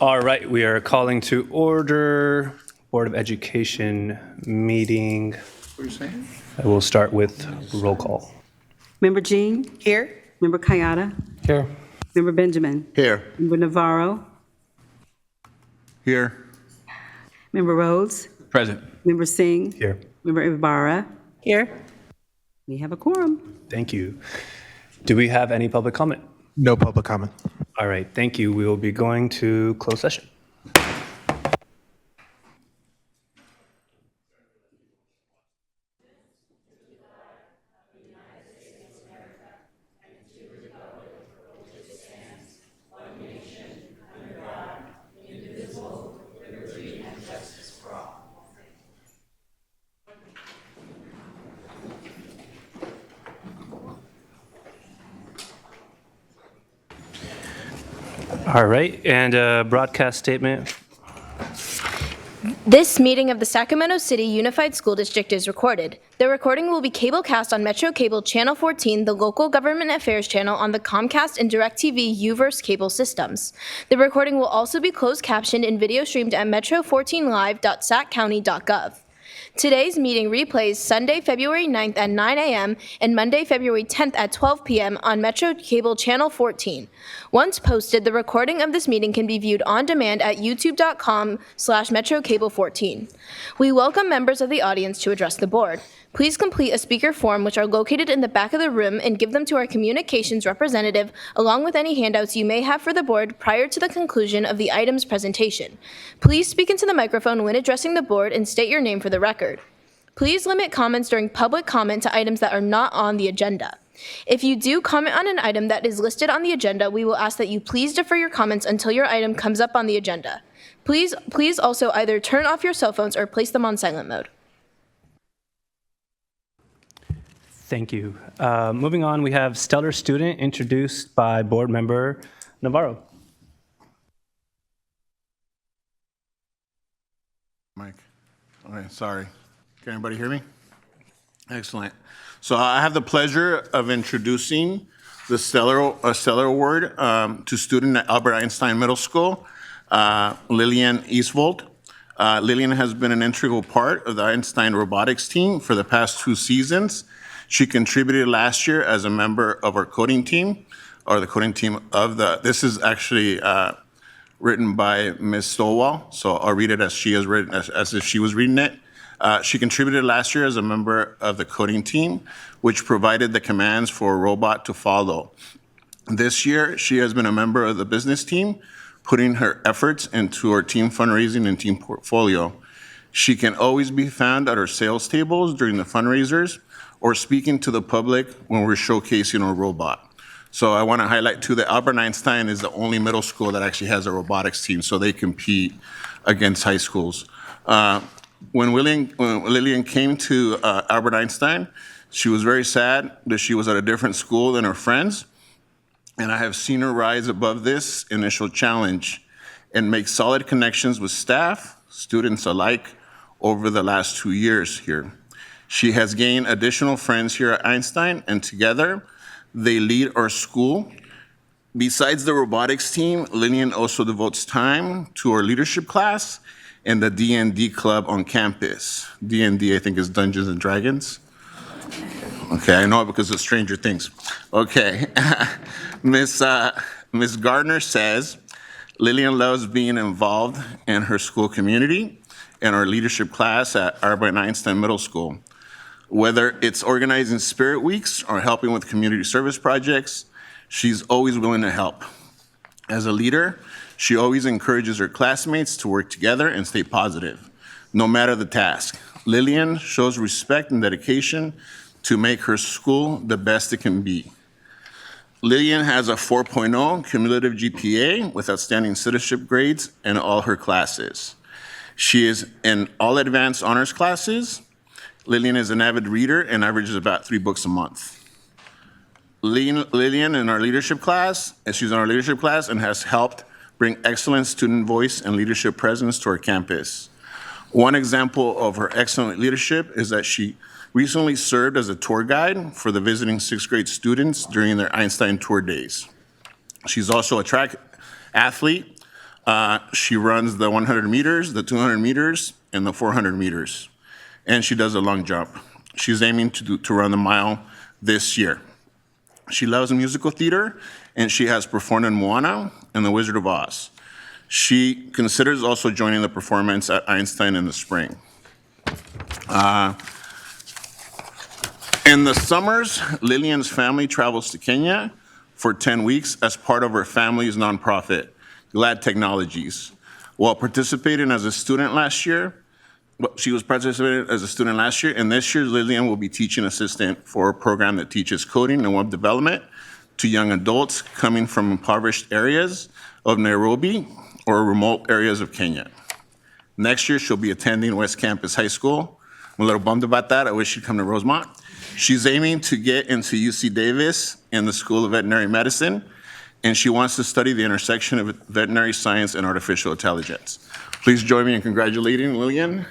All right, we are calling to order Board of Education meeting. What are you saying? I will start with roll call. Member Jean? Here. Member Kayada? Here. Member Benjamin? Here. Member Navarro? Here. Member Rhodes? Present. Member Singh? Here. Member Ibarra? Here. We have a quorum. Thank you. Do we have any public comment? No public comment. All right, thank you. We will be going to closed session. All right, and a broadcast statement. This meeting of the Sacramento City Unified School District is recorded. The recording will be cablecast on Metro Cable Channel 14, the local government affairs channel on the Comcast and DirecTV UVerse cable systems. The recording will also be closed captioned and video streamed at metro14live.saccounty.gov. Today's meeting replays Sunday, February 9th at 9 a.m. and Monday, February 10th at 12 p.m. on Metro Cable Channel 14. Once posted, the recording of this meeting can be viewed on demand at youtube.com/MetroCable14. We welcome members of the audience to address the board. Please complete a speaker form which are located in the back of the room and give them to our communications representative along with any handouts you may have for the board prior to the conclusion of the item's presentation. Please speak into the microphone when addressing the board and state your name for the record. Please limit comments during public comment to items that are not on the agenda. If you do comment on an item that is listed on the agenda, we will ask that you please defer your comments until your item comes up on the agenda. Please also either turn off your cell phones or place them on silent mode. Thank you. Moving on, we have Stellar Student introduced by Board Member Navarro. Mike. Okay, sorry. Can anybody hear me? Excellent. So I have the pleasure of introducing the Stellar Award to student at Albert Einstein Middle School, Lillian Eastvold. Lillian has been an integral part of the Einstein robotics team for the past 2 seasons. She contributed last year as a member of our coding team, or the coding team of this is actually written by Ms. Stowell, so I'll read it as she has written, as if she was reading it. She contributed last year as a member of the coding team, which provided the commands for a robot to follow. This year, she has been a member of the business team, putting her efforts into our team fundraising and team portfolio. She can always be found at our sales tables during the fundraisers or speaking to the public when we're showcasing our robot. So I want to highlight too that Albert Einstein is the only middle school that actually has a robotics team, so they compete against high schools. When Lillian came to Albert Einstein, she was very sad that she was at a different school than her friends, and I have seen her rise above this initial challenge and make solid connections with staff, students alike, over the last 2 years here. She has gained additional friends here at Einstein, and together they lead our school. Besides the robotics team, Lillian also devotes time to our leadership class and the D&D club on campus. D&D, I think, is Dungeons and Dragons. Okay, I know it because of Stranger Things. Okay, Miss Gardner says, Lillian loves being involved in her school community and our leadership class at Albert Einstein Middle School. Whether it's organizing spirit weeks or helping with community service projects, she's always willing to help. As a leader, she always encourages her classmates to work together and stay positive, no matter the task. Lillian shows respect and dedication to make her school the best it can be. Lillian has a 4.0 cumulative GPA with outstanding citizenship grades in all her classes. She is in all advanced honors classes. Lillian is an avid reader and averages about 3 books a month. Lillian in our leadership class, she's in our leadership class and has helped bring excellent student voice and leadership presence to our campus. One example of her excellent leadership is that she recently served as a tour guide for the visiting 6th grade students during their Einstein tour days. She's also a track athlete, She runs the 100 meters, the 200 meters, and the 400 meters. And she does a long jump. She's aiming to run the mile this year. She loves musical theater, and she has performed in Moana and The Wizard of Oz. She considers also joining the performance at Einstein in the spring. In the summers, Lillian's family travels to Kenya for 10 weeks as part of her family's nonprofit, Glad Technologies. While participating as a student last year, she was participating as a student last year, and this year Lillian will be teaching assistant for a program that teaches coding and web development to young adults coming from impoverished areas of Nairobi or remote areas of Kenya. Next year, she'll be attending West Campus High School. I'm a little bummed about that. I wish she'd come to Rosemont. She's aiming to get into UC Davis in the School of Veterinary Medicine, and she wants to study the intersection of veterinary science and artificial intelligence. Please join me in congratulating Lillian.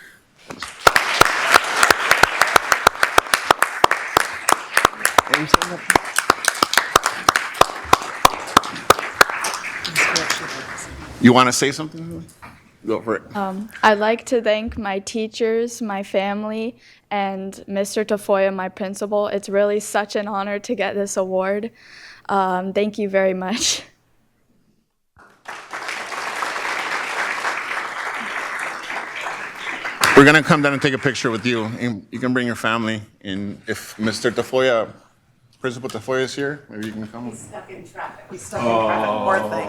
You want to say something? Go for it. I'd like to thank my teachers, my family, and Mr. Tafoya, my principal. It's really such an honor to get this award. Thank you very much. We're going to come down and take a picture with you. And you can bring your family. And if Mr. Tafoya, Principal Tafoya is here, maybe you can come. He's stuck in traffic. Poor thing.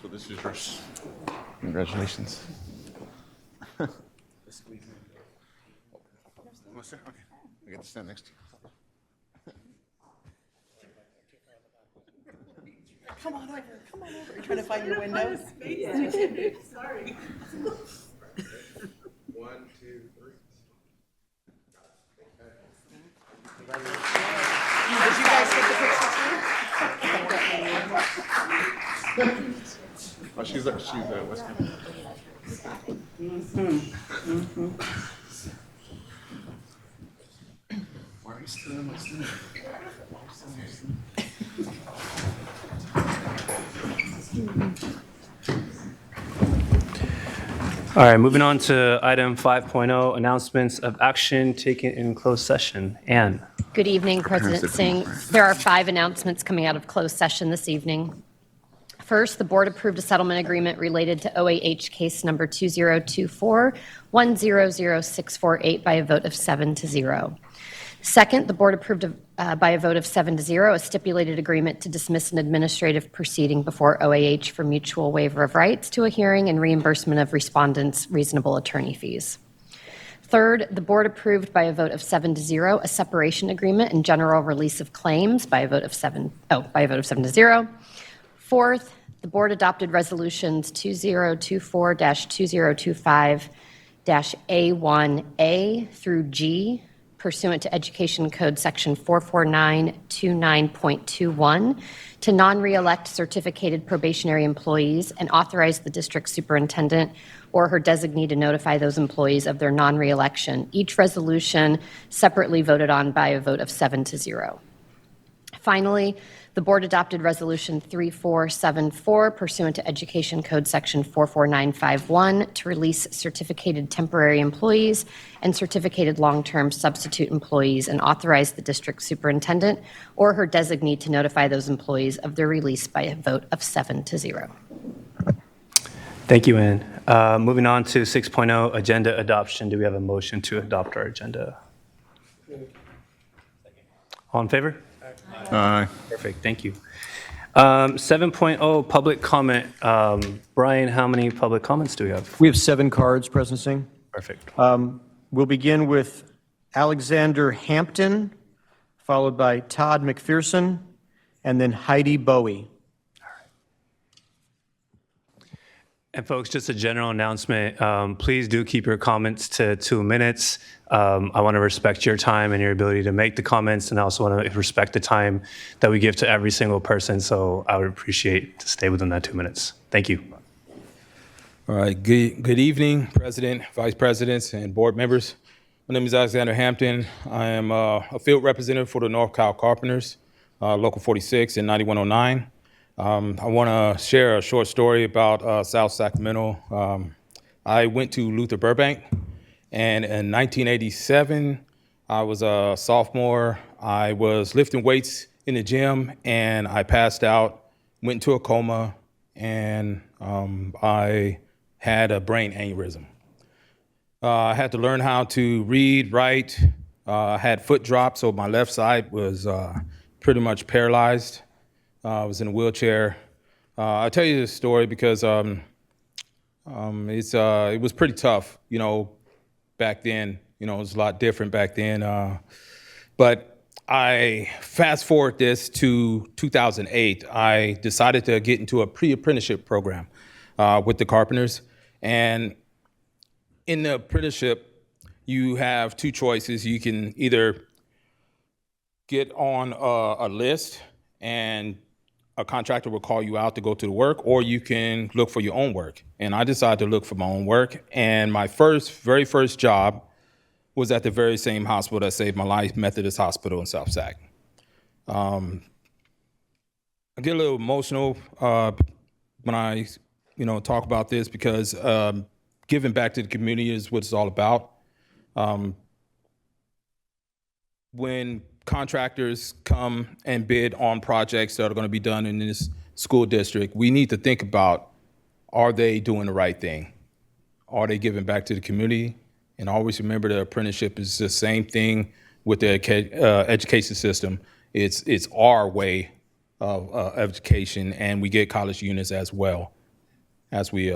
So this is yours. Congratulations. What's there? Okay. I get to stand next to you. Come on over. Come on over. You're trying to find your windows? Sorry. 1, 2, 3. Did you guys get the picture too? Oh, she's West Campus. Why are you still in my sleep? All right, moving on to item 5.0, announcements of action taken in closed session. Ann. Good evening, President Singh. There are 5 announcements coming out of closed session this evening. First, the board approved a settlement agreement related to OAH case number 2024-100648 by a vote of 7-0. Second, the board approved by a vote of 7-0 a stipulated agreement to dismiss an administrative proceeding before OAH for mutual waiver of rights to a hearing and reimbursement of respondents' reasonable attorney fees. Third, the board approved by a vote of 7-0 a separation agreement and general release of claims by a vote of 7-0. Fourth, the board adopted resolutions 2024-2025-A1A through G pursuant to Education Code Section 44929.21 to non-reelect certificated probationary employees and authorize the district superintendent or her designee to notify those employees of their non-reelection. Each resolution separately voted on by a vote of 7-0. Finally, the board adopted Resolution 3474 pursuant to Education Code Section 44951 to release certificated temporary employees and certificated long-term substitute employees and authorize the district superintendent or her designee to notify those employees of their release by a vote of 7-0. Thank you, Ann. Moving on to 6.0, agenda adoption. Do we have a motion to adopt our agenda? All in favor? Aye. Perfect, thank you. 7.0, public comment. Brian, how many public comments do we have? We have 7 cards, President Singh. Perfect. We'll begin with Alexander Hampton, followed by Todd McPherson, and then Heidi Bowie. And folks, just a general announcement, please do keep your comments to 2 minutes. I want to respect your time and your ability to make the comments, and I also want to respect the time that we give to every single person, so I would appreciate to stay within that 2 minutes. Thank you. All right, good evening, President, Vice Presidents, and board members. My name is Alexander Hampton. I am a field representative for the North Cal Carpenters, Local 46 and 9109. I want to share a short story about South Sacramento. I went to Luther Burbank, and in 1987, I was a sophomore. I was lifting weights in the gym, and I passed out, went into a coma, and I had a brain aneurysm. I had to learn how to read, write. I had foot drop, so my left side was pretty much paralyzed. I was in a wheelchair. I'll tell you this story because it was pretty tough, back then. It was a lot different back then. But I fast forward this to 2008. I decided to get into a pre-apprenticeship program with the Carpenters. And in the apprenticeship, you have two choices. You can either get on a list and a contractor will call you out to go to the work, or you can look for your own work. And I decided to look for my own work. And my very first job was at the very same hospital that saved my life, Methodist Hospital in South Sac. I get a little emotional when I talk about this because giving back to the community is what it's all about. When contractors come and bid on projects that are going to be done in this school district, we need to think about, are they doing the right thing? Are they giving back to the community? And always remember the apprenticeship is the same thing with the education system. It's our way of education, and we get college units as well as we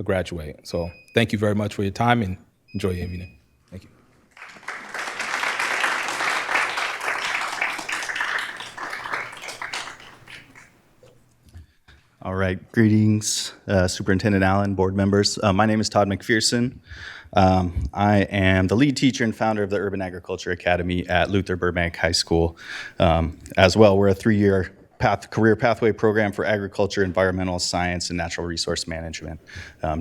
graduate. So thank you very much for your time, and enjoy your evening. Thank you. All right, greetings, Superintendent Allen, board members. My name is Todd McPherson. I am the lead teacher and founder of the Urban Agriculture Academy at Luther Burbank High School. As well, we're a 3-year career pathway program for agriculture, environmental science, and natural resource management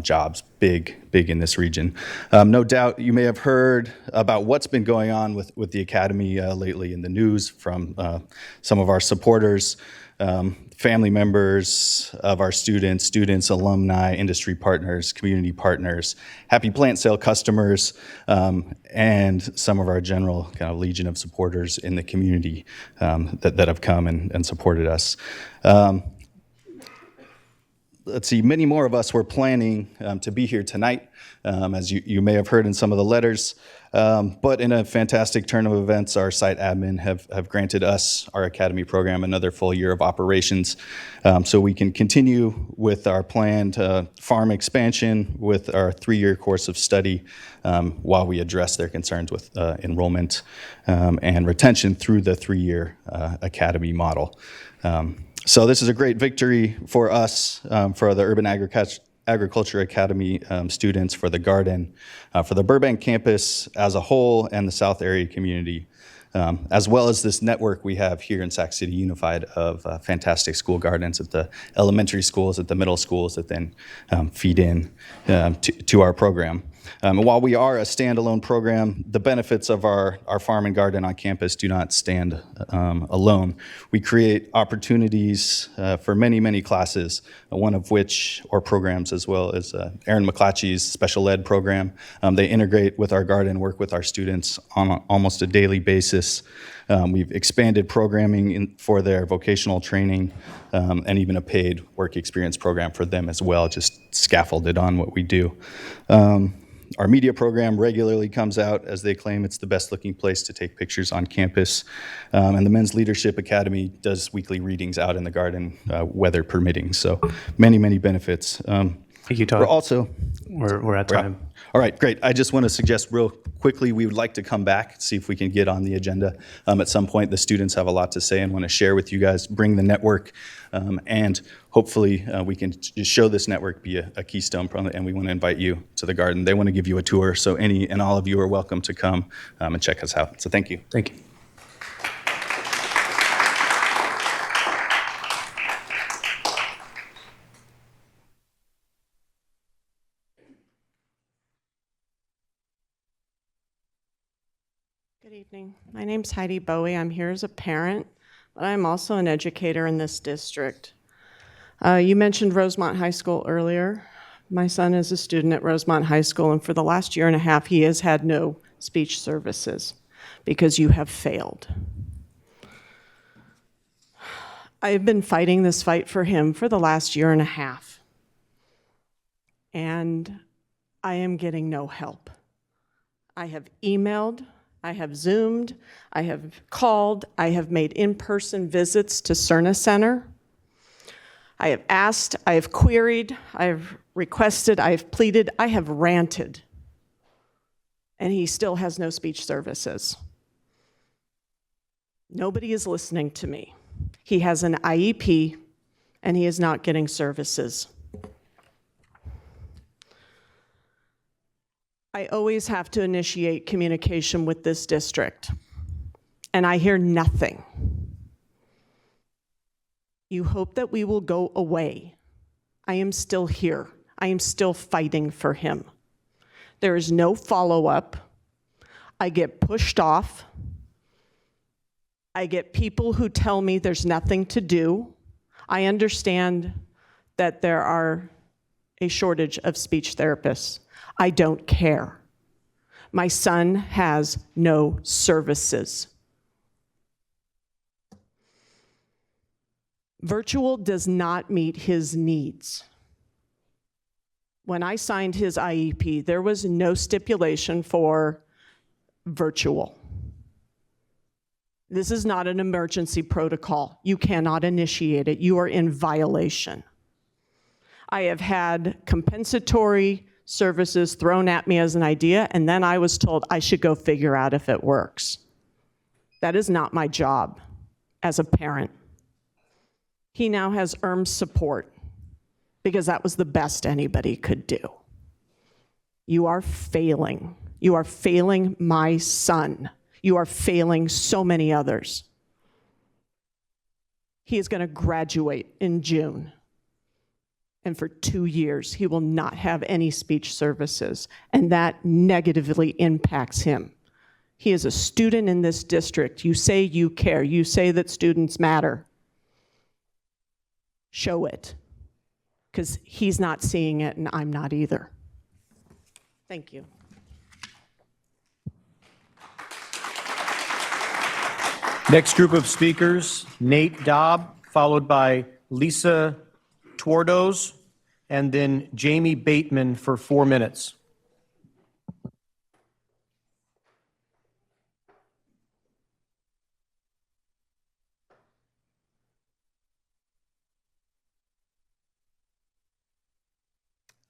jobs, big in this region. No doubt you may have heard about what's been going on with the Academy lately in the news from some of our supporters, family members of our students, alumni, industry partners, community partners, happy plant sale customers, and some of our general kind of legion of supporters in the community that have come and supported us. Let's see, many more of us were planning to be here tonight, as you may have heard in some of the letters. But in a fantastic turn of events, our site admin have granted us, our academy program, another full year of operations, so we can continue with our planned farm expansion with our 3-year course of study while we address their concerns with enrollment and retention through the 3-year academy model. So this is a great victory for us, for the Urban Agriculture Academy students, for the garden, for the Burbank campus as a whole, and the South area community, as well as this network we have here in Sac City Unified of fantastic school gardens at the elementary schools, at the middle schools that then feed in to our program. And while we are a standalone program, the benefits of our farm and garden on campus do not stand alone. We create opportunities for many classes, one of which, or programs as well, is Aaron McClatchy's special ed program. They integrate with our garden, work with our students on almost a daily basis. We've expanded programming for their vocational training and even a paid work experience program for them as well, just scaffolded on what we do. Our media program regularly comes out as they claim it's the best looking place to take pictures on campus. And the Men's Leadership Academy does weekly readings out in the garden, weather permitting. So many benefits. Thank you, Todd. We're at time. All right, great. I just want to suggest real quickly, we would like to come back, see if we can get on the agenda at some point. The students have a lot to say and want to share with you guys, bring the network, and hopefully we can just show this network be a keystone, and we want to invite you to the garden. They want to give you a tour, so any and all of you are welcome to come and check us out. So thank you. Thank you. Good evening. My name's Heidi Bowie. I'm here as a parent, but I'm also an educator in this district. You mentioned Rosemont High School earlier. My son is a student at Rosemont High School, and for the last year and a half, he has had no speech services because you have failed. I've been fighting this fight for him for the last year and a half, and I am getting no help. I have emailed, I have Zoomed, I have called, I have made in-person visits to Cerna Center. I have asked, I have queried, I have requested, I have pleaded, I have ranted, and he still has no speech services. Nobody is listening to me. He has an IEP, and he is not getting services. I always have to initiate communication with this district, and I hear nothing. You hope that we will go away. I am still here. I am still fighting for him. There is no follow-up. I get pushed off. I get people who tell me there's nothing to do. I understand that there are a shortage of speech therapists. I don't care. My son has no services. Virtual does not meet his needs. When I signed his IEP, there was no stipulation for virtual. This is not an emergency protocol. You cannot initiate it. You are in violation. I have had compensatory services thrown at me as an idea, and then I was told I should go figure out if it works. That is not my job as a parent. He now has ERM support because that was the best anybody could do. You are failing. You are failing my son. You are failing so many others. He is going to graduate in June. And for 2 years, he will not have any speech services. And that negatively impacts him. He is a student in this district. You say you care. You say that students matter. Show it. Because he's not seeing it, and I'm not either. Thank you. Next group of speakers, Nate Dobb, followed by Lisa Twardos, and then Jamie Bateman for 4 minutes.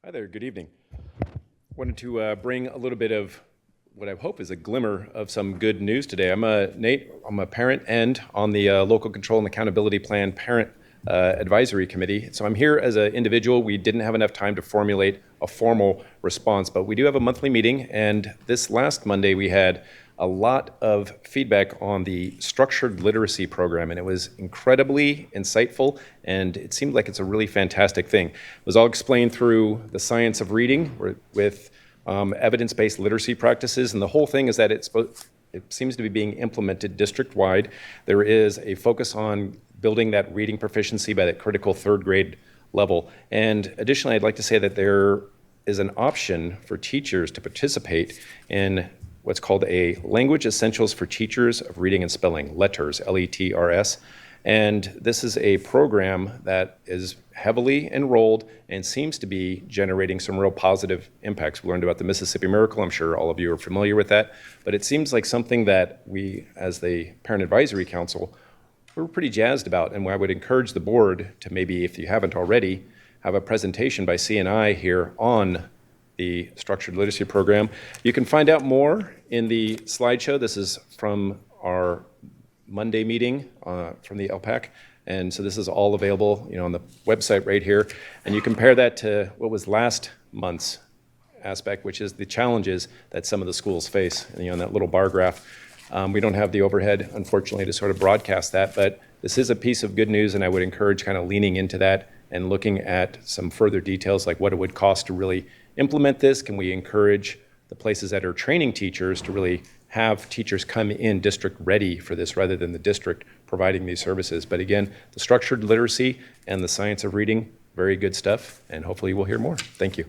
Hi there, good evening. Wanted to bring a little bit of what I hope is a glimmer of some good news today. I'm Nate, I'm a parent and on the Local Control and Accountability Plan Parent Advisory Committee. So I'm here as an individual. We didn't have enough time to formulate a formal response, but we do have a monthly meeting, and this last Monday we had a lot of feedback on the structured literacy program, and it was incredibly insightful, and it seemed like it's a really fantastic thing. It was all explained through the science of reading with evidence-based literacy practices, and the whole thing is that it seems to be being implemented district-wide. There is a focus on building that reading proficiency by that critical third grade level. And additionally, I'd like to say that there is an option for teachers to participate in what's called a Language Essentials for Teachers of Reading and Spelling, LETRS, L-E-T-R-S. And this is a program that is heavily enrolled and seems to be generating some real positive impacts. We learned about the Mississippi Miracle. I'm sure all of you are familiar with that. But it seems like something that we, as the Parent Advisory Council, we're pretty jazzed about. And I would encourage the board to maybe, if you haven't already, have a presentation by C&I here on the structured literacy program. You can find out more in the slideshow. This is from our Monday meeting from the LPAC. And so this is all available, on the website right here. And you compare that to what was last month's aspect, which is the challenges that some of the schools face. And, in that little bar graph, we don't have the overhead, unfortunately, to sort of broadcast that. But this is a piece of good news, and I would encourage kind of leaning into that and looking at some further details, like what it would cost to really implement this. Can we encourage the places that are training teachers to really have teachers come in district ready for this rather than the district providing these services. But again, the structured literacy and the science of reading, very good stuff, and hopefully we'll hear more. Thank you.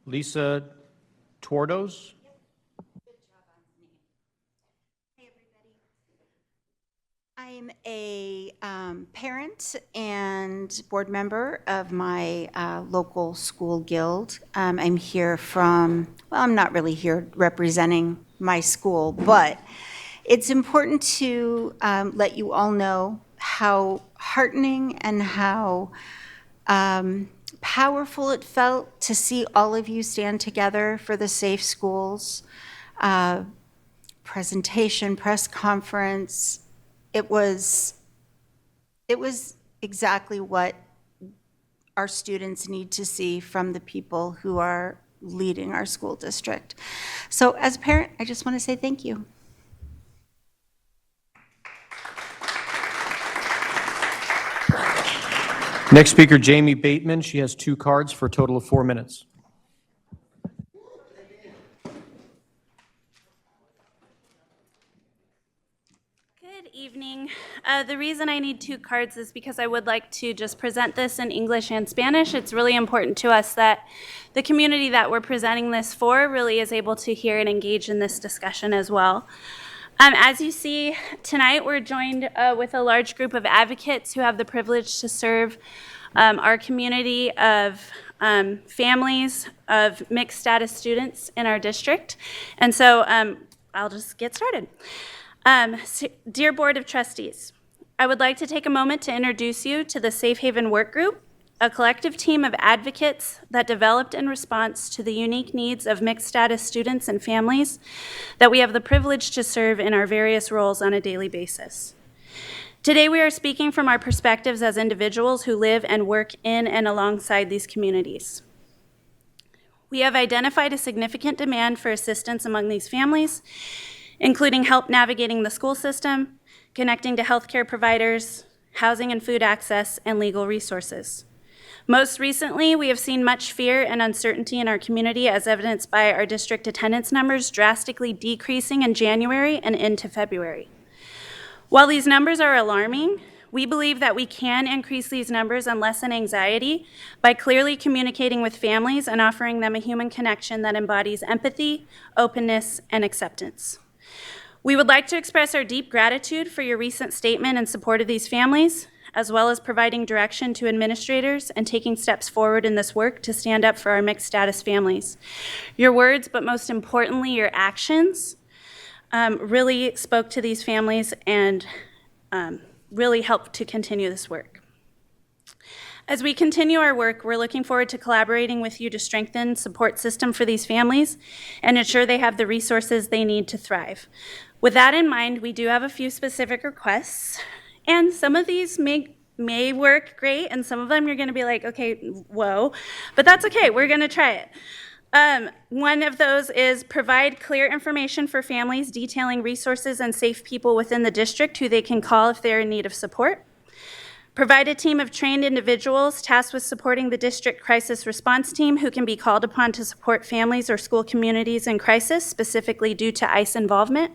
Lisa Twardos? I'm a parent and board member of my local school guild. I'm here from, well, I'm not really here representing my school, but it's important to let you all know how heartening and how powerful it felt to see all of you stand together for the Safe Schools presentation, press conference. It was exactly what our students need to see from the people who are leading our school district. So as a parent, I just want to say thank you. Next speaker, Jamie Bateman. She has 2 cards for a total of 4 minutes. Good evening. The reason I need 2 cards is because I would like to just present this in English and Spanish. It's really important to us that the community that we're presenting this for really is able to hear and engage in this discussion as well. As you see, tonight we're joined with a large group of advocates who have the privilege to serve our community of families of mixed status students in our district. And so I'll just get started. Dear Board of Trustees, I would like to take a moment to introduce you to the Safe Haven Work Group, a collective team of advocates that developed in response to the unique needs of mixed status students and families that we have the privilege to serve in our various roles on a daily basis. Today we are speaking from our perspectives as individuals who live and work in and alongside these communities. We have identified a significant demand for assistance among these families, including help navigating the school system, connecting to healthcare providers, housing and food access, and legal resources. Most recently, we have seen much fear and uncertainty in our community as evidenced by our district attendance numbers drastically decreasing in January and into February. While these numbers are alarming, we believe that we can increase these numbers and lessen anxiety by clearly communicating with families and offering them a human connection that embodies empathy, openness, and acceptance. We would like to express our deep gratitude for your recent statement in support of these families, as well as providing direction to administrators and taking steps forward in this work to stand up for our mixed status families. Your words, but most importantly, your actions, really spoke to these families and really helped to continue this work. As we continue our work, we're looking forward to collaborating with you to strengthen support system for these families and ensure they have the resources they need to thrive. With that in mind, we do have a few specific requests, and some of these may work great, and some of them you're gonna be like, okay, whoa, but that's okay, we're gonna try it. One of those is provide clear information for families detailing resources and safe people within the district who they can call if they're in need of support. Provide a team of trained individuals tasked with supporting the district crisis response team who can be called upon to support families or school communities in crisis, specifically due to ICE involvement.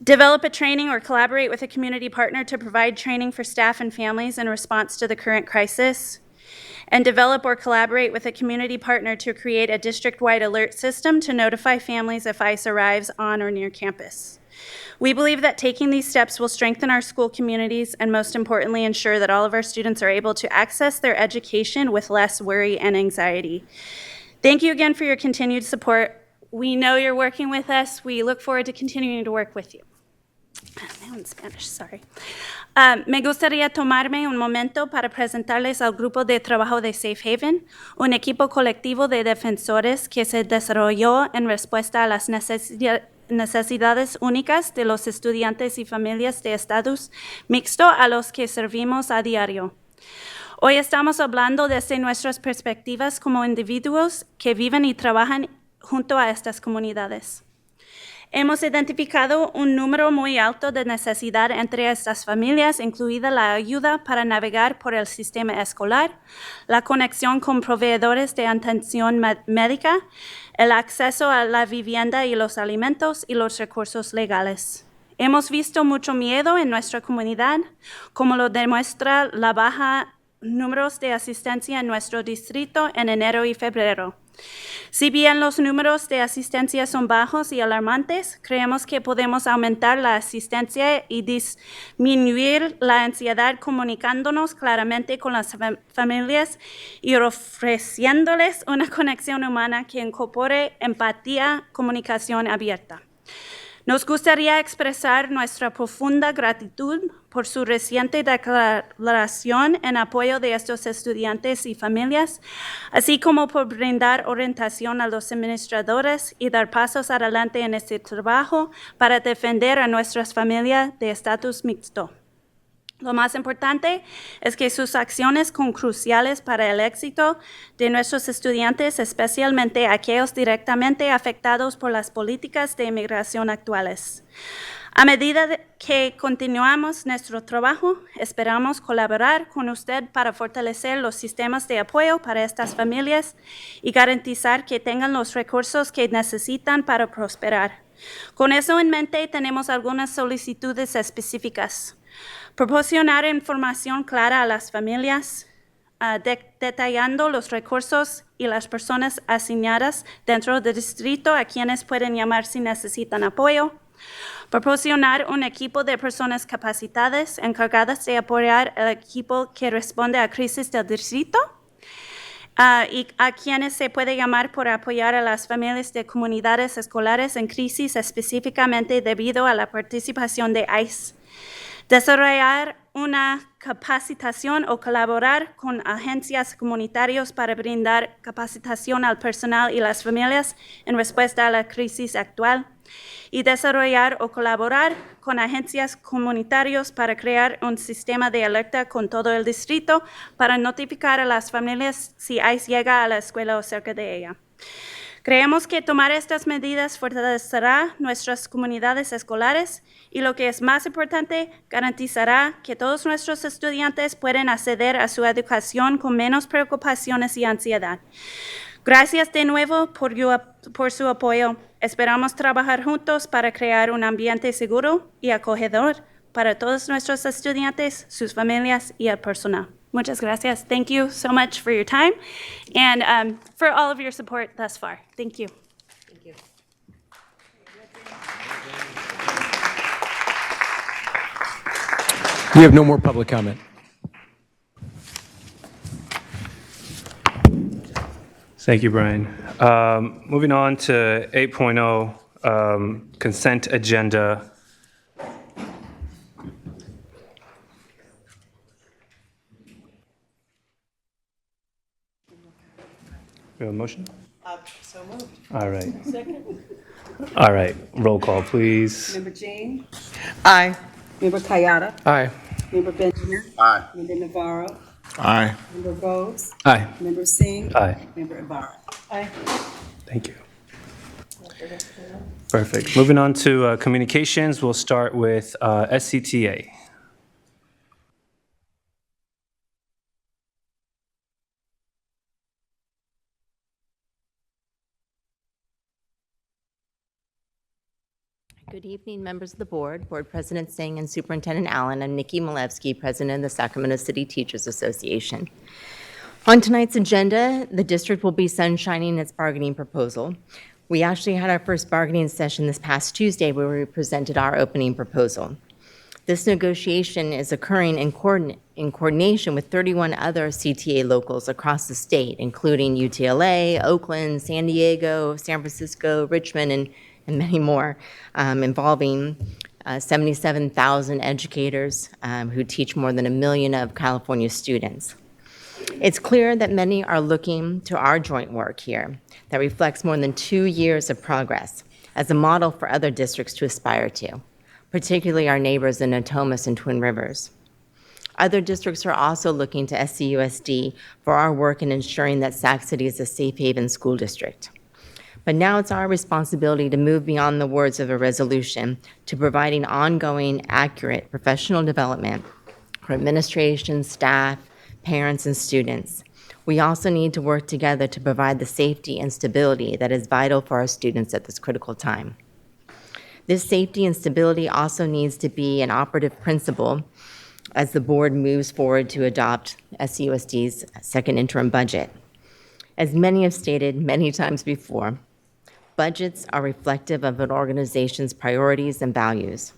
Develop a training or collaborate with a community partner to provide training for staff and families in response to the current crisis. And develop or collaborate with a community partner to create a district-wide alert system to notify families if ICE arrives on or near campus. We believe that taking these steps will strengthen our school communities and most importantly ensure that all of our students are able to access their education with less worry and anxiety. Thank you again for your continued support. We know you're working with us. We look forward to continuing to work with you. Now in Spanish, sorry. Me gustaría tomarme un momento para presentarles al grupo de trabajo de Safe Haven, un equipo colectivo de defensores que se desarrolló en respuesta a las necesidades únicas de los estudiantes y familias de estatus mixto a los que servimos a diario. Hoy estamos hablando desde nuestras perspectivas como individuos que viven y trabajan junto a estas comunidades. Hemos identificado un número muy alto de necesidad entre estas familias, incluida la ayuda para navegar por el sistema escolar, la conexión con proveedores de atención médica, el acceso a la vivienda y los alimentos y los recursos legales. Hemos visto mucho miedo en nuestra comunidad, como lo demuestra la baja números de asistencia en nuestro distrito en enero y febrero. Si bien los números de asistencia son bajos y alarmantes, creemos que podemos aumentar la asistencia y disminuir la ansiedad comunicándonos claramente con las familias y ofreciéndoles una conexión humana que incorpore empatía, comunicación abierta. Nos gustaría expresar nuestra profunda gratitud por su reciente declaración en apoyo de estos estudiantes y familias, así como por brindar orientación a los administradores y dar pasos adelante en este trabajo para defender a nuestras familias de estatus mixto. Lo más importante es que sus acciones son cruciales para el éxito de nuestros estudiantes, especialmente aquellos directamente afectados por las políticas de inmigración actuales. A medida que continuamos nuestro trabajo, esperamos colaborar con usted para fortalecer los sistemas de apoyo para estas familias y garantizar que tengan los recursos que necesitan para prosperar. Con eso en mente, tenemos algunas solicitudes específicas. Proporcionar información clara a las familias, detallando los recursos y las personas asignadas dentro del distrito a quienes pueden llamar si necesitan apoyo. Proporcionar un equipo de personas capacitadas encargadas de apoyar el equipo que responde a crisis del distrito. Y a quienes se puede llamar por apoyar a las familias de comunidades escolares en crisis específicamente debido a la participación de ICE. Desarrollar una capacitación o colaborar con agencias comunitarias para brindar capacitación al personal y las familias en respuesta a la crisis actual. Y desarrollar o colaborar con agencias comunitarias para crear un sistema de alerta con todo el distrito para notificar a las familias si ICE llega a la escuela o cerca de ella. Creemos que tomar estas medidas fortalecerá nuestras comunidades escolares y, lo que es más importante, garantizará que todos nuestros estudiantes pueden acceder a su educación con menos preocupaciones y ansiedad. Gracias de nuevo por su apoyo. Esperamos trabajar juntos para crear un ambiente seguro y acogedor para todos nuestros estudiantes, sus familias y el personal. Muchas gracias. Thank you so much for your time and for all of your support thus far. Thank you. Thank you. We have no more public comment. Thank you, Brian. Moving on to 8.0, consent agenda. We have a motion? So moved. All right. Second. All right. Roll call, please. Member Jean? Aye. Member Kayada? Aye. Member Benjamin? Aye. Member Navarro? Aye. Member Rhodes? Aye. Member Singh? Aye. Member Ibarra? Aye. Thank you. Perfect. Moving on to communications, we'll start with SCTA. Good evening, members of the board, Board President Singh and Superintendent Allen. I'm Nikki Malevsky, President of the Sacramento City Teachers Association. On tonight's agenda, the district will be sunshining its bargaining proposal. We actually had our first bargaining session this past Tuesday where we presented our opening proposal. This negotiation is occurring in coordination with 31 other CTA locals across the state, including UTLA, Oakland, San Diego, San Francisco, Richmond, and many more, involving 77,000 educators who teach more than 1 million of California students. It's clear that many are looking to our joint work here that reflects more than 2 years of progress as a model for other districts to aspire to, particularly our neighbors in Natomas and Twin Rivers. Other districts are also looking to SCUSD for our work in ensuring that Sac City is a safe haven school district. But now it's our responsibility to move beyond the words of a resolution to providing ongoing, accurate professional development for administration, staff, parents, and students. We also need to work together to provide the safety and stability that is vital for our students at this critical time. This safety and stability also needs to be an operative principle as the board moves forward to adopt SUSD's second interim budget. As many have stated many times before, budgets are reflective of an organization's priorities and values.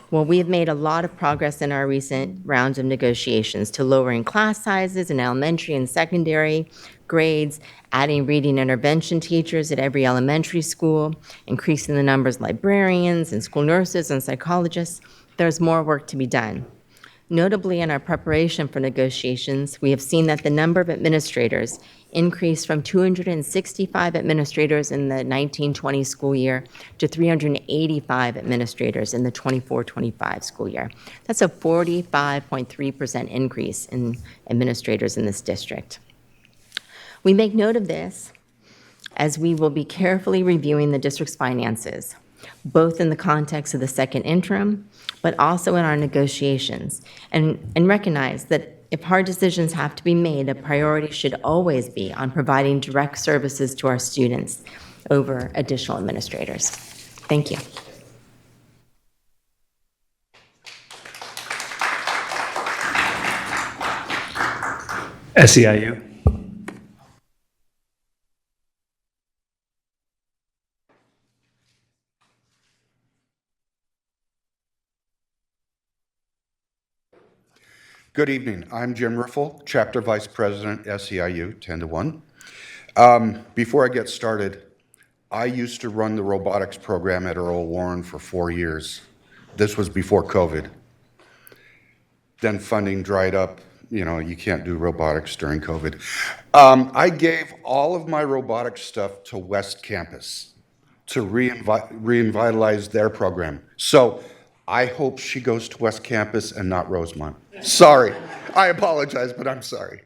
Well, we have made a lot of progress in our recent rounds of negotiations to lowering class sizes in elementary and secondary grades, adding reading intervention teachers at every elementary school, increasing the numbers of librarians and school nurses and psychologists. There's more work to be done. Notably, in our preparation for negotiations, we have seen that the number of administrators increased from 265 administrators in the 1920 school year to 385 administrators in the 24-25 school year. That's a 45.3% increase in administrators in this district. We make note of this as we will be carefully reviewing the district's finances, both in the context of the second interim, but also in our negotiations, and recognize that if hard decisions have to be made, a priority should always be on providing direct services to our students over additional administrators. Thank you. SEIU. Good evening. I'm Jim Riffle, Chapter Vice President, SEIU, 10 to 1. Before I get started, I used to run the robotics program at Earl Warren for 4 years. This was before COVID. Then funding dried up. You know, you can't do robotics during COVID. I gave all of my robotics stuff to West Campus to revitalize their program. So I hope she goes to West Campus and not Rosemont. Sorry. I apologize, but I'm sorry.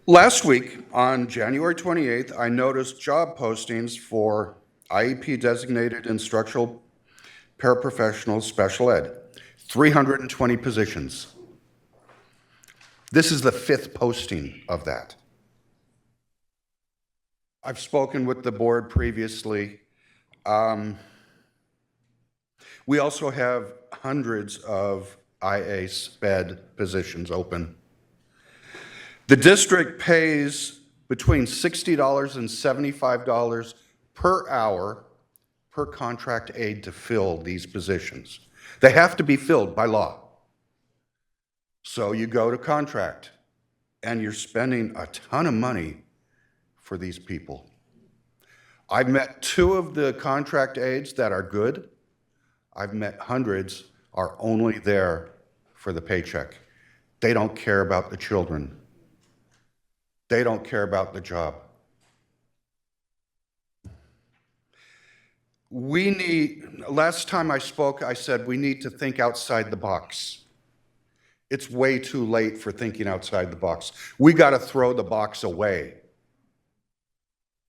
Last week, on January 28th, I noticed job postings for IEP designated instructional paraprofessional special ed, 320 positions. This is the 5th posting of that. I've spoken with the board previously. We also have hundreds of IA SPED positions open. The district pays between $60 and $75 per hour per contract aide to fill these positions. They have to be filled by law. So you go to contract and you're spending a ton of money for these people. I've met 2 of the contract aides that are good. I've met hundreds are only there for the paycheck. They don't care about the children. They don't care about the job. Last time I spoke, I said we need to think outside the box. It's way too late for thinking outside the box. We got to throw the box away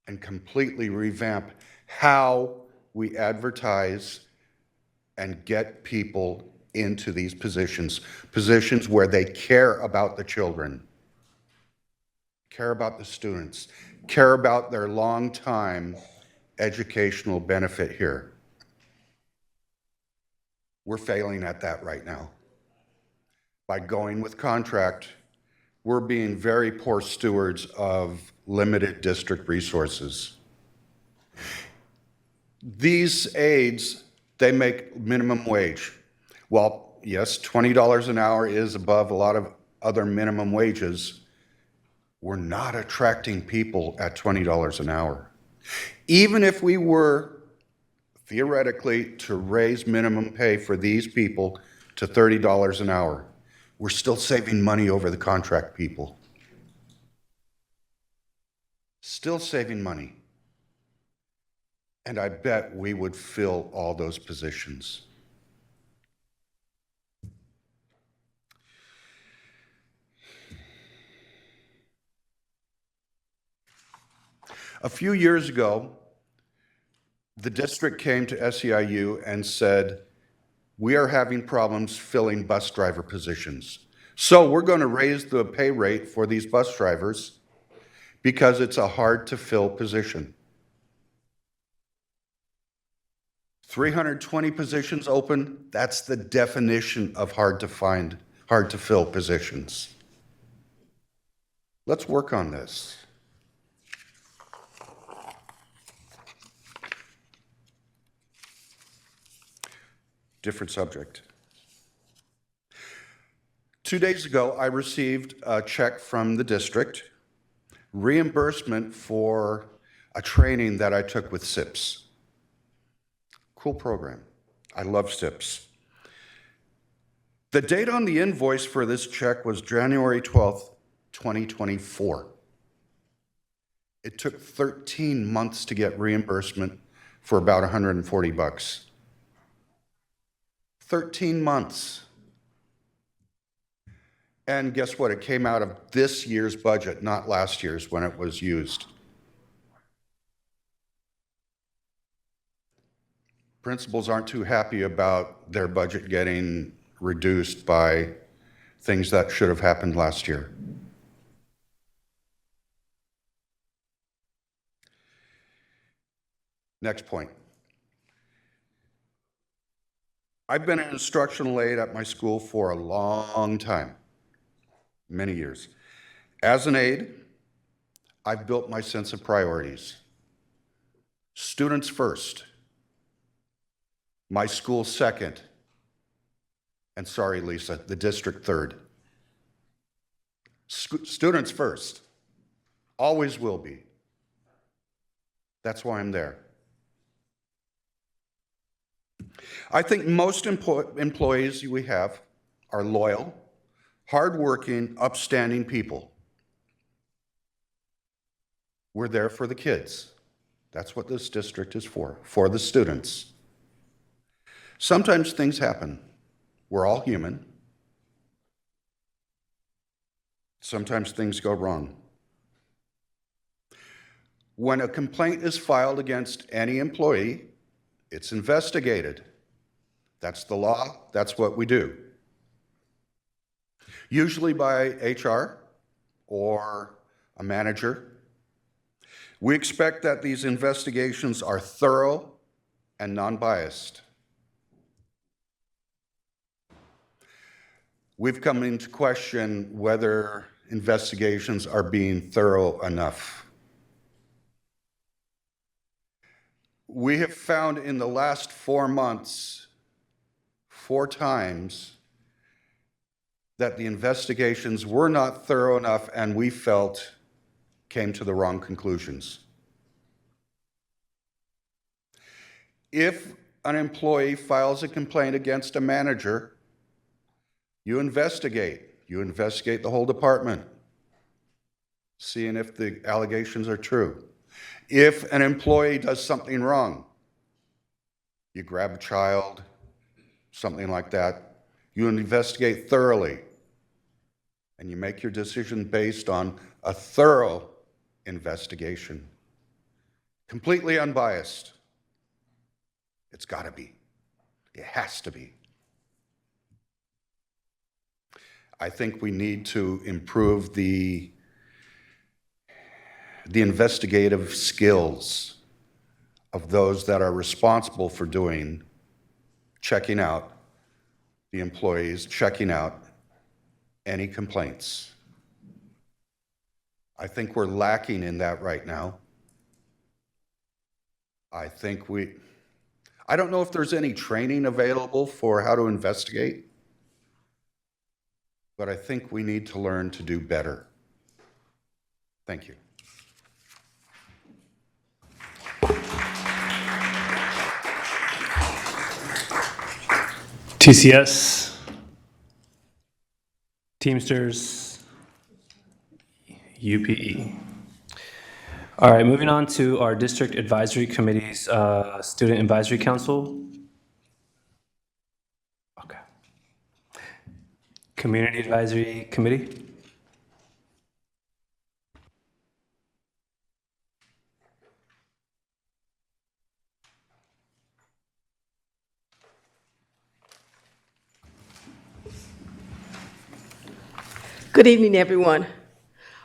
and completely revamp how we advertise and get people into these positions where they care about the children, care about the students, care about their long-time educational benefit here. We're failing at that right now. By going with contract, we're being very poor stewards of limited district resources. These aides, they make minimum wage. Well, yes, $20 an hour is above a lot of other minimum wages. We're not attracting people at $20 an hour. Even if we were theoretically to raise minimum pay for these people to $30 an hour, we're still saving money over the contract people. Still saving money. And I bet we would fill all those positions. A few years ago, the district came to SEIU and said, we are having problems filling bus driver positions. So we're going to raise the pay rate for these bus drivers because it's a hard to fill position. 320 positions open, that's the definition of hard to find, hard to fill positions. Let's work on this. Different subject. 2 days ago, I received a check from the district, reimbursement for a training that I took with SIPS. Cool program. I love SIPS. The date on the invoice for this check was January 12th, 2024. It took 13 months to get reimbursement for about $140. 13 months. And guess what? It came out of this year's budget, not last year's when it was used. Principals aren't too happy about their budget getting reduced by things that should have happened last year. Next point. I've been an instructional aide at my school for a long time, many years. As an aide, I've built my sense of priorities. Students first, my school second, and sorry, Lisa, the district third. Students first, always will be. That's why I'm there. I think most employees we have are loyal, hardworking, upstanding people. We're there for the kids. That's what this district is for the students. Sometimes things happen. We're all human. Sometimes things go wrong. When a complaint is filed against any employee, it's investigated. That's the law. That's what we do. Usually by HR or a manager. We expect that these investigations are thorough and non-biased. We've come into question whether investigations are being thorough enough. We have found in the last 4 months, 4 times, that the investigations were not thorough enough and we felt came to the wrong conclusions. If an employee files a complaint against a manager, you investigate. You investigate the whole department, seeing if the allegations are true. If an employee does something wrong, you grab a child, something like that, you investigate thoroughly, and you make your decision based on a thorough investigation, completely unbiased. It's got to be. It has to be. I think we need to improve the investigative skills of those that are responsible for checking out the employees, checking out any complaints. I think we're lacking in that right now. I don't know if there's any training available for how to investigate, but I think we need to learn to do better. Thank you. TCS, Teamsters, UPE. All right, moving on to our district advisory committee's Student Advisory Council. Okay. Community Advisory Committee. Good evening, everyone.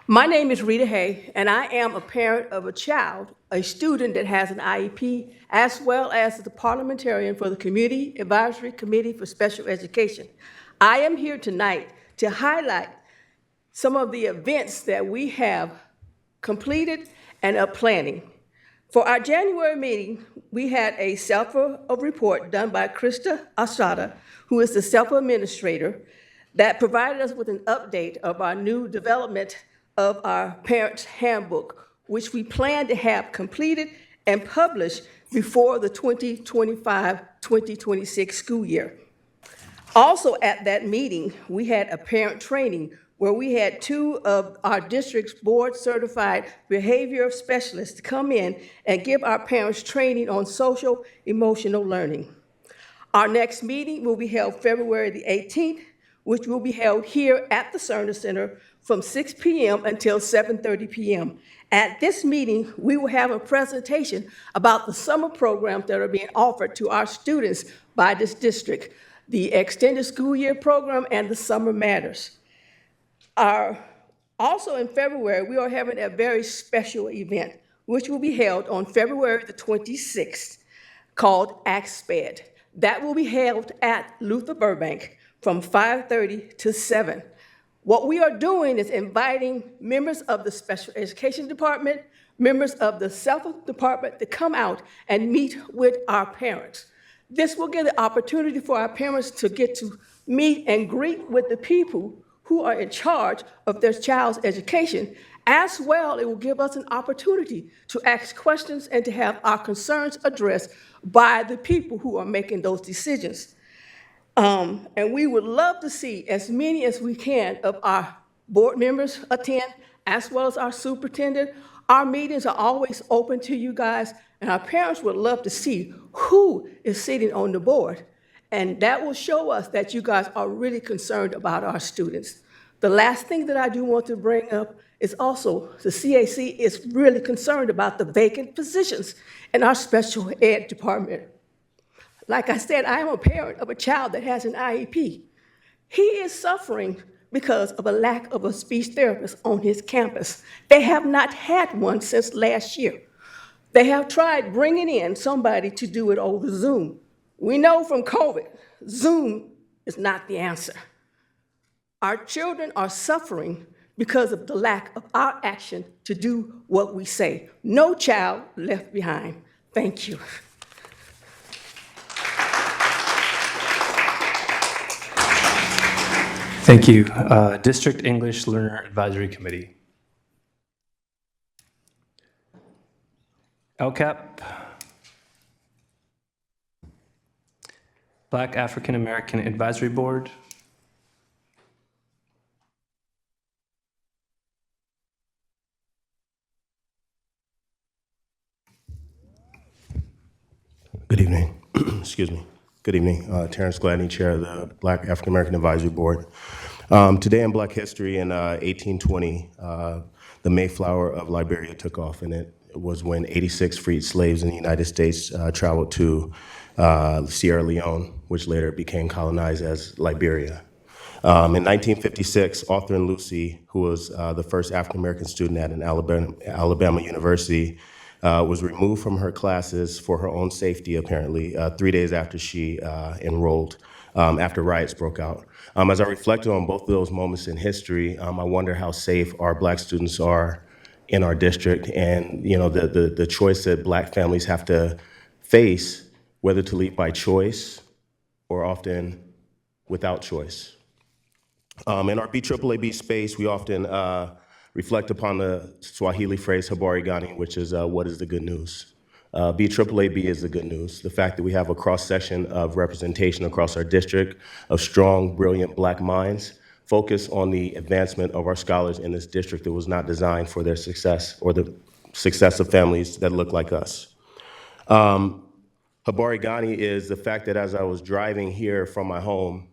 My name is Rita Hay, and I am a parent of a child, a student that has an IEP, as well as the parliamentarian for the Community Advisory Committee for Special Education. I am here tonight to highlight some of the events that we have completed and are planning. For our January meeting, we had a self-of report done by Krista Asada, who is the self-administrator, that provided us with an update of our new development of our parents' handbook, which we plan to have completed and published before the 2025-2026 school year. Also at that meeting, we had a parent training where we had 2 of our district's board-certified behavior specialists come in and give our parents training on social emotional learning. Our next meeting will be held February the 18th, which will be held here at the Cerner Center from 6 p.m. until 7:30 p.m. At this meeting, we will have a presentation about the summer programs that are being offered to our students by this district, the Extended School Year Program and the Summer Matters. Also in February, we are having a very special event, which will be held on February the 26th, called ACSPED. That will be held at Luther Burbank from 5:30 to 7. What we are doing is inviting members of the Special Education Department, members of the Self Department to come out and meet with our parents. This will give the opportunity for our parents to get to meet and greet with the people who are in charge of their child's education. As well, it will give us an opportunity to ask questions and to have our concerns addressed by the people who are making those decisions. And we would love to see as many as we can of our board members attend, as well as our superintendent. Our meetings are always open to you guys, and our parents would love to see who is sitting on the board. And that will show us that you guys are really concerned about our students. The last thing that I do want to bring up is also the CAC is really concerned about the vacant positions in our special ed department. Like I said, I am a parent of a child that has an IEP. He is suffering because of a lack of a speech therapist on his campus. They have not had one since last year. They have tried bringing in somebody to do it over Zoom. We know from COVID, Zoom is not the answer. Our children are suffering because of the lack of our action to do what we say. No child left behind. Thank you. Thank you. District English Learner Advisory Committee. LCAP. Black African American Advisory Board. Good evening. Excuse me. Good evening. Terrence Gladney, Chair of the Black African American Advisory Board. Today in Black History in 1820, the Mayflower of Liberia took off, and it was when 86 freed slaves in the United States traveled to Sierra Leone, which later became colonized as Liberia. In 1956, Auther Lucy, who was the first African American student at an Alabama university, was removed from her classes for her own safety, apparently, 3 days after she enrolled, after riots broke out. As I reflected on both of those moments in history, I wonder how safe our Black students are in our district, and the choice that Black families have to face, whether to leave by choice or often without choice. In our BAAB space, we often reflect upon the Swahili phrase habari gani, which is what is the good news? BAAB is the good news. The fact that we have a cross-section of representation across our district of strong, brilliant Black minds focused on the advancement of our scholars in this district that was not designed for their success or the success of families that look like us. Habari gani is the fact that as I was driving here from my home,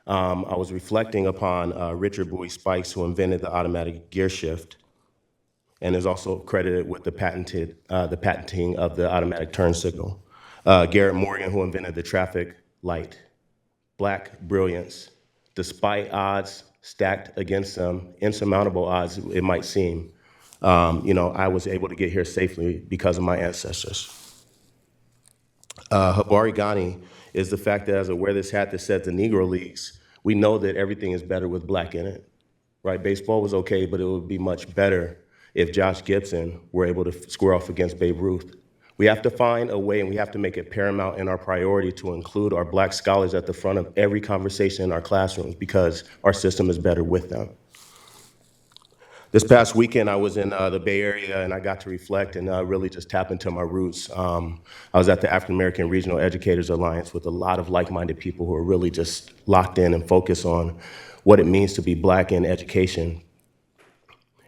I was reflecting upon Richard Bowie Spikes, who invented the automatic gear shift, and is also credited with the patenting of the automatic turn signal. Garrett Morgan, who invented the traffic light. Black brilliance. Despite odds, stacked against some insurmountable odds, it might seem, I was able to get here safely because of my ancestors. Habari Ghani is the fact that as I wear this hat that said the Negro Leagues, we know that everything is better with black in it, right? Baseball was okay, but it would be much better if Josh Gibson were able to square off against Babe Ruth. We have to find a way, and we have to make it paramount in our priority to include our black scholars at the front of every conversation in our classrooms because our system is better with them. This past weekend, I was in the Bay Area, and I got to reflect and really just tap into my roots. I was at the African American Regional Educators Alliance with a lot of like-minded people who are really just locked in and focused on what it means to be black in education.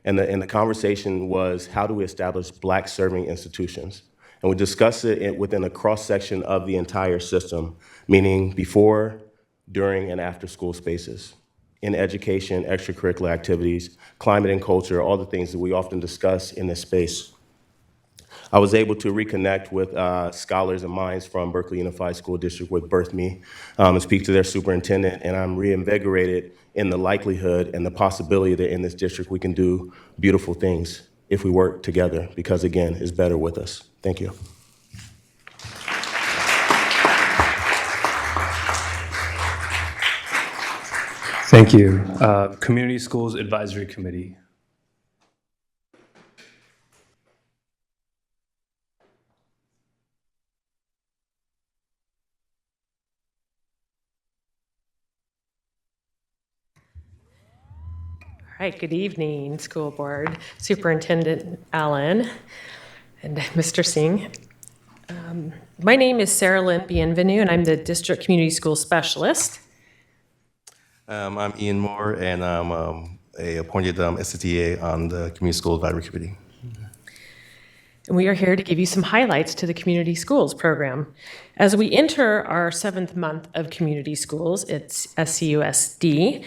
And the conversation was, how do we establish black serving institutions? And we discussed it within a cross-section of the entire system, meaning before, during, and after school spaces. In education, extracurricular activities, climate and culture, all the things that we often discuss in this space. I was able to reconnect with scholars and minds from Berkeley Unified School District, which birthed me, and speak to their superintendent, and I'm reinvigorated in the likelihood and the possibility that in this district we can do beautiful things if we work together, because again, it's better with us. Thank you. Thank you. Community Schools Advisory Committee. All right, good evening, School Board, Superintendent Allen, and Mr. Singh. My name is Sarah Lynn Bienvenu, and I'm the District Community School Specialist. I'm Ian Moore, and I'm a appointed SCTA on the Community School Advisory Committee. And we are here to give you some highlights to the Community Schools program. As we enter our 7th month of Community Schools, it's SCUSD,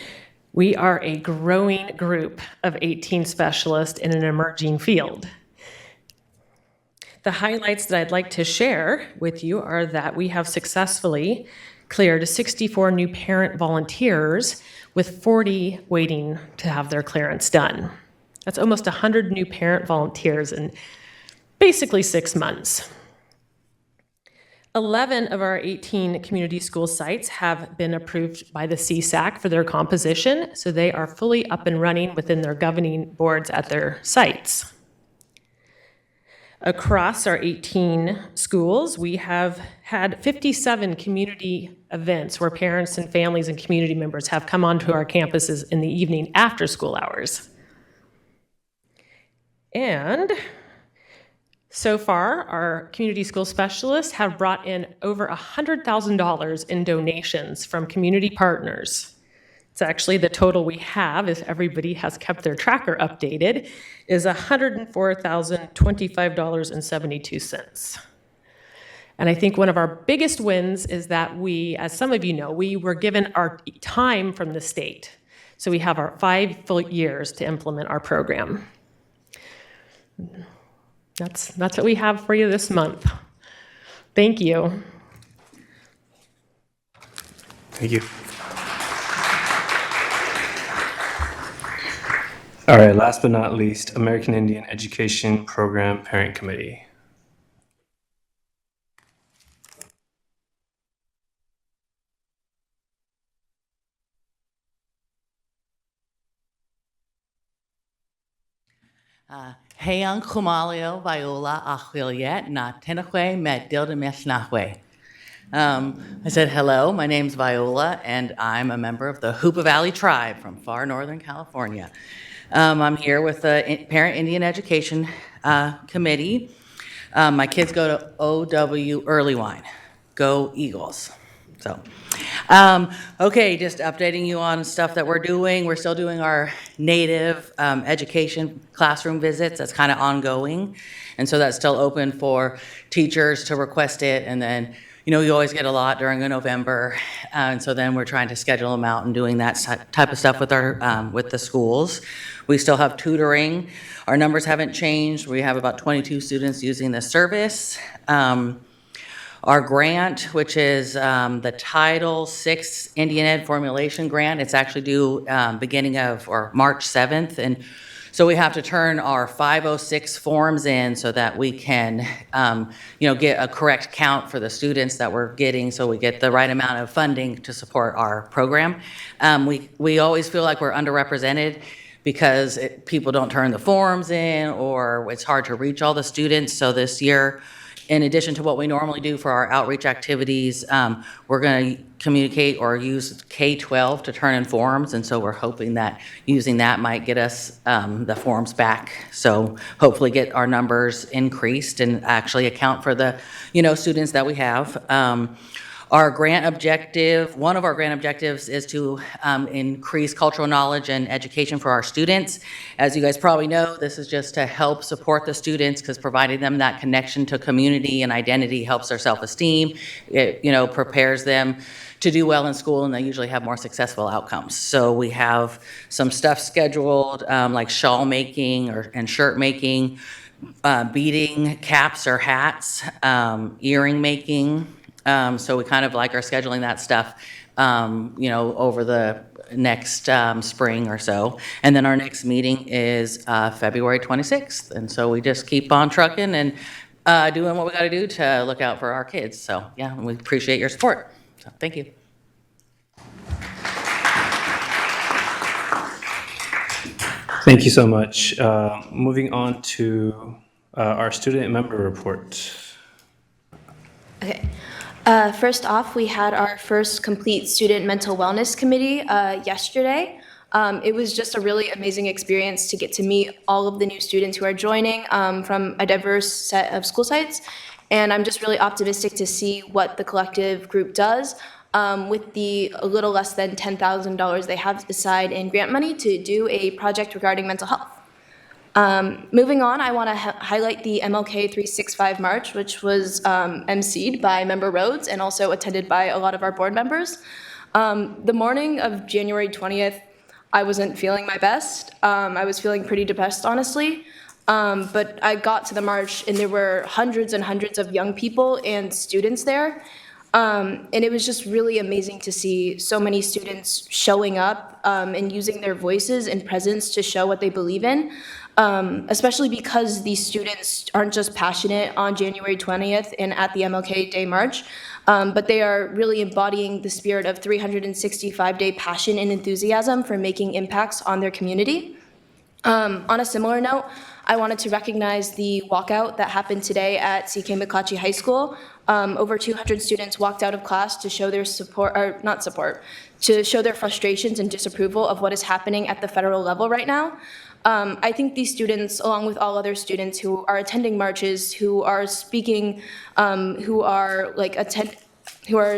we are a growing group of 18 specialists in an emerging field. The highlights that I'd like to share with you are that we have successfully cleared 64 new parent volunteers with 40 waiting to have their clearance done. That's almost 100 new parent volunteers in basically 6 months. 11 of our 18 community school sites have been approved by the CSAC for their composition, so they are fully up and running within their governing boards at their sites. Across our 18 schools, we have had 57 community events where parents and families and community members have come onto our campuses in the evening after school hours. And so far, our community school specialists have brought in over $100,000 in donations from community partners. It's actually the total we have, if everybody has kept their tracker updated, is $104,025.72. And I think one of our biggest wins is that we, as some of you know, we were given our time from the state. So we have our 5 full years to implement our program. That's what we have for you this month. Thank you. Thank you. All right, last but not least, American Indian Education Program Parent Committee. Heyan Kumalio Viola Achiliet na Tenakwe Met Dilda Mesnahwe. I said, hello, my name's Viola, and I'm a member of the Hoopa Valley Tribe from far northern California. I'm here with the Parent Indian Education Committee. My kids go to OW Earlywine. Go Eagles. So, okay, just updating you on stuff that we're doing. We're still doing our native education classroom visits. That's kind of ongoing. And so that's still open for teachers to request it. And then, you know, you always get a lot during November. And so then we're trying to schedule them out and doing that type of stuff with our with the schools. We still have tutoring. Our numbers haven't changed. We have about 22 students using this service. Our grant, which is the Title VI Indian Ed Formulation Grant, it's actually due beginning of, or March 7th. And so we have to turn our 506 forms in so that we can, get a correct count for the students that we're getting, so we get the right amount of funding to support our program. We always feel like we're underrepresented because people don't turn the forms in, or it's hard to reach all the students. So this year, in addition to what we normally do for our outreach activities, we're going to communicate or use K-12 to turn in forms, and so we're hoping that using that might get us the forms back. So hopefully get our numbers increased and actually account for the, students that we have. Our grant objective, one of our grant objectives is to increase cultural knowledge and education for our students. As you guys probably know, this is just to help support the students, because providing them that connection to community and identity helps their self-esteem. It, prepares them to do well in school, and they usually have more successful outcomes. So we have some stuff scheduled, like shawl making and shirt making, beading caps or hats, earring making. So we kind of like are scheduling that stuff, over the next spring or so. And then our next meeting is February 26th. And so we just keep on trucking and doing what we got to do to look out for our kids. So yeah, we appreciate your support. So thank you. Thank you so much. Moving on to our student member report. Okay. First off, we had our first complete student mental wellness committee yesterday. It was just a really amazing experience to get to meet all of the new students who are joining from a diverse set of school sites. And I'm just really optimistic to see what the collective group does with the a little less than $10,000 they have aside in grant money to do a project regarding mental health. Moving on, I want to highlight the MLK 365 March, which was emceed by Member Rhodes and also attended by a lot of our board members. The morning of January 20th, I wasn't feeling my best. I was feeling pretty depressed, honestly. But I got to the march, and there were hundreds and hundreds of young people and students there. And it was just really amazing to see so many students showing up and using their voices and presence to show what they believe in. Especially because these students aren't just passionate on January 20th and at the MLK Day March, but they are really embodying the spirit of 365-day passion and enthusiasm for making impacts on their community. On a similar note, I wanted to recognize the walkout that happened today at CK McClatchy High School. Over 200 students walked out of class to show their to show their frustrations and disapproval of what is happening at the federal level right now. I think these students, along with all other students who are attending marches, who are speaking, who are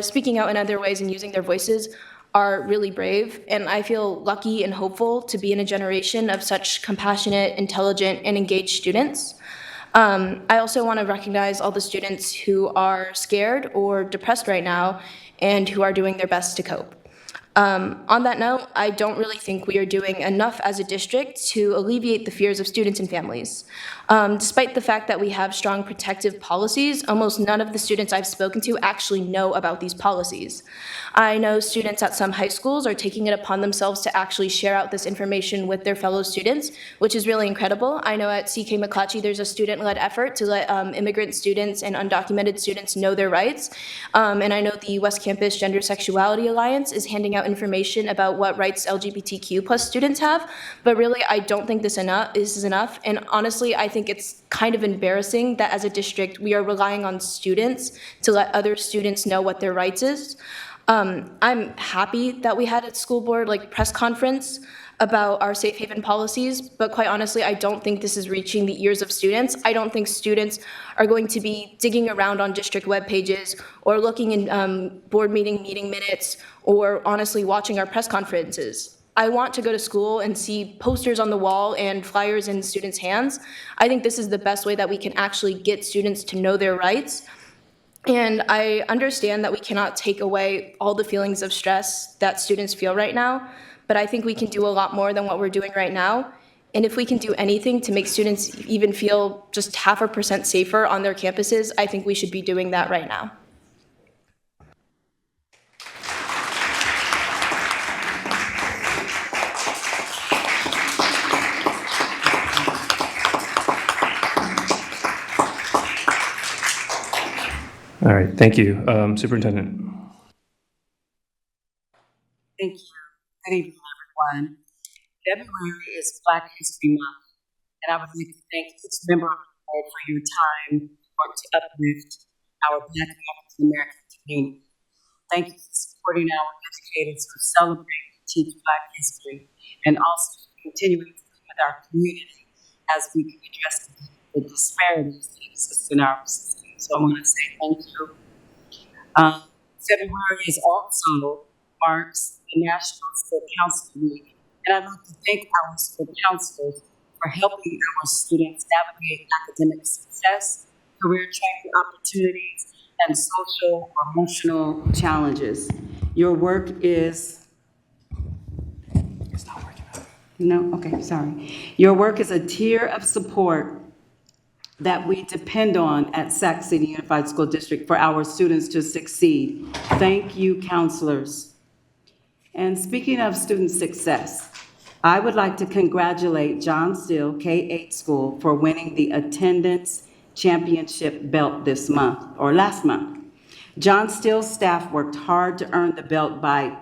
speaking out in other ways and using their voices, are really brave. And I feel lucky and hopeful to be in a generation of such compassionate, intelligent, and engaged students. I also want to recognize all the students who are scared or depressed right now and who are doing their best to cope. On that note, I don't really think we are doing enough as a district to alleviate the fears of students and families. Despite the fact that we have strong protective policies, almost none of the students I've spoken to actually know about these policies. I know students at some high schools are taking it upon themselves to actually share out this information with their fellow students, which is really incredible. I know at CK McClatchy there's a student-led effort to let immigrant students and undocumented students know their rights. And I know the West Campus Gender Sexuality Alliance is handing out information about what rights LGBTQ plus students have, but really I don't think this is enough. And honestly, I think it's kind of embarrassing that as a district we are relying on students to let other students know what their rights is. I'm happy that we had a school board press conference about our safe haven policies, but quite honestly, I don't think this is reaching the ears of students. I don't think students are going to be digging around on district web pages or looking in board meeting minutes or honestly watching our press conferences. I want to go to school and see posters on the wall and flyers in students' hands. I think this is the best way that we can actually get students to know their rights. And I understand that we cannot take away all the feelings of stress that students feel right now, but I think we can do a lot more than what we're doing right now. And if we can do anything to make students even feel just 0.5% safer on their campuses, I think we should be doing that right now. All right, thank you. Superintendent. Thank you. Good evening, everyone. February is Black History Month, and I would like to thank each member of the board for your time to uplift our Black African American community. Thank you for supporting our educators who celebrate and teach Black history, and also for continuing to work with our community as we address the disparities that exist in our system. So I want to say thank you. February is also marks the National School Counselor Week, and I'd like to thank our school counselors for helping our students navigate academic success, career training opportunities, and social or emotional challenges. Your work is. It's not working out. No? Okay, sorry. Your work is a tier of support that we depend on at Sac City Unified School District for our students to succeed. Thank you, counselors. And speaking of student success, I would like to congratulate John Still K-8 School for winning the attendance championship belt this month, or last month. John Still's staff worked hard to earn the belt by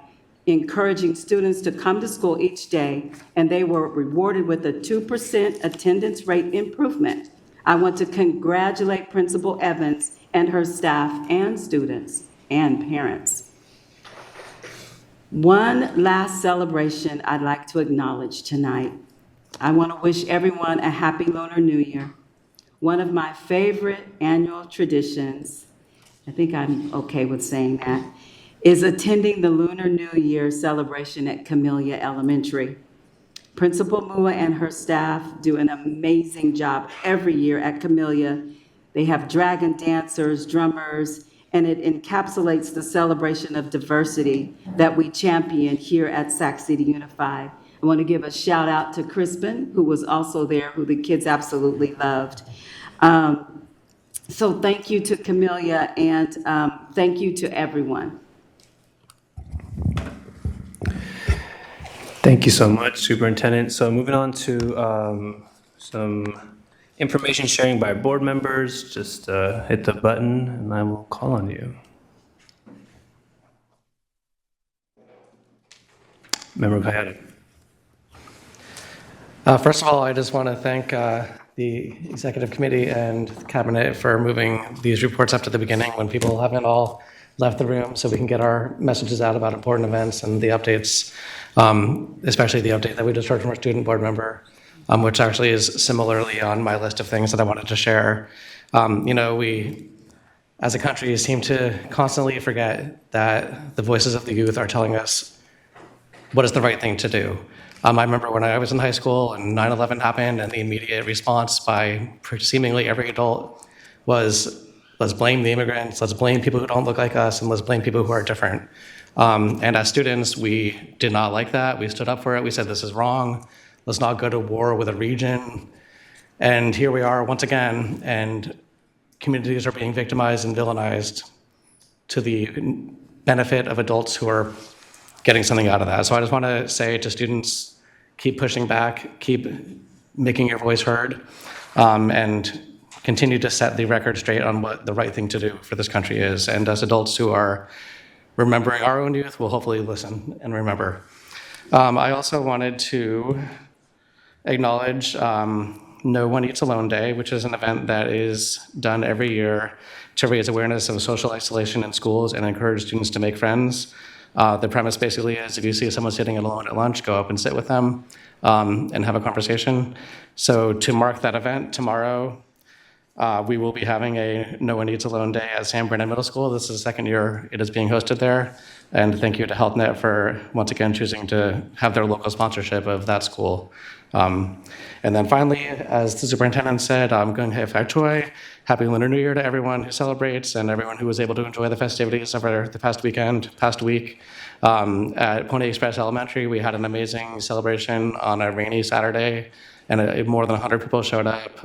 encouraging students to come to school each day, and they were rewarded with a 2% attendance rate improvement. I want to congratulate Principal Evans and her staff and students and parents. One last celebration I'd like to acknowledge tonight. I want to wish everyone a happy Lunar New Year. One of my favorite annual traditions, I think I'm okay with saying that, is attending the Lunar New Year celebration at Camellia Elementary. Principal Mua and her staff do an amazing job every year at Camellia. They have dragon dancers, drummers, and it encapsulates the celebration of diversity that we champion here at Sac City Unified. I want to give a shout out to Crispin, who was also there, who the kids absolutely loved. So thank you to Camellia, and thank you to everyone. Thank you so much, Superintendent. So moving on to some information sharing by board members. Just hit the button and I will call on you. Member Kayada. First of all, I just want to thank the Executive Committee and Cabinet for moving these reports up to the beginning when people haven't all left the room, so we can get our messages out about important events and the updates, especially the update that we just heard from our student board member, which actually is similarly on my list of things that I wanted to share. We, as a country, seem to constantly forget that the voices of the youth are telling us what is the right thing to do. I remember when I was in high school and 9/11 happened, and the immediate response by seemingly every adult was, let's blame the immigrants, let's blame people who don't look like us, and let's blame people who are different. And as students, we did not like that. We stood up for it. We said, this is wrong. Let's not go to war with a region. And here we are once again, and communities are being victimized and villainized to the benefit of adults who are getting something out of that. So I just want to say to students, keep pushing back, keep making your voice heard, and continue to set the record straight on what the right thing to do for this country is. And as adults who are remembering our own youth, will hopefully listen and remember. I also wanted to acknowledge No One Eats Alone Day, which is an event that is done every year to raise awareness of social isolation in schools and encourage students to make friends. The premise basically is if you see someone sitting alone at lunch, go up and sit with them and have a conversation. So to mark that event tomorrow, we will be having a No One Eats Alone Day at San Brennan Middle School. This is the second year it is being hosted there. And thank you to HealthNet for once again choosing to have their local sponsorship of that school. And then finally, as the superintendent said, I'm going to have Choi. Happy Lunar New Year to everyone who celebrates and everyone who was able to enjoy the festivities over the past week. At Pony Express Elementary, we had an amazing celebration on a rainy Saturday, and more than 100 people showed up.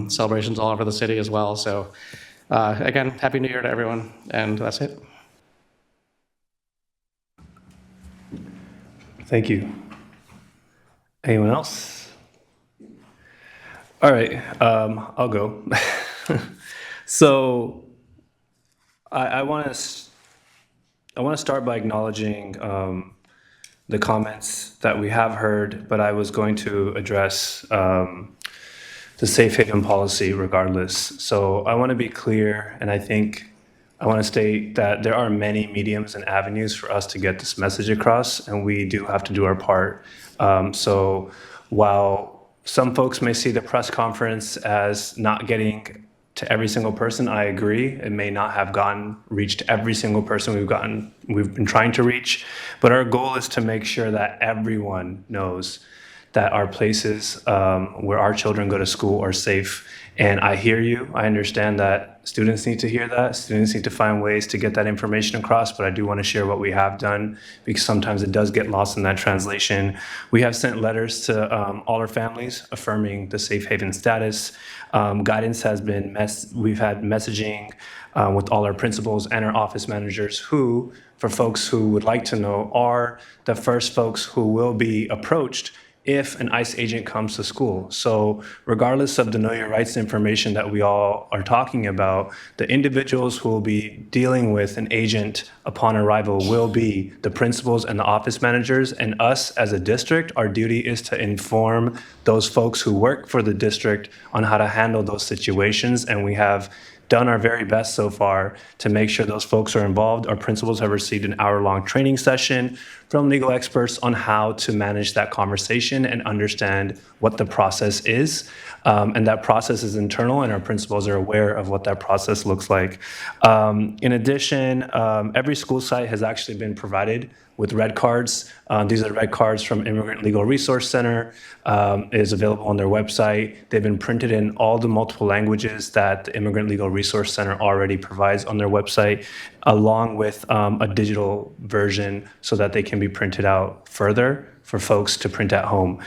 Celebrations all over the city as well. So again, Happy New Year to everyone, and that's it. Thank you. Anyone else? All right, I'll go. So I want to start by acknowledging the comments that we have heard, but I was going to address the safe haven policy regardless. So I want to be clear, and I want to state that there are many mediums and avenues for us to get this message across, and we do have to do our part. So while some folks may see the press conference as not getting to every single person, I agree. It may not have reached every single person we've been trying to reach, but our goal is to make sure that everyone knows that our places where our children go to school are safe. And I hear you. I understand that students need to hear that. Students need to find ways to get that information across, but I do want to share what we have done because sometimes it does get lost in that translation. We have sent letters to all our families affirming the safe haven status. Guidance has been, we've had messaging with all our principals and our office managers who, for folks who would like to know, are the first folks who will be approached if an ICE agent comes to school. So regardless of the Know Your Rights information that we all are talking about, the individuals who will be dealing with an agent upon arrival will be the principals and the office managers, and us as a district, our duty is to inform those folks who work for the district on how to handle those situations, and we have done our very best so far to make sure those folks are involved. Our principals have received an hour-long training session from legal experts on how to manage that conversation and understand what the process is. And that process is internal, and our principals are aware of what that process looks like. In addition, every school site has actually been provided with red cards. These are red cards from Immigrant Legal Resource Center. It is available on their website. They've been printed in all the multiple languages that the Immigrant Legal Resource Center already provides on their website, along with a digital version so that they can be printed out further for folks to print at home.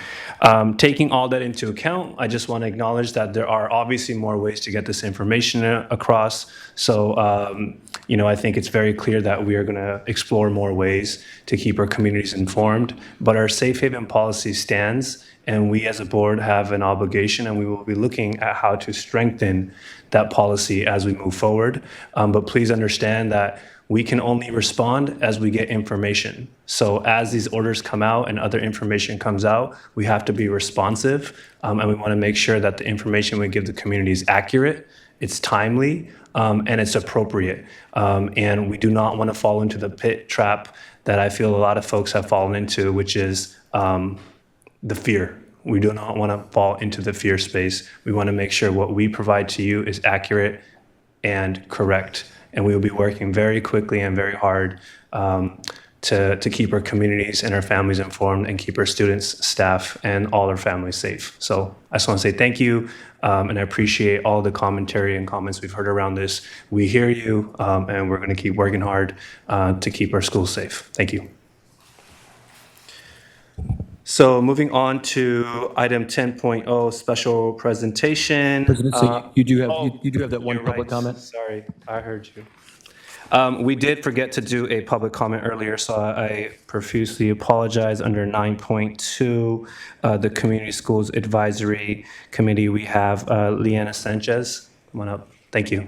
Taking all that into account, I just want to acknowledge that there are obviously more ways to get this information across. So, I think it's very clear that we are going to explore more ways to keep our communities informed. But our safe haven policy stands, and we as a board have an obligation, and we will be looking at how to strengthen that policy as we move forward. But please understand that we can only respond as we get information. So as these orders come out and other information comes out, we have to be responsive, and we want to make sure that the information we give the community is accurate, it's timely, and it's appropriate. And we do not want to fall into the pit trap that I feel a lot of folks have fallen into, which is the fear. We do not want to fall into the fear space. We want to make sure what we provide to you is accurate and correct. And we will be working very quickly and very hard to keep our communities and our families informed and keep our students, staff, and all our families safe. So I just want to say thank you, and I appreciate all the commentary and comments we've heard around this. We hear you, and we're going to keep working hard to keep our schools safe. Thank you. So moving on to item 10.0, special presentation. President, so you do have that one You're public right. comment? Sorry, I heard you. We did forget to do a public comment earlier, so I profusely apologize. Under 9.2, the Community Schools Advisory Committee, we have Liana Sanchez. Come on up. Thank you.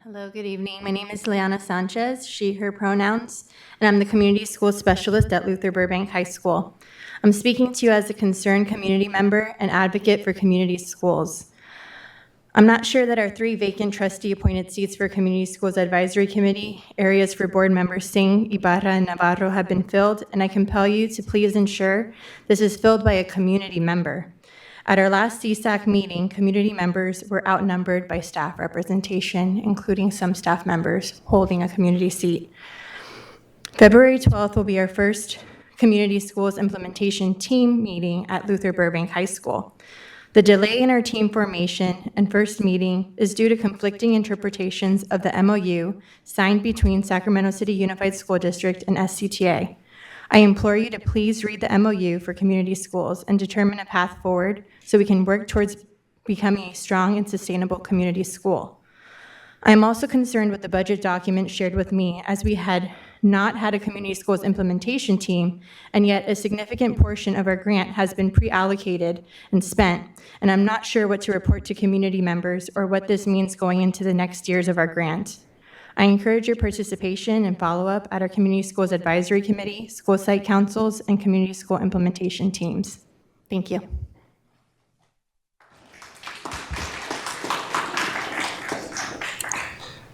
Hello, good evening. My name is Liana Sanchez, she, her pronouns, and I'm the Community School Specialist at Luther Burbank High School. I'm speaking to you as a concerned community member and advocate for community schools. I'm not sure that our 3 vacant trustee-appointed seats for Community Schools Advisory Committee, areas for board members Singh, Ibarra, and Navarro have been filled, and I compel you to please ensure this is filled by a community member. At our last CSAC meeting, community members were outnumbered by staff representation, including some staff members holding a community seat. February 12th will be our first Community Schools Implementation Team meeting at Luther Burbank High School. The delay in our team formation and first meeting is due to conflicting interpretations of the MOU signed between Sacramento City Unified School District and SCTA. I implore you to please read the MOU for community schools and determine a path forward so we can work towards becoming a strong and sustainable community school. I am also concerned with the budget document shared with me, as we had not had a community schools implementation team, and yet a significant portion of our grant has been pre-allocated and spent, and I'm not sure what to report to community members or what this means going into the next years of our grant. I encourage your participation and follow-up at our Community Schools Advisory Committee, school site councils, and community school implementation teams. Thank you.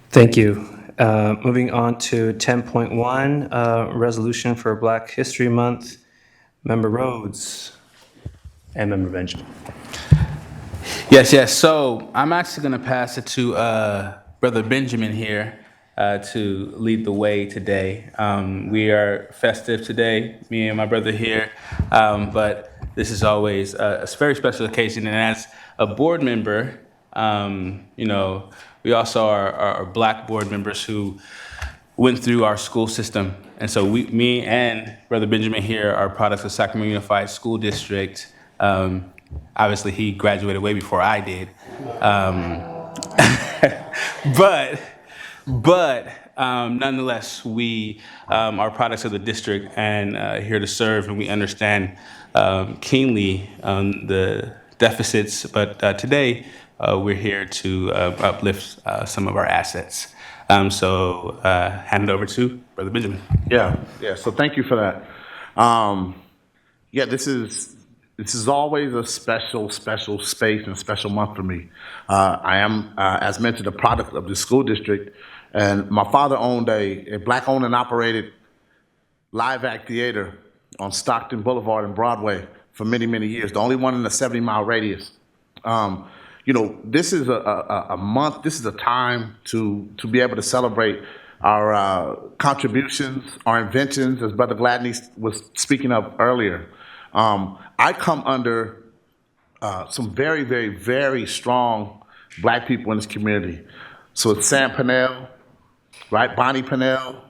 Thank you. Moving on to 10.1, resolution for Black History Month. Member Rhodes and Member Benjamin. Yes. So I'm actually going to pass it to Brother Benjamin here to lead the way today. We are festive today, me and my brother here, but this is always a very special occasion. And as a board member, we also are Black board members who went through our school system. And so me and Brother Benjamin here are products of Sacramento Unified School District. Obviously, he graduated way before I did. But nonetheless, we are products of the district and here to serve, and we understand keenly the deficits. But today, we're here to uplift some of our assets. So hand it over to Brother Benjamin. Yeah. So thank you for that. This is always a special space and a special month for me. I am, as mentioned, a product of the school district, and my father owned a Black-owned and operated live act theater on Stockton Boulevard and Broadway for many, many years, the only one in a 70-mile radius. This is a month, this is a time to be able to celebrate our contributions, our inventions, as Brother Gladney was speaking of earlier. I come under some very, very, very strong Black people in this community. So it's Sam Pennell, right? Bonnie Pennell,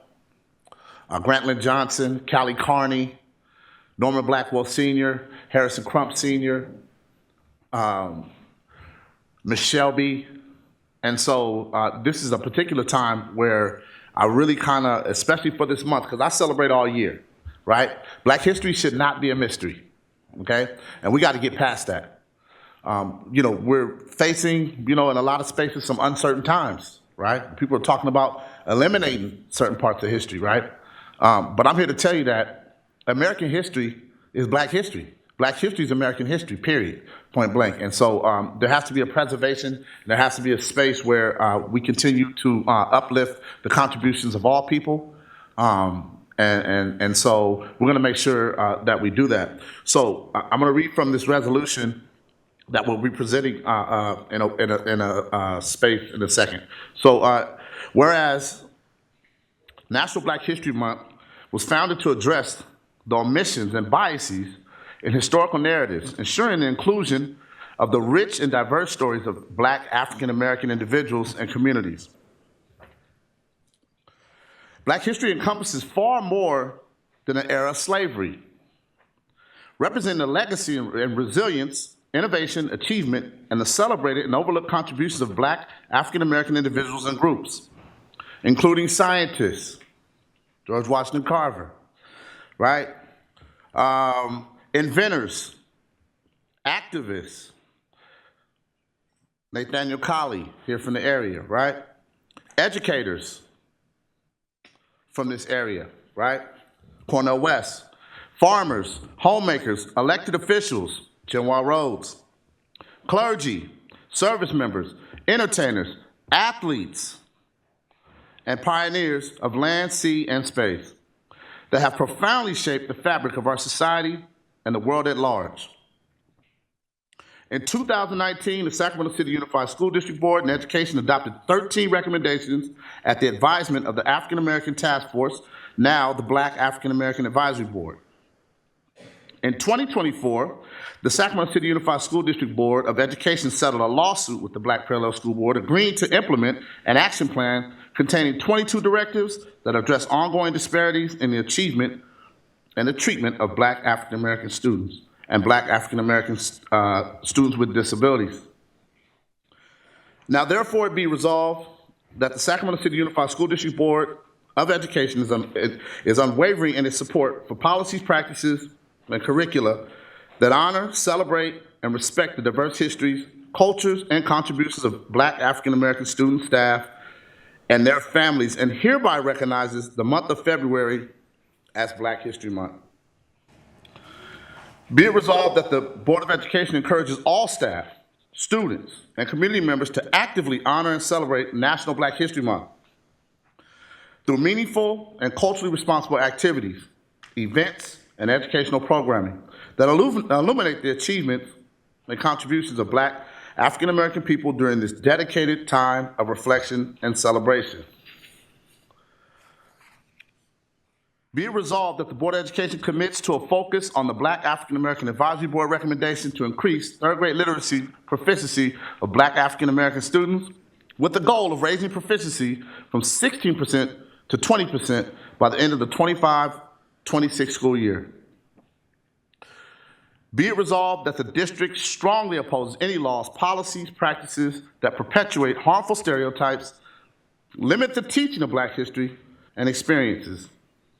Grantlin Johnson, Callie Carney, Norman Blackwell Sr., Harrison Crump Sr., Miss Shelby. And so this is a particular time where I really especially for this month, because I celebrate all year, right? Black history should not be a mystery, okay? And we got to get past that. We're facing, in a lot of spaces, some uncertain times, right? People are talking about eliminating certain parts of history, right? But I'm here to tell you that American history is Black history. Black history is American history, period, point blank. And so there has to be a preservation, there has to be a space where we continue to uplift the contributions of all people. And so we're gonna make sure that we do that. So I'm gonna read from this resolution that we'll be presenting in a space in a second. So whereas National Black History Month was founded to address the omissions and biases in historical narratives, ensuring the inclusion of the rich and diverse stories of Black African American individuals and communities. Black history encompasses far more than an era of slavery, representing the legacy and resilience, innovation, achievement, and the celebrated and overlooked contributions of Black African American individuals and groups, including scientists, George Washington Carver, right? Inventors, activists, Nathaniel Colley here from the area, right? Educators from this area, right? Cornel West. Farmers, homemakers, elected officials, Chinua Rhodes. Clergy, service members, entertainers, athletes, and pioneers of land, sea, and space that have profoundly shaped the fabric of our society and the world at large. In 2019, the Sacramento City Unified School District Board and Education adopted 13 recommendations at the advisement of the African American Task Force, now the Black African American Advisory Board. In 2024, the Sacramento City Unified School District Board of Education settled a lawsuit with the Black Parallel School Board, agreeing to implement an action plan containing 22 directives that address ongoing disparities in the achievement and the treatment of Black African American students and Black African American students with disabilities. Now, therefore, it be resolved that the Sacramento City Unified School District Board of Education is unwavering in its support for policies, practices, and curricula that honor, celebrate, and respect the diverse histories, cultures, and contributions of Black African American student staff and their families, and hereby recognizes the month of February as Black History Month. Be it resolved that the Board of Education encourages all staff, students, and community members to actively honor and celebrate National Black History Month through meaningful and culturally responsible activities, events, and educational programming that illuminate the achievements and contributions of Black African American people during this dedicated time of reflection and celebration. Be it resolved that the Board of Education commits to a focus on the Black African American Advisory Board recommendation to increase third grade literacy proficiency of Black African American students with the goal of raising proficiency from 16% to 20% by the end of the 25-26 school year. Be it resolved that the district strongly opposes any laws, policies, practices that perpetuate harmful stereotypes, limit the teaching of Black history and experiences,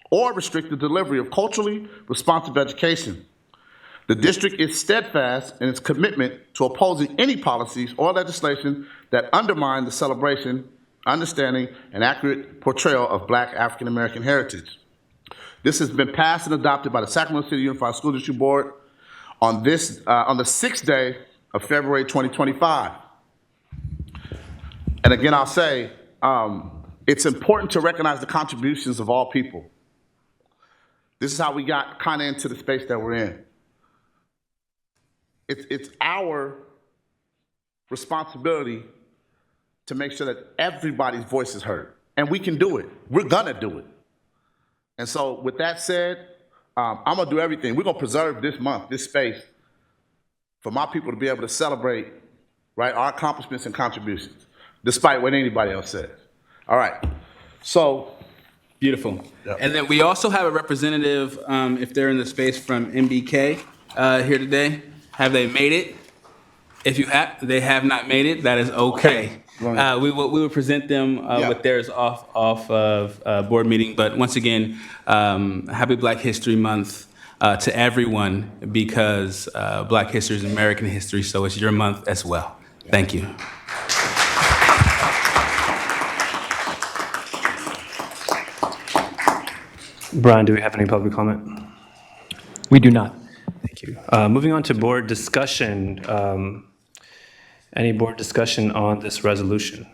or restrict the delivery of culturally responsive education. The district is steadfast in its commitment to opposing any policies or legislation that undermine the celebration, understanding, and accurate portrayal of Black African American heritage. This has been passed and adopted by the Sacramento City Unified School District Board on the 6th day of February 2025. And again, I'll say, it's important to recognize the contributions of all people. This is how we got kind of into the space that we're in. It's our responsibility to make sure that everybody's voice is heard. And we can do it. We're gonna do it. And so with that said, I'm gonna do everything. We're gonna preserve this month, this space, for my people to be able to celebrate, right, our accomplishments and contributions, despite what anybody else says. All right, so. Beautiful. Yep. And then we also have a representative, if they're in the space, from MBK here today. Have they made it? If they have not made it, that is okay. We will present them with theirs off of board meeting. But once again, happy Black History Month to everyone, because Black history is American history, so it's your month as well. Thank you. Brian, do we have any public comment? We do not. Thank you. Moving on to board discussion. Any board discussion on this resolution?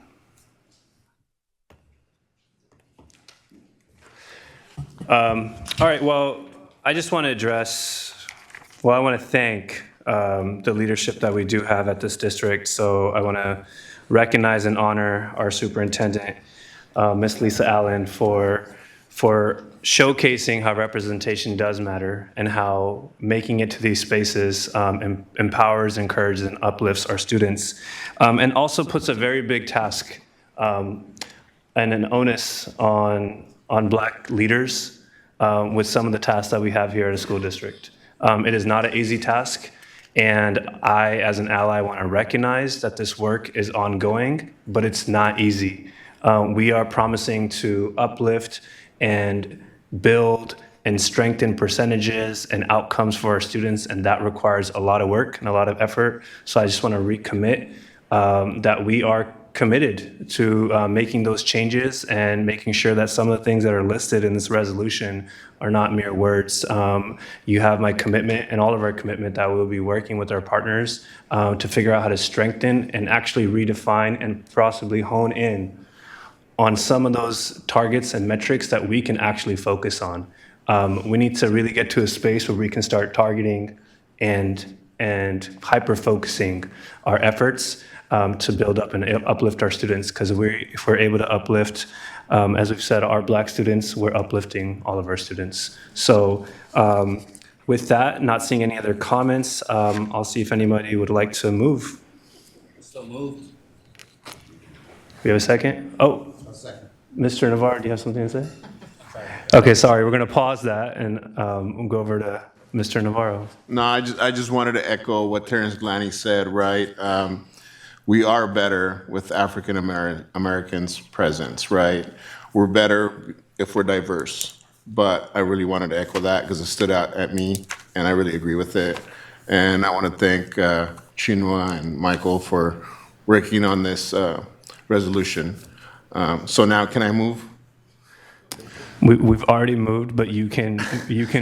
All right, well, I just want to I want to thank the leadership that we do have at this district. So I want to recognize and honor our superintendent, Ms. Lisa Allen, for showcasing how representation does matter and how making it to these spaces empowers, encourages, and uplifts our students, and also puts a very big task and an onus on Black leaders with some of the tasks that we have here at a school district. It is not an easy task, and I, as an ally, want to recognize that this work is ongoing, but it's not easy. We are promising to uplift and build and strengthen percentages and outcomes for our students, and that requires a lot of work and a lot of effort. So I just want to recommit that we are committed to making those changes and making sure that some of the things that are listed in this resolution are not mere words. You have my commitment and all of our commitment that we'll be working with our partners to figure out how to strengthen and actually redefine and possibly hone in on some of those targets and metrics that we can actually focus on. We need to really get to a space where we can start targeting and hyper-focusing our efforts to build up and uplift our students, because if we're able to uplift, as we've said, our Black students, we're uplifting all of our students. So with that, not seeing any other comments, I'll see if anybody would like to move. So moved. We have a second? Oh, Mr. Navarro, do you have something to say? Okay, sorry, we're going to pause that and we'll go over to Mr. Navarro. No, I just wanted to echo what Terrence Glanny said, right? We are better with African Americans' presence, right? we're better if we're diverse. But I really wanted to echo that because it stood out at me, and I really agree with it. And I want to thank Chinua and Michael for working on this resolution. So now can I move? We've already moved, but you can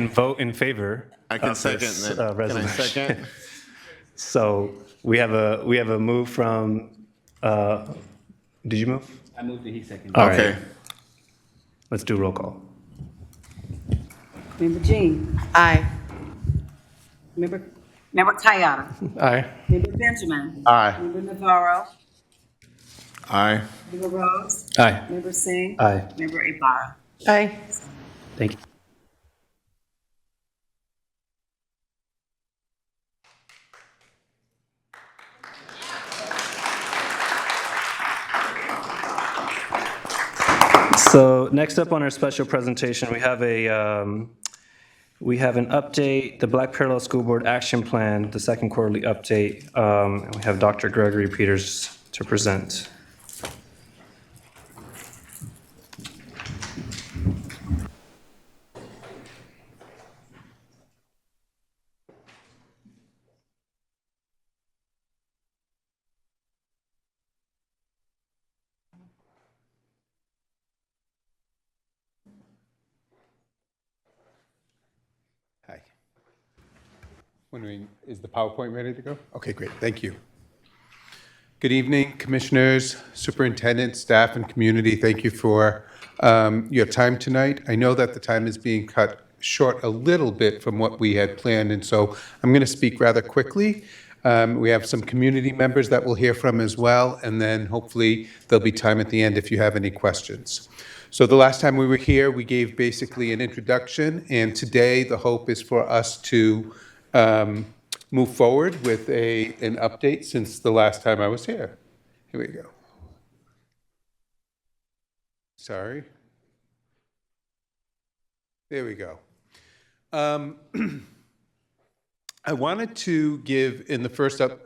vote in favor. I can of second this, then. Can I resolution. second? So we have a move from. Did you move? I moved it, he seconded. All Okay. right. Let's do roll call. Member Jean. Aye. Member Kayada. Aye. Member Benjamin. Aye. Member Navarro. Aye. Member Rose. Aye. Member Singh. Aye. Member Ibarra. Aye. Thank you. So next up on our special presentation, we have an update, the Black Parallel School Board Action Plan, the second quarterly update. And we have Dr. Gregory Peters to present. Hi. Wondering, is the PowerPoint ready to go? Okay, great, thank you. Good evening, commissioners, superintendent, staff, and community. Thank you for your time tonight. I know that the time is being cut short a little bit from what we had planned, and so I'm going to speak rather quickly. We have some community members that we'll hear from as well, and then hopefully there'll be time at the end if you have any questions. So the last time we were here, we gave basically an introduction, and today the hope is for us to move forward with an update since the last time I was here. Here we go. Sorry. There we go. I wanted to give, in the first part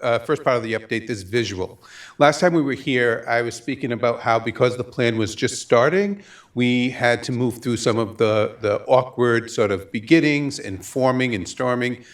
of the update, this visual. Last time we were here, I was speaking about how because the plan was just starting, we had to move through some of the awkward sort of beginnings and forming and storming.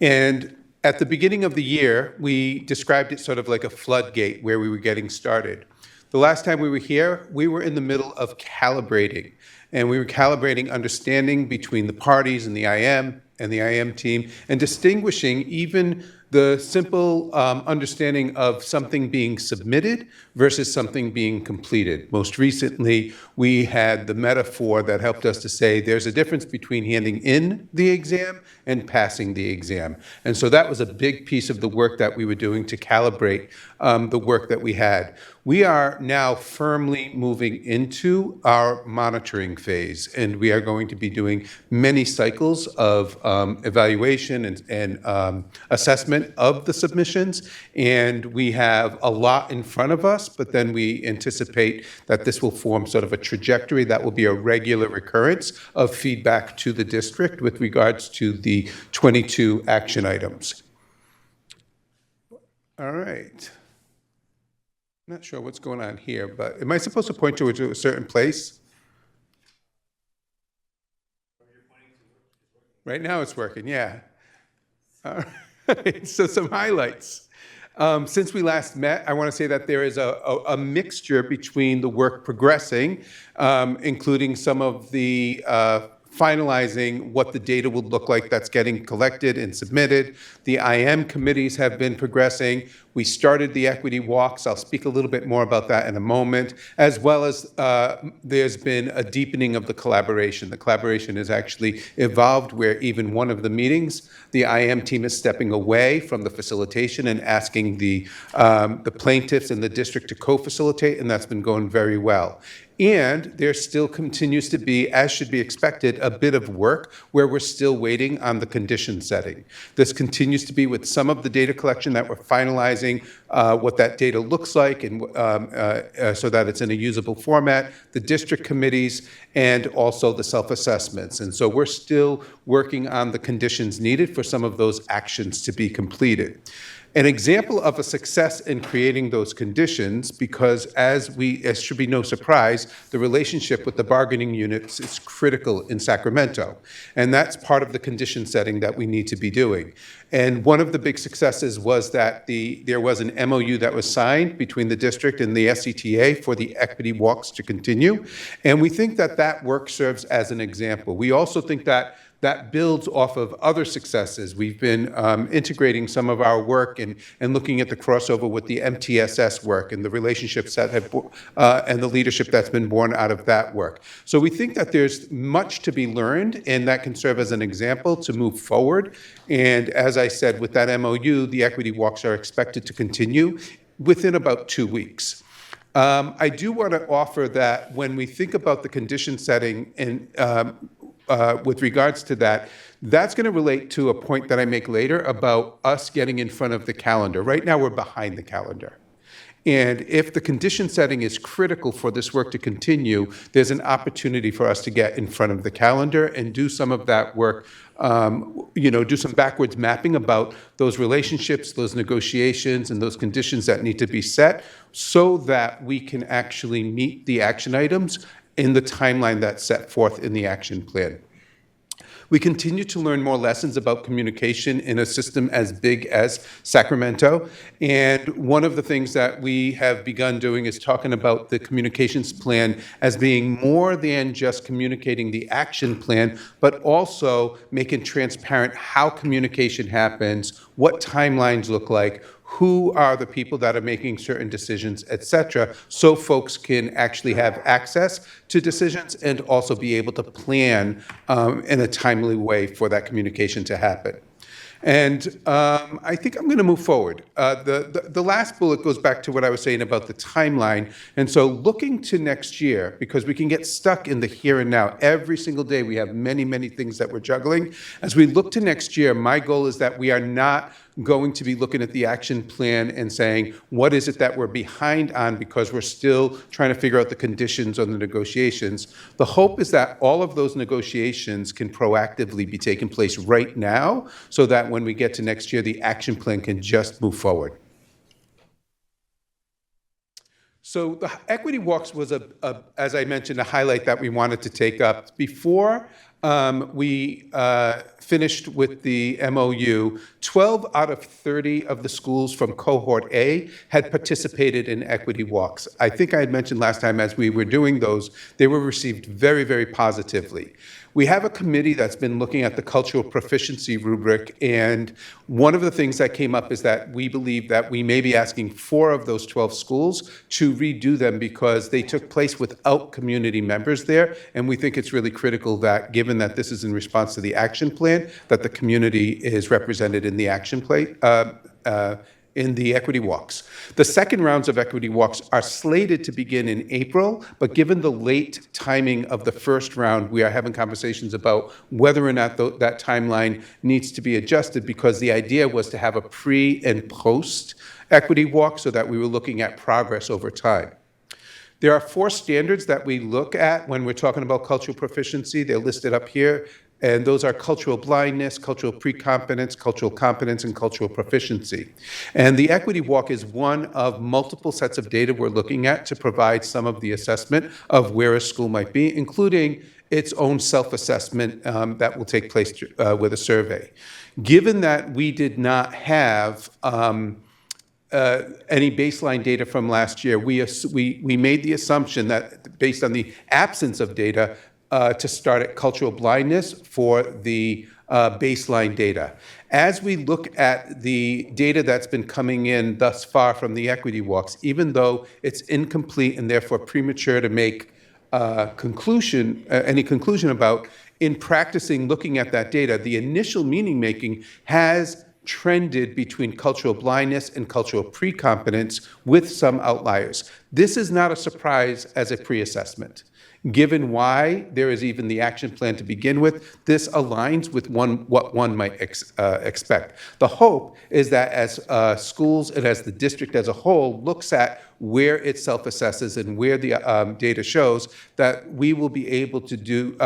And at the beginning of the year, we described it sort of like a floodgate where we were getting started. The last time we were here, we were in the middle of calibrating. And we were calibrating understanding between the parties and the IM team, and distinguishing even the simple understanding of something being submitted versus something being completed. Most recently, we had the metaphor that helped us to say there's a difference between handing in the exam and passing the exam. And so that was a big piece of the work that we were doing to calibrate the work that we had. We are now firmly moving into our monitoring phase, and we are going to be doing many cycles of evaluation and assessment of the submissions, and we have a lot in front of us, but then we anticipate that this will form sort of a trajectory that will be a regular recurrence of feedback to the district with regards to the 22 action items. All right. Not sure what's going on here, but am I supposed to point you to a certain place? Right now it's working, yeah. All right, so some highlights. Since we last met, I want to say that there is a mixture between the work progressing, including some of the finalizing what the data would look like that's getting collected and submitted. The IM committees have been progressing. We started the equity walks. I'll speak a little bit more about that in a moment, as well as there's been a deepening of the collaboration. The collaboration has actually evolved where even one of the meetings, the IM team is stepping away from the facilitation and asking the plaintiffs in the district to co-facilitate, and that's been going very well. And there still continues to be, as should be expected, a bit of work where we're still waiting on the condition setting. This continues to be with some of the data collection that we're finalizing what that data looks like and so that it's in a usable format, the district committees, and also the self-assessments. And so we're still working on the conditions needed for some of those actions to be completed. An example of a success in creating those conditions, because as should be no surprise, the relationship with the bargaining units is critical in Sacramento. And that's part of the condition setting that we need to be doing. And one of the big successes was that there was an MOU that was signed between the district and the SCTA for the equity walks to continue. And we think that that work serves as an example. We also think that that builds off of other successes. We've been integrating some of our work and looking at the crossover with the MTSS work and the relationships that have, and the leadership that's been born out of that work. So we think that there's much to be learned, and that can serve as an example to move forward. And as I said, with that MOU, the equity walks are expected to continue within about 2 weeks. I do want to offer that when we think about the condition setting and with regards to that, that's going to relate to a point that I make later about us getting in front of the calendar. Right now, we're behind the calendar. And if the condition setting is critical for this work to continue, there's an opportunity for us to get in front of the calendar and do some of that work, do some backwards mapping about those relationships, those negotiations, and those conditions that need to be set so that we can actually meet the action items in the timeline that's set forth in the action plan. We continue to learn more lessons about communication in a system as big as Sacramento. And one of the things that we have begun doing is talking about the communications plan as being more than just communicating the action plan, but also making transparent how communication happens, what timelines look like, who are the people that are making certain decisions, et cetera, so folks can actually have access to decisions and also be able to plan in a timely way for that communication to happen. And I think I'm going to move forward. The last bullet goes back to what I was saying about the timeline. And so looking to next year, because we can get stuck in the here and now. Every single day we have many, many things that we're juggling. As we look to next year, my goal is that we are not going to be looking at the action plan and saying, what is it that we're behind on because we're still trying to figure out the conditions on the negotiations. The hope is that all of those negotiations can proactively be taking place right now so that when we get to next year, the action plan can just move forward. So the equity walks was, as I mentioned, a highlight that we wanted to take up. Before we finished with the MOU, 12 out of 30 of the schools from cohort A had participated in equity walks. I think I had mentioned last time as we were doing those, they were received very, very positively. We have a committee that's been looking at the cultural proficiency rubric, and one of the things that came up is that we believe that we may be asking 4 of those 12 schools to redo them because they took place without community members there, and we think it's really critical that, given that this is in response to the action plan, that the community is represented in the action plan, in the equity walks. The second rounds of equity walks are slated to begin in April, but given the late timing of the first round, we are having conversations about whether or not that timeline needs to be adjusted, because the idea was to have a pre and post equity walk so that we were looking at progress over time. There are 4 standards that we look at when we're talking about cultural proficiency. They're listed up here. And those are cultural blindness, cultural pre-competence, cultural competence, and cultural proficiency. And the equity walk is one of multiple sets of data we're looking at to provide some of the assessment of where a school might be, including its own self-assessment that will take place with a survey. Given that we did not have any baseline data from last year, we made the assumption that based on the absence of data, to start at cultural blindness for the baseline data. As we look at the data that's been coming in thus far from the equity walks, even though it's incomplete and therefore premature to make any conclusion about, in practicing looking at that data, the initial meaning making has trended between cultural blindness and cultural pre-competence with some outliers. This is not a surprise as a pre-assessment. Given why there is even the action plan to begin with, this aligns with what one might expect. The hope is that as schools and as the district as a whole looks at where it self-assesses and where the data shows, that we will be able to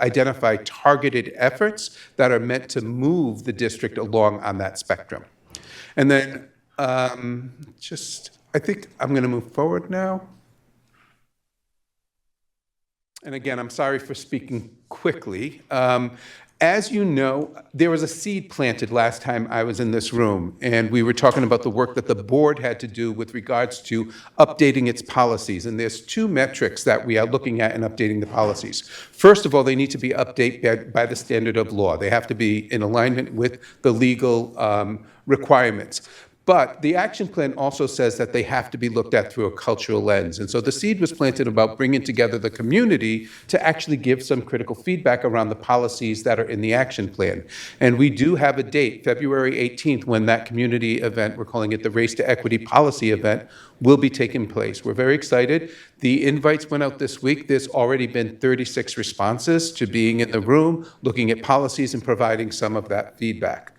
identify targeted efforts that are meant to move the district along on that spectrum. And then I think I'm going to move forward now. And again, I'm sorry for speaking quickly. As you know, there was a seed planted last time I was in this room, and we were talking about the work that the board had to do with regards to updating its policies. And there's two metrics that we are looking at in updating the policies. First of all, they need to be updated by the standard of law. They have to be in alignment with the legal requirements. But the action plan also says that they have to be looked at through a cultural lens. And so the seed was planted about bringing together the community to actually give some critical feedback around the policies that are in the action plan. And we do have a date, February 18th, when that community event, we're calling it the Race to Equity Policy Event, will be taking place. We're very excited. The invites went out this week. There's already been 36 responses to being in the room, looking at policies and providing some of that feedback.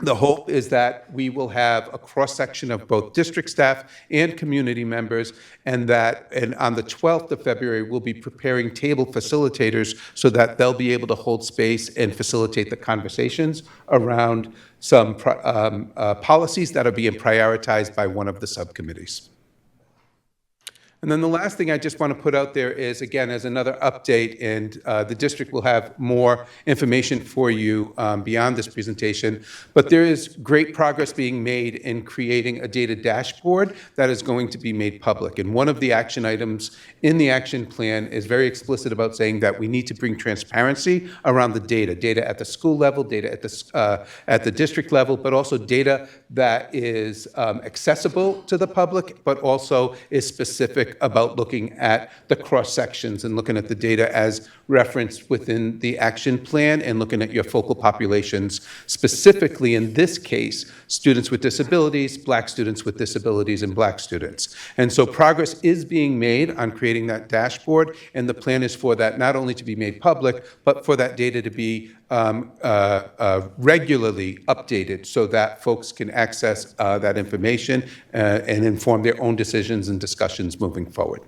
The hope is that we will have a cross-section of both district staff and community members, and on the 12th of February, we'll be preparing table facilitators so that they'll be able to hold space and facilitate the conversations around some policies that are being prioritized by one of the subcommittees. And then the last thing I just want to put out there is, again, as another update, and the district will have more information for you beyond this presentation, but there is great progress being made in creating a data dashboard that is going to be made public. And one of the action items in the action plan is very explicit about saying that we need to bring transparency around the data at the school level, data at the district level, but also data that is accessible to the public, but also is specific about looking at the cross-sections and looking at the data as referenced within the action plan and looking at your focal populations, specifically in this case, students with disabilities, Black students with disabilities, and Black students. And so progress is being made on creating that dashboard, and the plan is for that not only to be made public, but for that data to be regularly updated so that folks can access that information and inform their own decisions and discussions moving forward.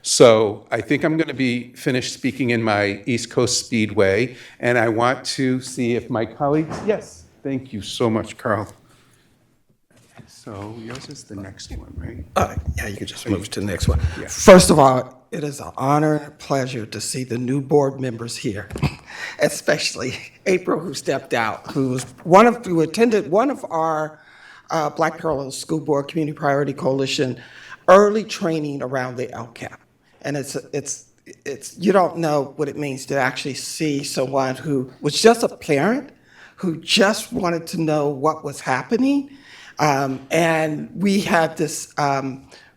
So I think I'm going to be finished speaking in my East Coast Speedway, and I want to see if my colleagues, yes, thank you so much, Carl. So yours is the next one, right? Yeah, you can just move to the next one. Yeah. First of all, it is an honor and a pleasure to see the new board members here, especially April, who stepped out, who attended one of our Black Parallel School Board Community Priority Coalition early training around the LCAP. And it's you don't know what it means to actually see someone who was just a parent, who just wanted to know what was happening. And we had this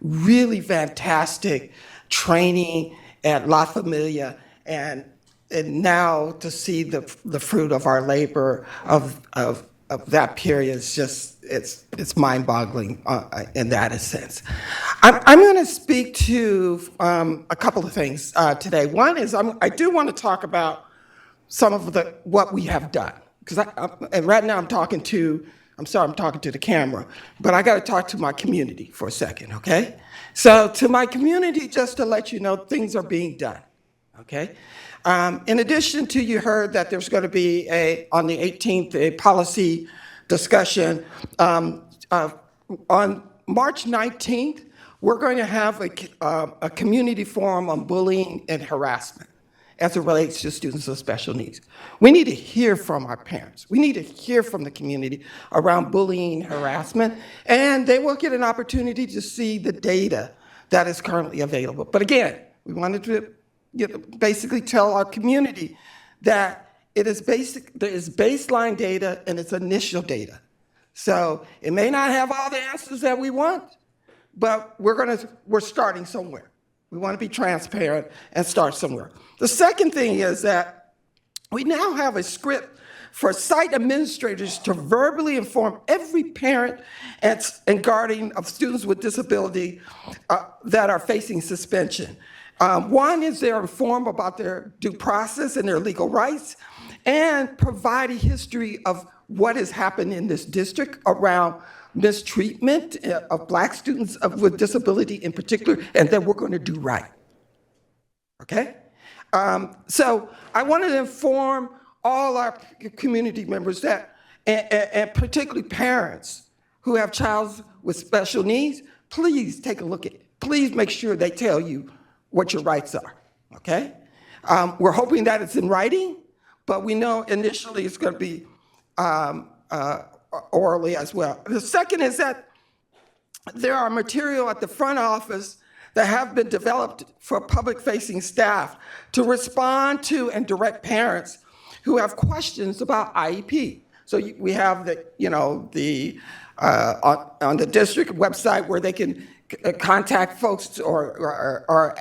really fantastic training at La Familia, and now to see the fruit of our labor of that period is just, it's mind-boggling in that sense. I'm going to speak to a couple of things today. One is I do want to talk about some of what we have done, because and right now I'm talking to the camera, but I got to talk to my community for a second, okay? So to my community, just to let you know, things are being done, okay? In addition to, you heard that there's going to be on the 18th, a policy discussion. On March 19th, we're going to have a community forum on bullying and harassment as it relates to students with special needs. We need to hear from our parents. We need to hear from the community around bullying and harassment, and they will get an opportunity to see the data that is currently available. But again, we wanted to basically tell our community that there is baseline data and it's initial data. So it may not have all the answers that we want, but we're starting somewhere. We want to be transparent and start somewhere. The second thing is that we now have a script for site administrators to verbally inform every parent and guardian of students with disability that are facing suspension. One is they're informed about their due process and their legal rights, and provide a history of what has happened in this district around mistreatment of Black students with disability in particular, and that we're going to do right, okay? So I wanted to inform all our community members that and particularly parents who have child with special needs, please take a look at it. Please make sure they tell you what your rights are, okay? We're hoping that it's in writing, but we know initially it's going to be orally as well. The second is that there are material at the front office that have been developed for public-facing staff to respond to and direct parents who have questions about IEP. So we have the, on the district website where they can contact folks or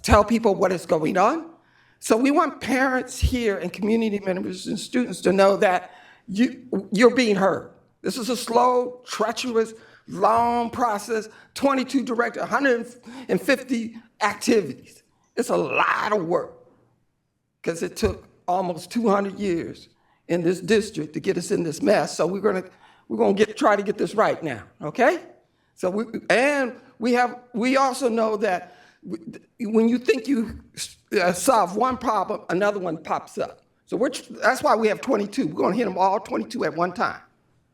tell people what is going on. So we want parents here and community members and students to know that you're being heard. This is a slow, treacherous, long process, 22 direct, 150 activities. It's a lot of work because it took almost 200 years in this district to get us in this mess. So we're gonna try to get this right now, okay? So we also know that when you think you solve one problem, another one pops up. So that's why we have 22. We're gonna hit them all 22 at one time,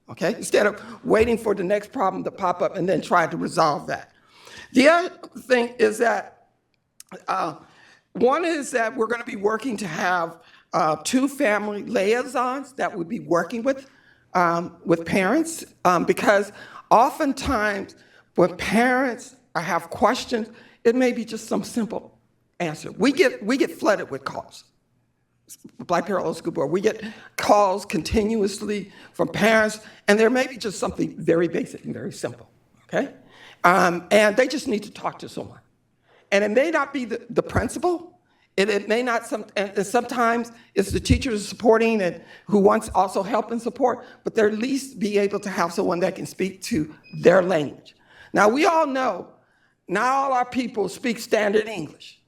okay? Instead of waiting for the next problem to pop up and then trying to resolve that. The other thing is that, one is that we're gonna be working to have 2 family liaisons that would be working with parents, because oftentimes when parents have questions, it may be just some simple answer. We get flooded with calls. Black Parallel School Board, we get calls continuously from parents, and there may be just something very basic and very simple, okay? And they just need to talk to someone. And it may not be the principal, it may not, and sometimes it's the teachers supporting and who wants also help and support, but they're at least be able to have someone that can speak to their language. Now, we all know not all our people speak standard English,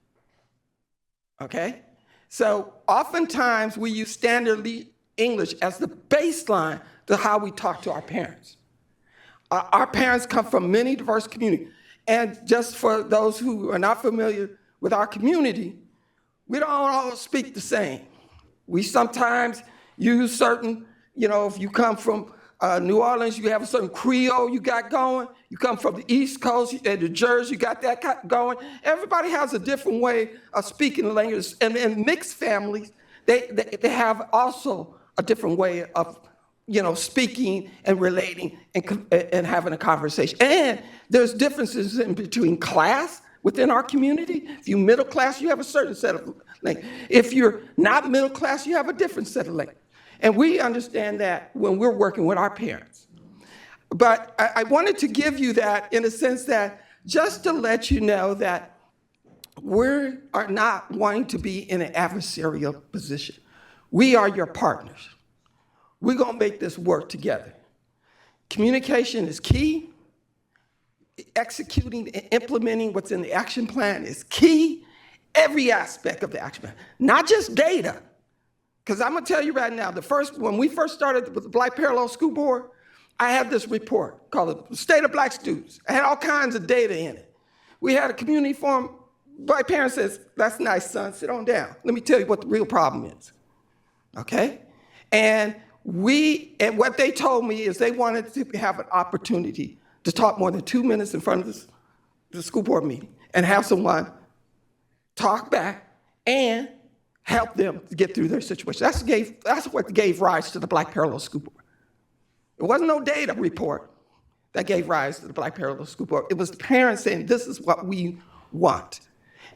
okay? So oftentimes we use standard English as the baseline to how we talk to our parents. Our parents come from many diverse communities. And just for those who are not familiar with our community, we don't all speak the same. We sometimes use certain, if you come from New Orleans, you have a certain Creole you got going. You come from the East Coast, New Jersey, you got that going. Everybody has a different way of speaking the language. And in mixed families, they have also a different way of, speaking and relating and having a conversation. And there's differences in between class within our community. If you're middle class, you have a certain set of language. If you're not middle class, you have a different set of language. And we understand that when we're working with our parents. But I wanted to give you that in a sense that just to let you know that we are not wanting to be in an adversarial position. We are your partners. We're gonna make this work together. Communication is key. Executing and implementing what's in the action plan is key. Every aspect of the action plan, not just data. Because I'm gonna tell you right now, when we first started with the Black Parallel School Board, I had this report called the State of Black Students. I had all kinds of data in it. We had a community forum. Black parents says, "That's nice, son, sit on down. Let me tell you what the real problem is," okay? And what they told me is they wanted to have an opportunity to talk more than 2 minutes in front of the school board meeting and have someone talk back and help them to get through their situation. That's what gave rise to the Black Parallel School Board. It wasn't no data report that gave rise to the Black Parallel School Board. It was the parents saying, this is what we want.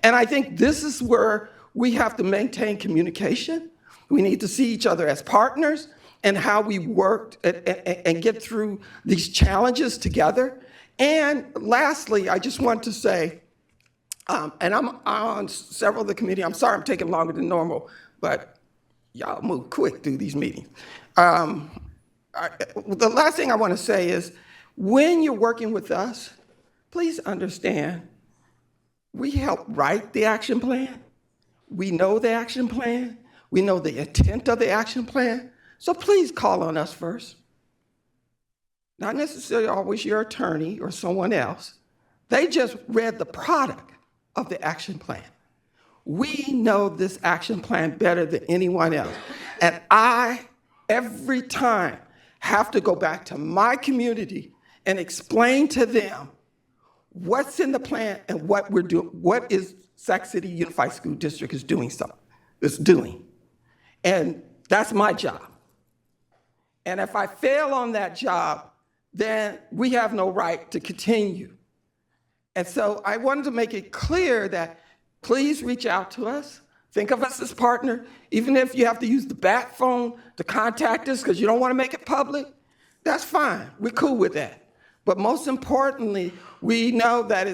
And I think this is where we have to maintain communication. We need to see each other as partners and how we work and get through these challenges together. And lastly, I just want to say, and I'm on several of the committee. I'm sorry I'm taking longer than normal, but y'all move quick through these meetings. The last thing I want to say is, when you're working with us, please understand, we help write the action plan. We know the action plan. We know the intent of the action plan. So please call on us first. Not necessarily always your attorney or someone else. They just read the product of the action plan. We know this action plan better than anyone else. And every time have to go back to my community and explain to them what's in the plan and what we're doing, what is Sac City Unified School District is doing. And that's my job. And if I fail on that job, then we have no right to continue. And so I wanted to make it clear that please reach out to us. Think of us as partner, even if you have to use the bat phone to contact us because you don't want to make it public, that's fine. We're cool with that. But most importantly, we know that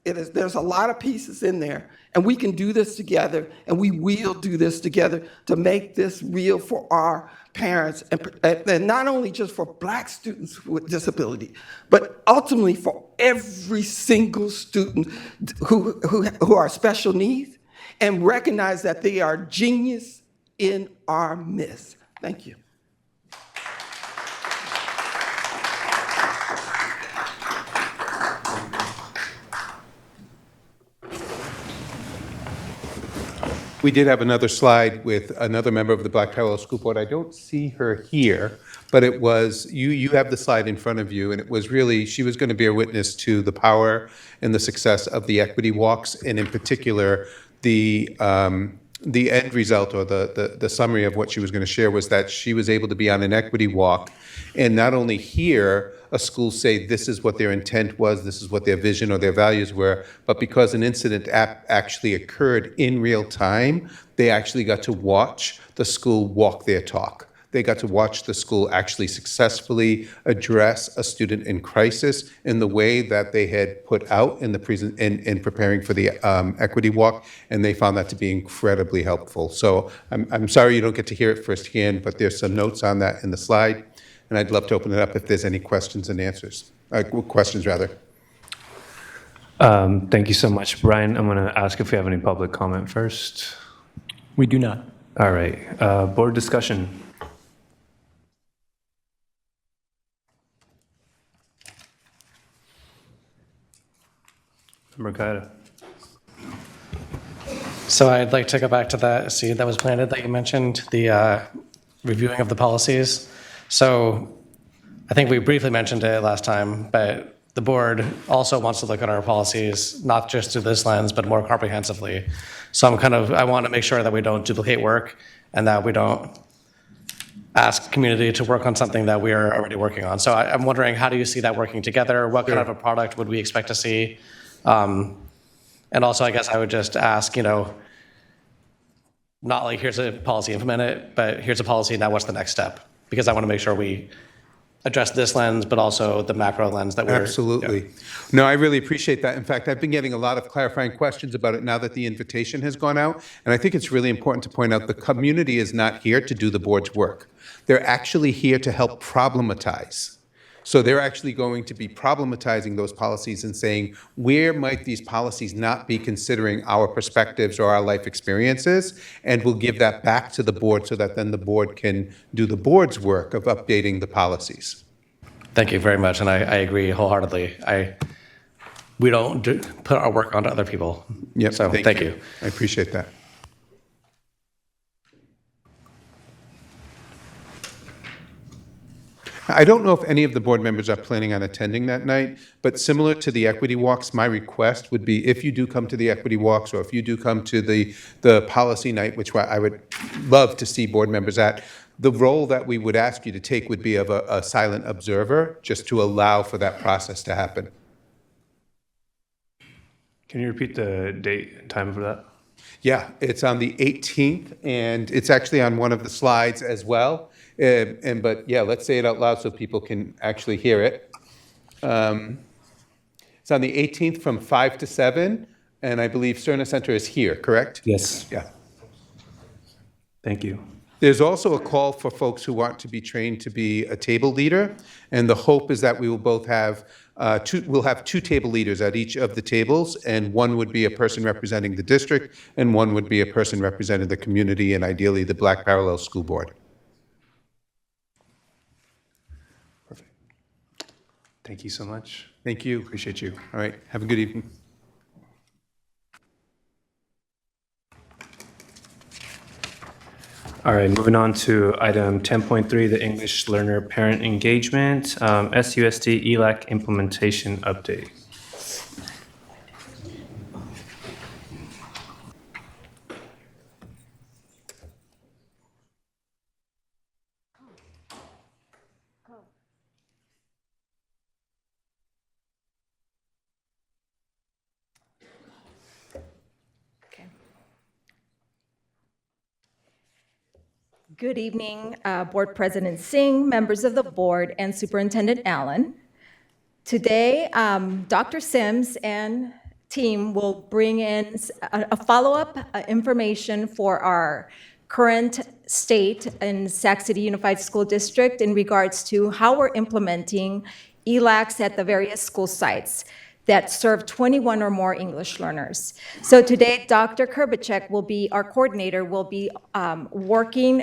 there's a lot of pieces in there, and we can do this together, and we will do this together to make this real for our parents, and not only just for Black students with disability, but ultimately for every single student who are special needs, and recognize that they are genius in our midst. Thank you. We did have another slide with another member of the Black Parallel School Board. I don't see her here, but it was, you have the slide in front of you, and it was really, she was going to bear witness to the power and the success of the equity walks, and in particular, the end result or the summary of what she was going to share was that she was able to be on an equity walk and not only hear a school say this is what their intent was, this is what their vision or their values were, but because an incident actually occurred in real time, they actually got to watch the school walk their talk. They got to watch the school actually successfully address a student in crisis in the way that they had put out in preparing for the equity walk, and they found that to be incredibly helpful. So I'm sorry you don't get to hear it firsthand, but there's some notes on that in the slide, and I'd love to open it up if there's any questions and answers. Questions, rather. Thank you so much, Brian. I'm going to ask if we have any public comment first. We do not. All right. Board discussion. Mercado. So I'd like to go back to that seed that was planted that you mentioned, the reviewing of the policies. So I think we briefly mentioned it last time, but the board also wants to look at our policies, not just through this lens, but more comprehensively. So I want to make sure that we don't duplicate work and that we don't ask community to work on something that we are already working on. So I'm wondering, how do you see that working together? What kind of a product would we expect to see? And also, I guess I would just ask, not like here's a policy, implement it, but here's a policy, now what's the next step? Because I want to make sure we address this lens, but also the macro lens that we're... Absolutely. No, I really appreciate that. In fact, I've been getting a lot of clarifying questions about it now that the invitation has gone out. And I think it's really important to point out the community is not here to do the board's work. They're actually here to help problematize. So they're actually going to be problematizing those policies and saying, where might these policies not be considering our perspectives or our life experiences? And we'll give that back to the board so that then the board can do the board's work of updating the policies. Thank you very much, and I agree wholeheartedly. We don't put our work onto other people. Yep, So thank you. I appreciate that. I don't know if any of the board members are planning on attending that night, but similar to the equity walks, my request would be if you do come to the equity walks or if you do come to the policy night, which I would love to see board members at, the role that we would ask you to take would be of a silent observer, just to allow for that process to happen. Can you repeat the date and time for that? Yeah, it's on the 18th, and it's actually on one of the slides as well. But yeah, let's say it out loud so people can actually hear it. It's on the 18th from 5 to 7, and I believe Cerna Center is here, correct? Yes. Yeah. Thank you. There's also a call for folks who want to be trained to be a table leader, and the hope is that we will both have we'll have 2 table leaders at each of the tables, and one would be a person representing the district, and one would be a person representing the community, and ideally the Black Parallel School Board. Perfect. Thank you so much. Thank you. Appreciate you. All right. Have a good evening. All right, moving on to item 10.3, the English Learner Parent Engagement, SUSD ELAC Implementation Update. Good evening, Board President Singh, members of the board, and Superintendent Allen. Today, Dr. Sims and team will bring in a follow-up information for our current state in Sac City Unified School District in regards to how we're implementing ELACs at the various school sites that serve 21 or more English learners. So today, Dr. Kurbacek will be, our coordinator, will be helping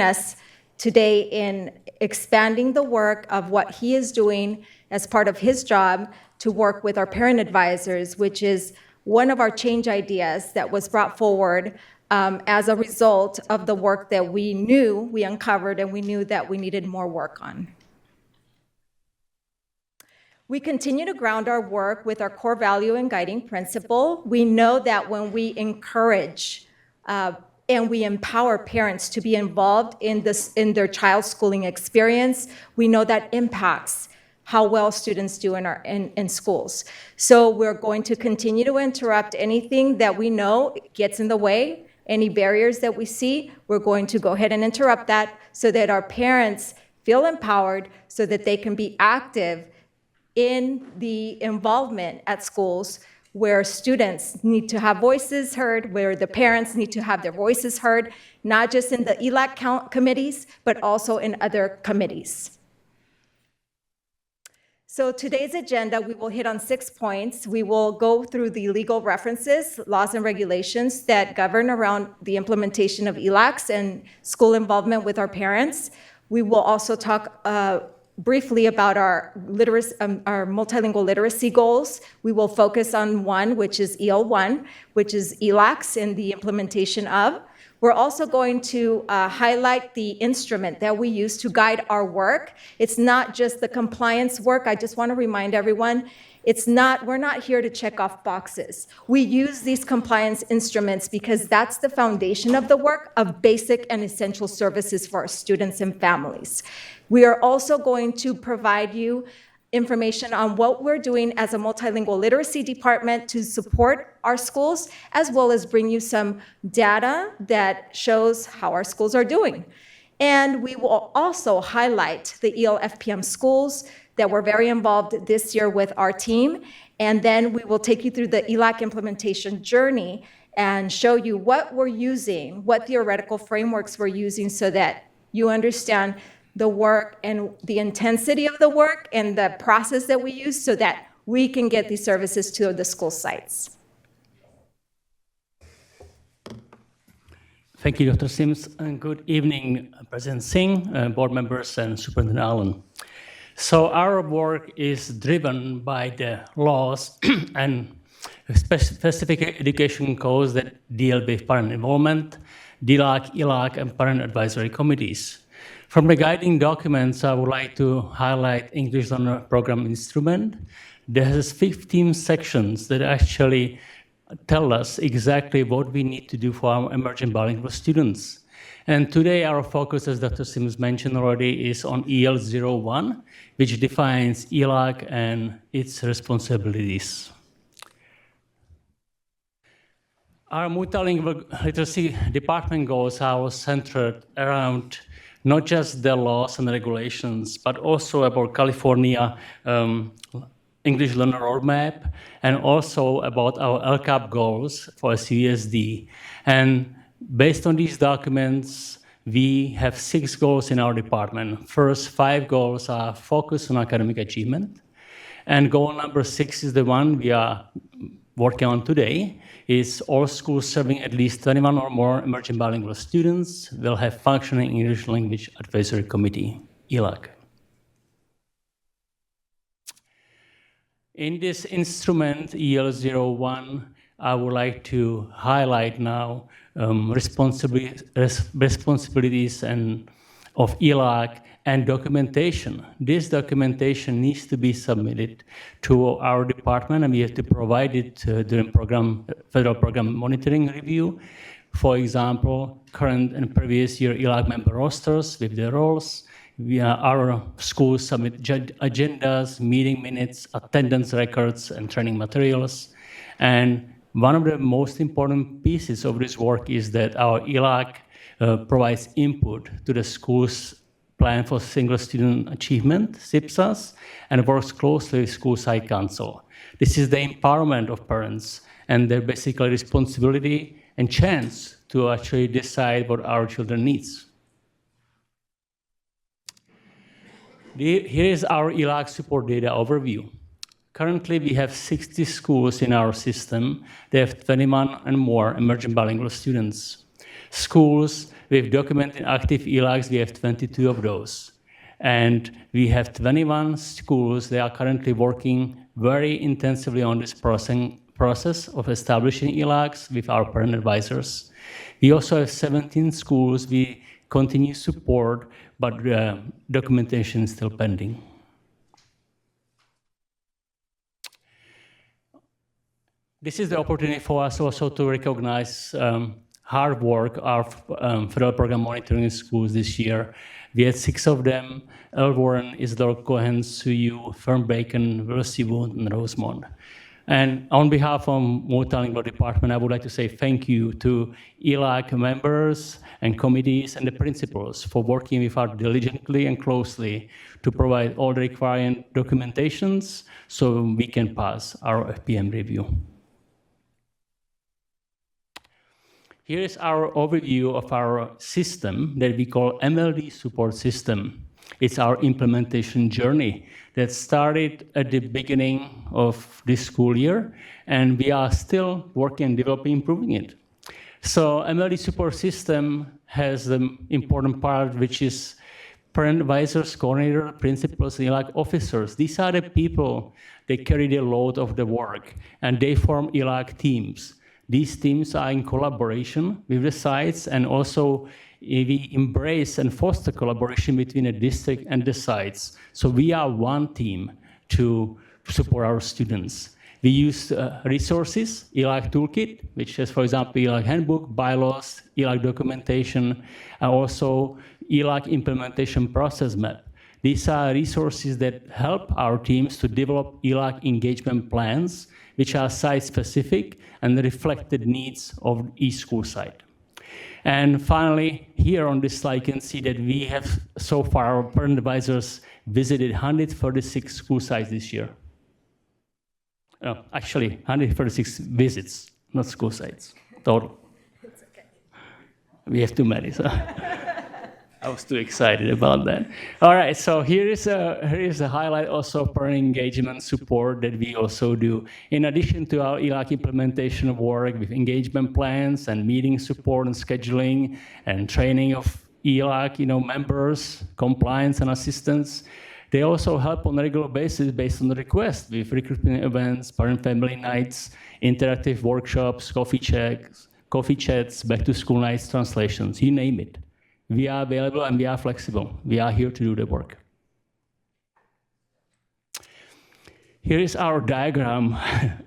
us today in expanding the work of what he is doing as part of his job to work with our parent advisors, which is one of our change ideas that was brought forward as a result of the work that we uncovered and we knew that we needed more work on. We continue to ground our work with our core value and guiding principle. We know that when we encourage and we empower parents to be involved in their child's schooling experience, we know that impacts how well students do in schools. So we're going to continue to interrupt anything that we know gets in the way, any barriers that we see, we're going to go ahead and interrupt that so that our parents feel empowered so that they can be active in the involvement at schools where students need to have voices heard, where the parents need to have their voices heard, not just in the ELAC committees, but also in other committees. So today's agenda, we will hit on 6 points. We will go through the legal references, laws and regulations that govern around the implementation of ELACs and school involvement with our parents. We will also talk briefly about our multilingual literacy goals. We will focus on one, which is EL1, which is ELACs and the implementation of. We're also going to highlight the instrument that we use to guide our work. It's not just the compliance work. I just want to remind everyone, we're not here to check off boxes. We use these compliance instruments because that's the foundation of the work of basic and essential services for our students and families. We are also going to provide you information on what we're doing as a multilingual literacy department to support our schools, as well as bring you some data that shows how our schools are doing. And we will also highlight the ELFPM schools that were very involved this year with our team. And then we will take you through the ELAC implementation journey and show you what we're using, what theoretical frameworks we're using so that you understand the work and the intensity of the work and the process that we use so that we can get these services to the school sites. Thank you, Dr. Sims, and good evening, President Singh, board members, and Superintendent Allen. So our work is driven by the laws and specific education codes that deal with parent involvement, DLAC, ELAC, and parent advisory committees. From the guiding documents, I would like to highlight English Learner Program Instrument. There has 15 sections that actually tell us exactly what we need to do for our emerging bilingual students. And today our focus, as Dr. Sims mentioned already, is on EL01, which defines ELAC and its responsibilities. Our multilingual literacy department goals are centered around not just the laws and regulations, but also about California English Learner Roadmap, and also about our LCAP goals for SUSD. And based on these documents, we have 6 goals in our department. First 5 goals are focused on academic achievement. And goal number 6 is the one we are working on today, is all schools serving at least 21 or more emerging bilingual students will have functioning English Language Advisory Committee, ELAC. In this instrument, EL01, I would like to highlight now responsibilities and of ELAC and documentation. This documentation needs to be submitted to our department, and we have to provide it during federal program monitoring review. For example, current and previous year ELAC member rosters with their roles. Our schools submit agendas, meeting minutes, attendance records, and training materials. And one of the most important pieces of this work is that our ELAC provides input to the school's plan for single student achievement, SIPSAS, and works closely with school site council. This is the empowerment of parents and their basically responsibility and chance to actually decide what our children needs. Here is our ELAC support data overview. Currently, we have 60 schools in our system. They have 21 and more emerging bilingual students. Schools with documented active ELACs, we have 22 of those. And we have 21 schools that are currently working very intensively on this process of establishing ELACs with our parent advisors. We also have 17 schools we continue support, but documentation is still pending. This is the opportunity for us also to recognize hard work of federal program monitoring schools this year. We had 6 of them: Elwarren, Isidore Cohen, Suyu, Fernbacon, Wilsey-Wood, and Rosemont. And on behalf of multilingual department, I would like to say thank you to ELAC members and committees and the principals for working with us diligently and closely to provide all the required documentations so we can pass our FPM review. Here is our overview of our system that we call MLD support system. It's our implementation journey that started at the beginning of this school year, and we are still working and developing, improving it. So MLD support system has the important part, which is parent advisors, coordinator, principals, and ELAC officers. These are the people that carry the load of the work, and they form ELAC teams. These teams are in collaboration with the sites, and also we embrace and foster collaboration between the district and the sites. So we are one team to support our students. We use resources, ELAC Toolkit, which has, for example, ELAC Handbook, bylaws, ELAC documentation, and also ELAC Implementation Process Map. These are resources that help our teams to develop ELAC engagement plans, which are site-specific and reflect the needs of each school site. And finally, here on this slide, you can see that we have, so far, our parent advisors visited 136 school sites this year. Actually, 136 visits, not school sites, total. It's okay. We have too many, so I was too excited about that. All right, so here is a highlight also for engagement support that we also do. In addition to our ELAC implementation work with engagement plans and meeting support and scheduling and training of ELAC members, compliance and assistance, they also help on a regular basis based on the request with recruitment events, parent-family nights, interactive workshops, coffee chats, back-to-school nights, translations, you name it. We are available and we are flexible. We are here to do the work. Here is our diagram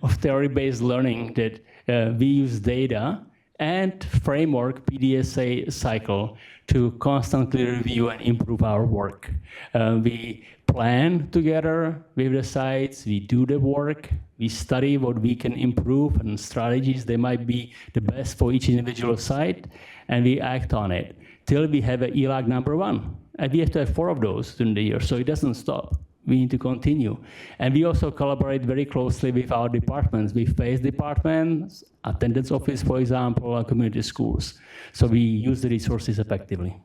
of theory-based learning that we use data and framework PDSA cycle to constantly review and improve our work. We plan together with the sites, we do the work, we study what we can improve and strategies that might be the best for each individual site, and we act on it till we have an ELAC number 1. And we have to have 4 of those during the year, so it doesn't stop. We need to continue. And we also collaborate very closely with our departments, with PACE departments, attendance office, for example, and community schools. So we use the resources effectively.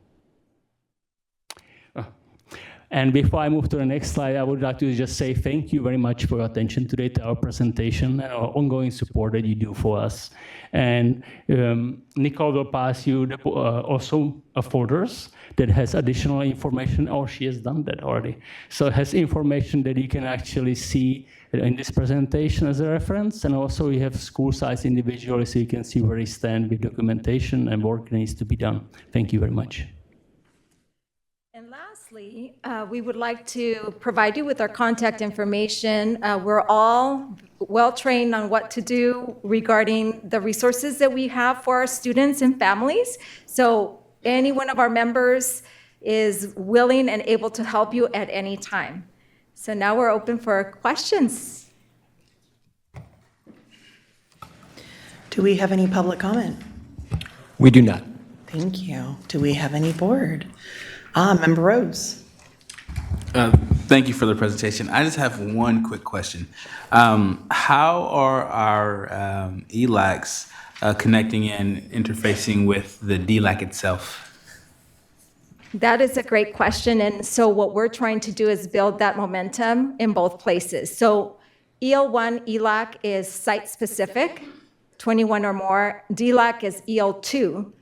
And before I move to the next slide, I would like to just say thank you very much for your attention today to our presentation and our ongoing support that you do for us. And Nicole will pass you also folders that has additional information, or she has done that already. So it has information that you can actually see in this presentation as a reference, and also we have school size individually so you can see where you stand with documentation and work that needs to be done. Thank you very much. And lastly, we would like to provide you with our contact information. We're all well-trained on what to do regarding the resources that we have for our students and families. So any one of our members is willing and able to help you at any time. So now we're open for questions. Do we have any public comment? We do not. Thank you. Do we have any board? Member Rhodes. Thank you for the presentation. I just have one quick question. How are our ELACs connecting and interfacing with the DLAC itself? That is a great question. And so what we're trying to do is build that momentum in both places. So EL1 ELAC is site-specific, 21 or more. DLAC is EL2,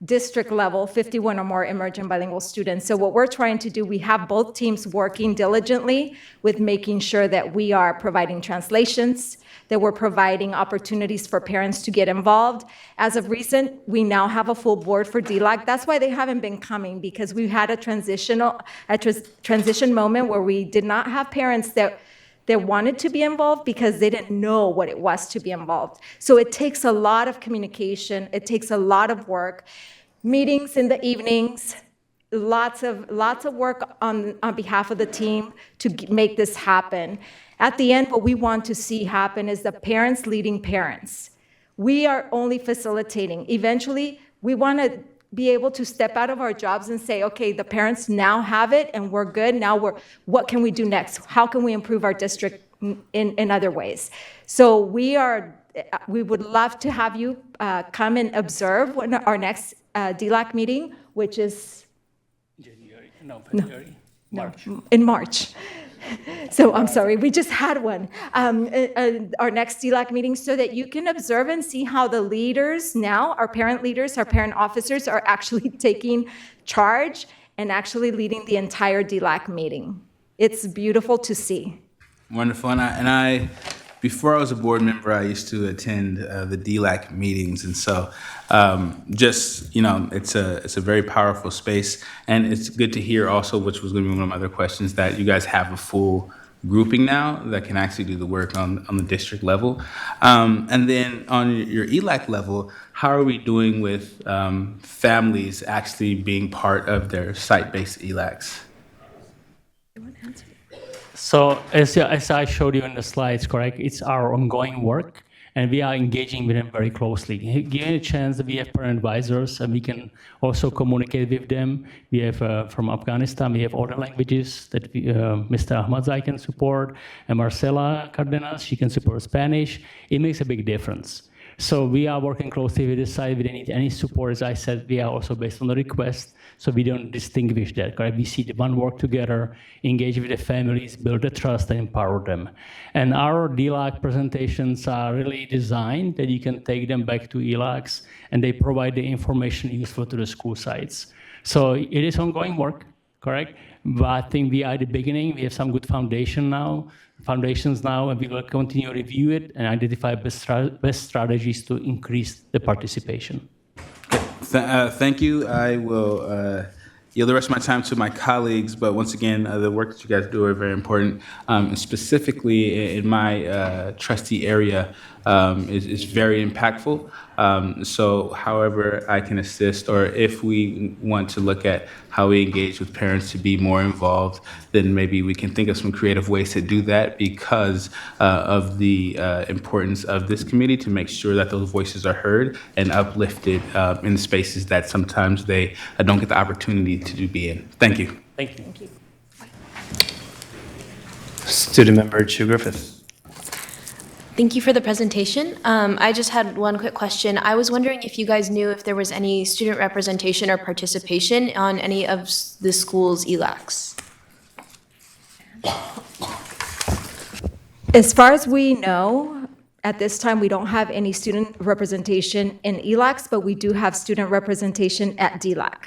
district level, 51 or more emergent bilingual students. So what we're trying to do, we have both teams working diligently with making sure that we are providing translations, that we're providing opportunities for parents to get involved. As of recent, we now have a full board for DLAC. That's why they haven't been coming, because we had a transition moment where we did not have parents that wanted to be involved because they didn't know what it was to be involved. So it takes a lot of communication. It takes a lot of work. Meetings in the evenings, lots of work on behalf of the team to make this happen. At the end, what we want to see happen is the parents leading parents. We are only facilitating. Eventually, we want to be able to step out of our jobs and say, okay, the parents now have it and we're good. Now what can we do next? How can we improve our district in other ways? So we would love to have you come and observe our next DLAC meeting, which is in March. So I'm sorry, we just had one, our next DLAC meeting, so that you can observe and see how the leaders now, our parent leaders, our parent officers are actually taking charge and actually leading the entire DLAC meeting. It's beautiful to see. Wonderful. And I before I was a board member, I used to attend the DLAC meetings. And so just, it's a very powerful space. And it's good to hear also, which was going to be one of my other questions, that you guys have a full grouping now that can actually do the work on the district level. And then on your ELAC level, how are we doing with families actually being part of their site-based ELACs? So as I showed you in the slides, correct, it's our ongoing work, and we are engaging with them very closely. Given a chance that we have parent advisors, and we can also communicate with them. We have from Afghanistan, we have other languages that Mr. Ahmadzai can support, and Marcela Cardenas, she can support Spanish. It makes a big difference. So we are working closely with the site. We don't need any support. As I said, we are also based on the request, so we don't distinguish that, correct? We see the one work together, engage with the families, build the trust, and empower them. And our DLAC presentations are really designed that you can take them back to ELACs, and they provide the information useful to the school sites. So it is ongoing work, correct? But I think we are at the beginning. We have some good foundations now, and we will continue to review it and identify best strategies to increase the participation. Thank you. I will yield the rest of my time to my colleagues, but once again, the work that you guys do are very important. Specifically in my trustee area is very impactful. So however I can assist, or if we want to look at how we engage with parents to be more involved, then maybe we can think of some creative ways to do that because of the importance of this committee to make sure that those voices are heard and uplifted in spaces that sometimes they don't get the opportunity to be in. Thank you. Thank you. Thank you. Student member Chu Griffith. Thank you for the presentation. I just had one quick question. I was wondering if you guys knew if there was any student representation or participation on any of the school's ELACs. As far as we know, at this time, we don't have any student representation in ELACs, but we do have student representation at DLAC.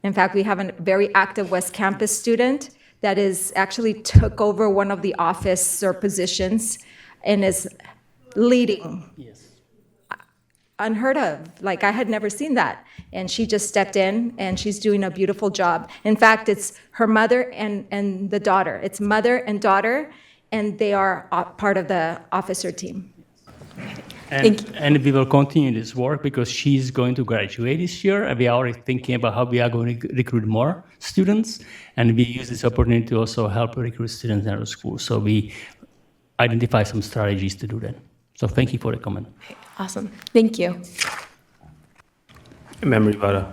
In fact, we have a very active West Campus student that is actually took over one of the office or positions and is leading. Yes. Unheard of. Like, I had never seen that. And she just stepped in, and she's doing a beautiful job. In fact, it's her mother and the daughter. It's mother and daughter, and they are part of the officer team. And we will continue this work because she's going to graduate this year, and we are already thinking about how we are going to recruit more students, and we use this opportunity to also help recruit students in our school. So we identify some strategies to do that. So thank you for the comment. Awesome. Thank you. Member Ibarra.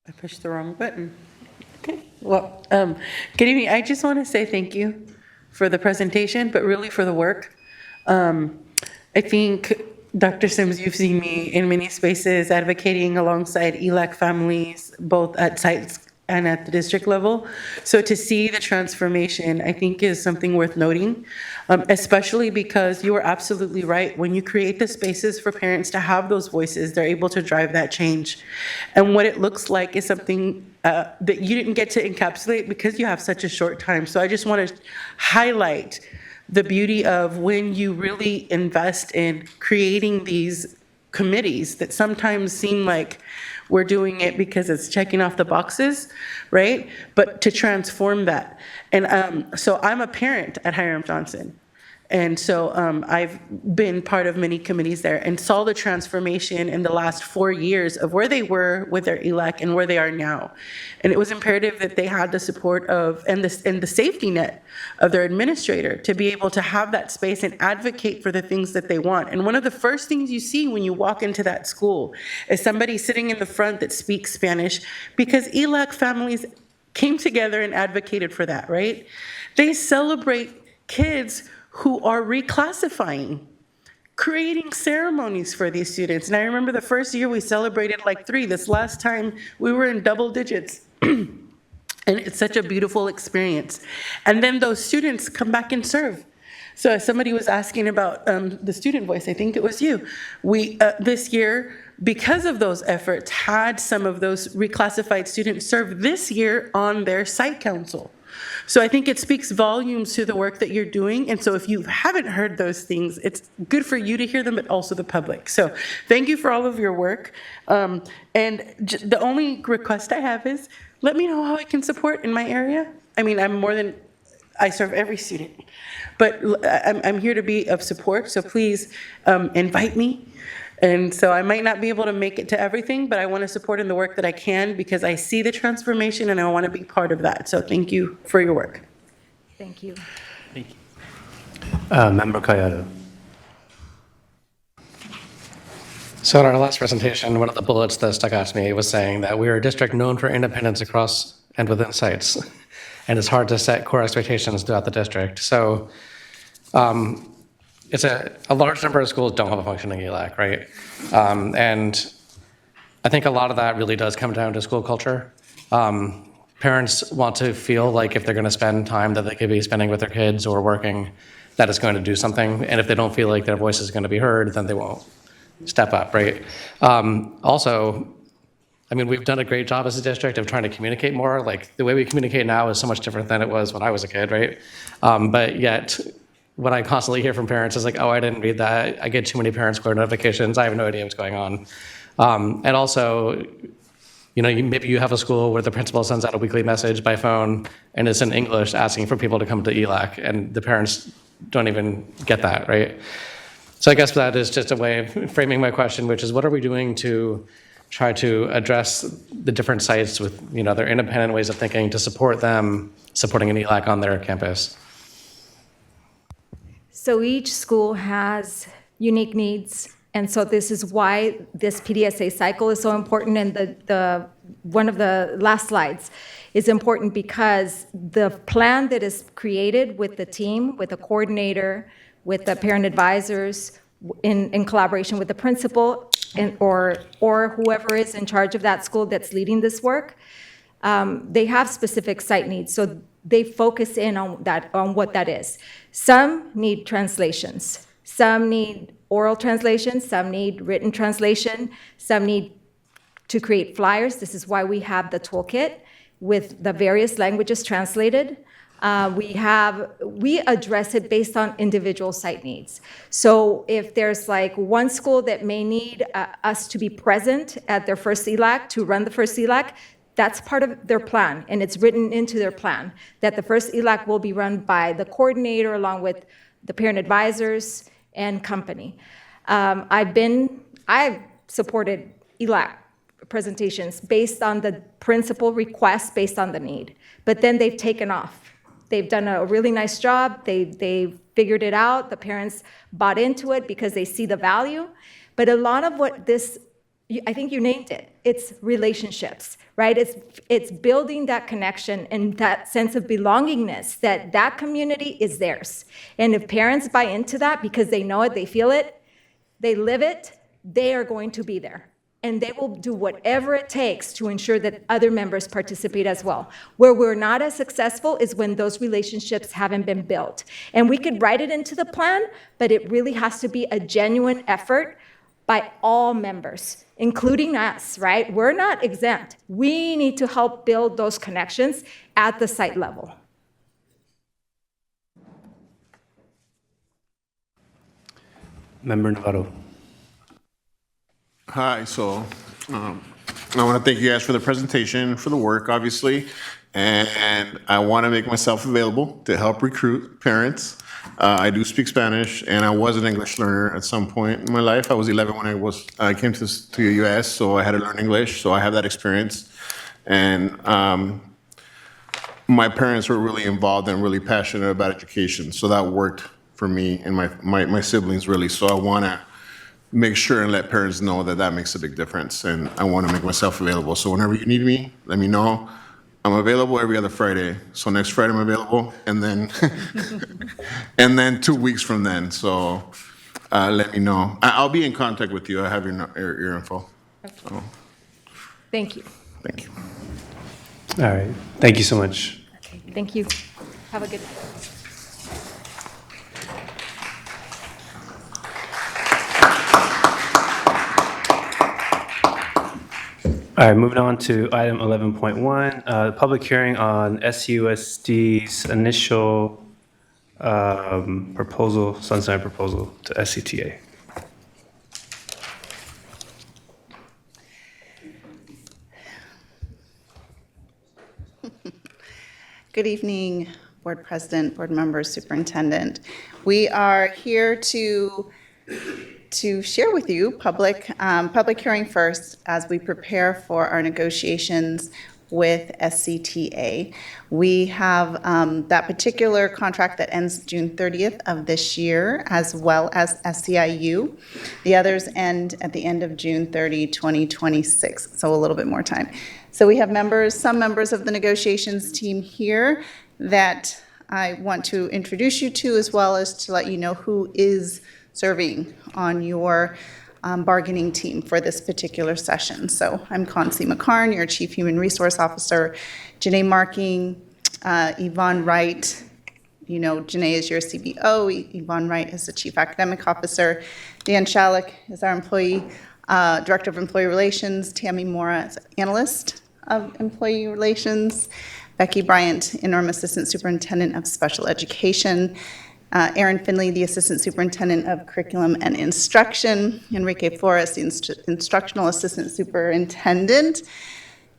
I pushed the wrong button. Okay. Well, good evening. I just want to say thank you for the presentation, but really for the work. I think, Dr. Sims, you've seen me in many spaces advocating alongside ELAC families, both at sites and at the district level. So to see the transformation, I think, is something worth noting, especially because you are absolutely right. When you create the spaces for parents to have those voices, they're able to drive that change. And what it looks like is something that you didn't get to encapsulate because you have such a short time. So I just want to highlight the beauty of when you really invest in creating these committees that sometimes seem like we're doing it because it's checking off the boxes, right? But to transform that. And so I'm a parent at Hiram Johnson. And so I've been part of many committees there and saw the transformation in the last 4 years of where they were with their ELAC and where they are now. And it was imperative that they had the support of and the safety net of their administrator to be able to have that space and advocate for the things that they want. And one of the first things you see when you walk into that school is somebody sitting in the front that speaks Spanish, because ELAC families came together and advocated for that, right? They celebrate kids who are reclassifying, creating ceremonies for these students. And I remember the first year we celebrated like 3. This last time we were in double digits. And it's such a beautiful experience. And then those students come back and serve. So as somebody was asking about the student voice, I think it was you. We, this year, because of those efforts, had some of those reclassified students serve this year on their site council. So I think it speaks volumes to the work that you're doing. And so if you haven't heard those things, it's good for you to hear them, but also the public. So thank you for all of your work. And the only request I have is, let me know how I can support in my area. I mean, I serve every student, but I'm here to be of support. So please invite me. And so I might not be able to make it to everything, but I want to support in the work that I can because I see the transformation and I want to be part of that. So thank you for your work. Thank you. Thank you. Member Kayada. So in our last presentation, one of the bullets that stuck out to me was saying that we are a district known for independence across and within sites. And it's hard to set core expectations throughout the district. So it's a large number of schools don't have a functioning ELAC, right? And I think a lot of that really does come down to school culture. Parents want to feel like if they're going to spend time that they could be spending with their kids or working, that it's going to do something. And if they don't feel like their voice is going to be heard, then they won't step up, right? Also, I mean, we've done a great job as a district of trying to communicate more. Like the way we communicate now is so much different than it was when I was a kid, right? But yet, what I constantly hear from parents is like, oh, I didn't read that. I get too many parent square notifications. I have no idea what's going on. And also, you know, maybe you have a school where the principal sends out a weekly message by phone and it's in English asking for people to come to ELAC, and the parents don't even get that, right? So I guess that is just a way of framing my question, which is what are we doing to try to address the different sites with, you know, their independent ways of thinking to support them supporting an ELAC on their campus? So each school has unique needs, and so this is why this PDSA cycle is so important. And the one of the last slides is important because the plan that is created with the team, with the coordinator, with the parent advisors, in collaboration with the principal, or whoever is in charge of that school that's leading this work, they have specific site needs, so they focus in on that, on what that is. Some need translations, some need oral translations, some need written translation, some need to create flyers. This is why we have the toolkit with the various languages translated. We address it based on individual site needs. So if there's like one school that may need us to be present at their first ELAC, to run the first ELAC, that's part of their plan, and it's written into their plan, that the first ELAC will be run by the coordinator along with the parent advisors and company. I've supported ELAC presentations based on the principal request, based on the need, but then they've taken off. They've done a really nice job. They figured it out. The parents bought into it because they see the value. But a lot of what this, I think you named it, it's relationships, right? It's building that connection and that sense of belongingness, that that community is theirs. And if parents buy into that because they know it, they feel it, they live it, they are going to be there. And they will do whatever it takes to ensure that other members participate as well. Where we're not as successful is when those relationships haven't been built. And we could write it into the plan, but it really has to be a genuine effort by all members, including us, right? We're not exempt. We need to help build those connections at the site level. Member Navarro. Hi, so I want to thank you guys for the presentation, for the work, obviously, and I want to make myself available to help recruit parents. I do speak Spanish, and I was an English learner at some point in my life. I was 11 when I came to the U.S., so I had to learn English, so I have that experience. And my parents were really involved and really passionate about education, so that worked for me and my siblings, really. So I want to make sure and let parents know that that makes a big difference, and I want to make myself available. So whenever you need me, let me know. I'm available every other Friday. So next Friday I'm available, and then and then 2 weeks from then. So let me know. I'll be in contact with you. I have your info. So, Thank you. thank you. All right. Thank you so much. Okay, thank you. Have a good day. All right, moving on to item 11.1, public hearing on SUSD's initial proposal, sunset proposal to SCTA. Good evening, Board President, Board members, Superintendent. We are here to share with you public hearing first as we prepare for our negotiations with SCTA. We have that particular contract that ends June 30th of this year, as well as SEIU. The others end at the end of June 30, 2026, so a little bit more time. So we have some members of the negotiations team here that I want to introduce you to, as well as to let you know who is serving on your bargaining team for this particular session. So I'm Concy McCarn, your Chief Human Resource Officer, Janae Marking, Yvonne Wright. You know, Janae is your CBO, Yvonne Wright is the Chief Academic Officer, Dan Shalik is our Director of Employee Relations, Tammy Mora is Analyst of Employee Relations, Becky Bryant, Interim Assistant Superintendent of Special Education, Erin Finley, the Assistant Superintendent of Curriculum and Instruction, Enrique Flores, the Instructional Assistant Superintendent,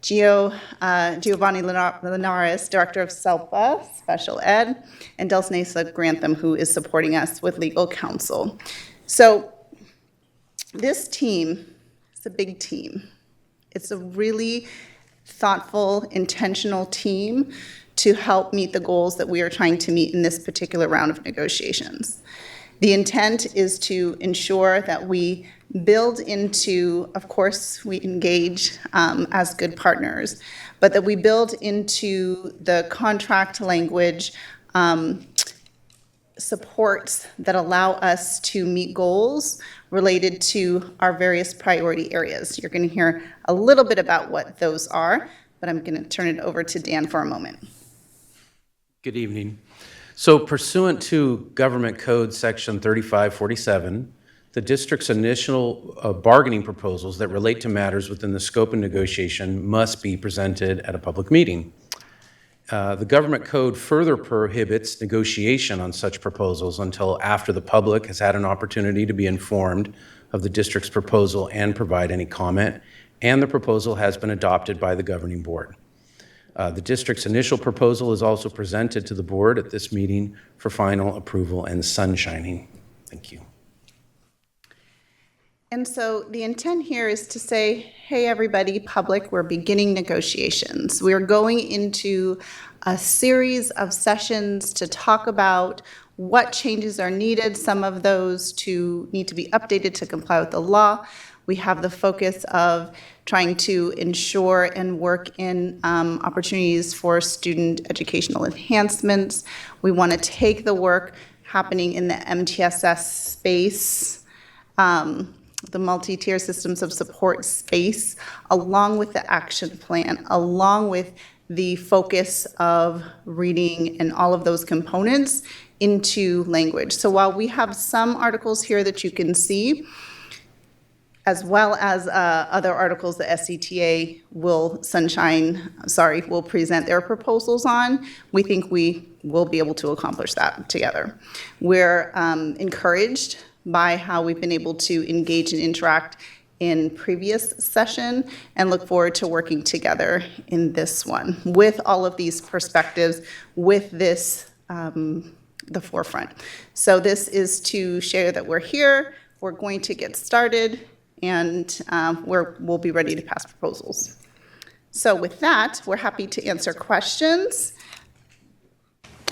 Giovanni Linares, Director of SELPA, Special Ed, and Delsnesa Grantham, who is supporting us with legal counsel. So this team is a big team. It's a really thoughtful, intentional team to help meet the goals that we are trying to meet in this particular round of negotiations. The intent is to ensure that we build into, of course, we engage as good partners, but that we build into the contract language supports that allow us to meet goals related to our various priority areas. You're going to hear a little bit about what those are, but I'm going to turn it over to Dan for a moment. Good evening. So pursuant to Government Code Section 3547, the district's initial bargaining proposals that relate to matters within the scope of negotiation must be presented at a public meeting. The Government Code further prohibits negotiation on such proposals until after the public has had an opportunity to be informed of the district's proposal and provide any comment, and the proposal has been adopted by the governing board. The district's initial proposal is also presented to the board at this meeting for final approval and sunshining. Thank you. And so the intent here is to say, hey, everybody, public, we're beginning negotiations. We are going into a series of sessions to talk about what changes are needed. Some of those need to be updated to comply with the law. We have the focus of trying to ensure and work in opportunities for student educational enhancements. We want to take the work happening in the MTSS space, the multi-tier systems of support space, along with the action plan, along with the focus of reading and all of those components into language. So while we have some articles here that you can see, as well as other articles the SCTA will present their proposals on, we think we will be able to accomplish that together. We're encouraged by how we've been able to engage and interact in previous session and look forward to working together in this one with all of these perspectives, with this, the forefront. So this is to share that we're here, we're going to get started, and we'll be ready to pass proposals. So with that, we're happy to answer questions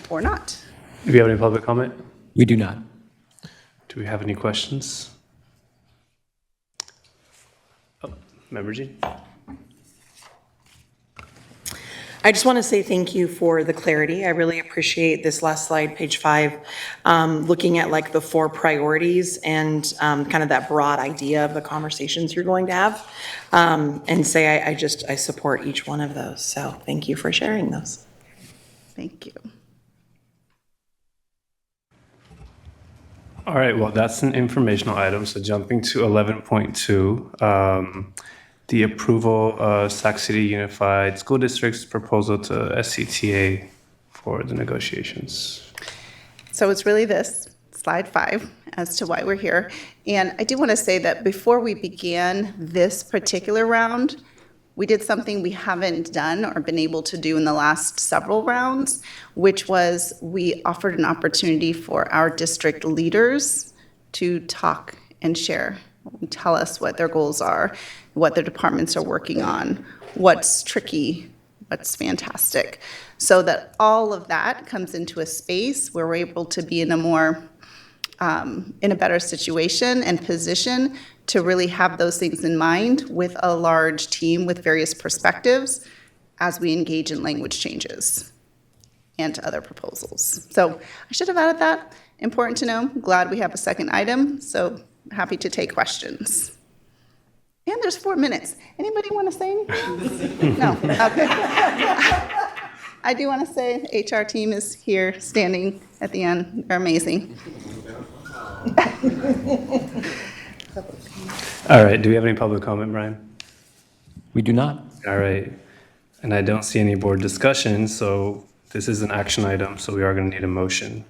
or not. Do we have any public comment? We do not. Do we have any questions? Oh, Member Jean. I just want to say thank you for the clarity. I really appreciate this last slide, page 5, looking at like the 4 priorities and kind of that broad idea of the conversations you're going to have, and say I support each one of those. So thank you for sharing those. Thank you. All right, well, that's an informational item. So jumping to 11.2, the approval of Sac City Unified School District's proposal to SCTA for the negotiations. So it's really this, slide 5, as to why we're here. And I do want to say that before we began this particular round, we did something we haven't done or been able to do in the last several rounds, which was we offered an opportunity for our district leaders to talk and share, tell us what their goals are, what their departments are working on, what's tricky, what's fantastic, so that all of that comes into a space where we're able to be in a more, in a better situation and position to really have those things in mind with a large team with various perspectives as we engage in language changes and other proposals. So I should have added that. Important to know. Glad we have a second item, so happy to take questions. And there's 4 minutes. Anybody want to say anything? No? Okay. I do want to say the HR team is here standing at the end. They're amazing. All right, do we have any public comment, Brian? We do not. All right, and I don't see any board discussion, so this is an action item, so we are going to need a motion.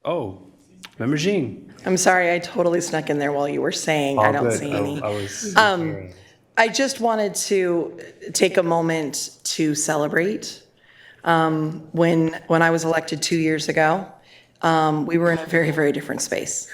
Oh, Member Jean. I'm sorry, I totally snuck in there while you were saying. I don't see any. I just wanted to take a moment to celebrate. When I was elected 2 years ago, we were in a very, very different space.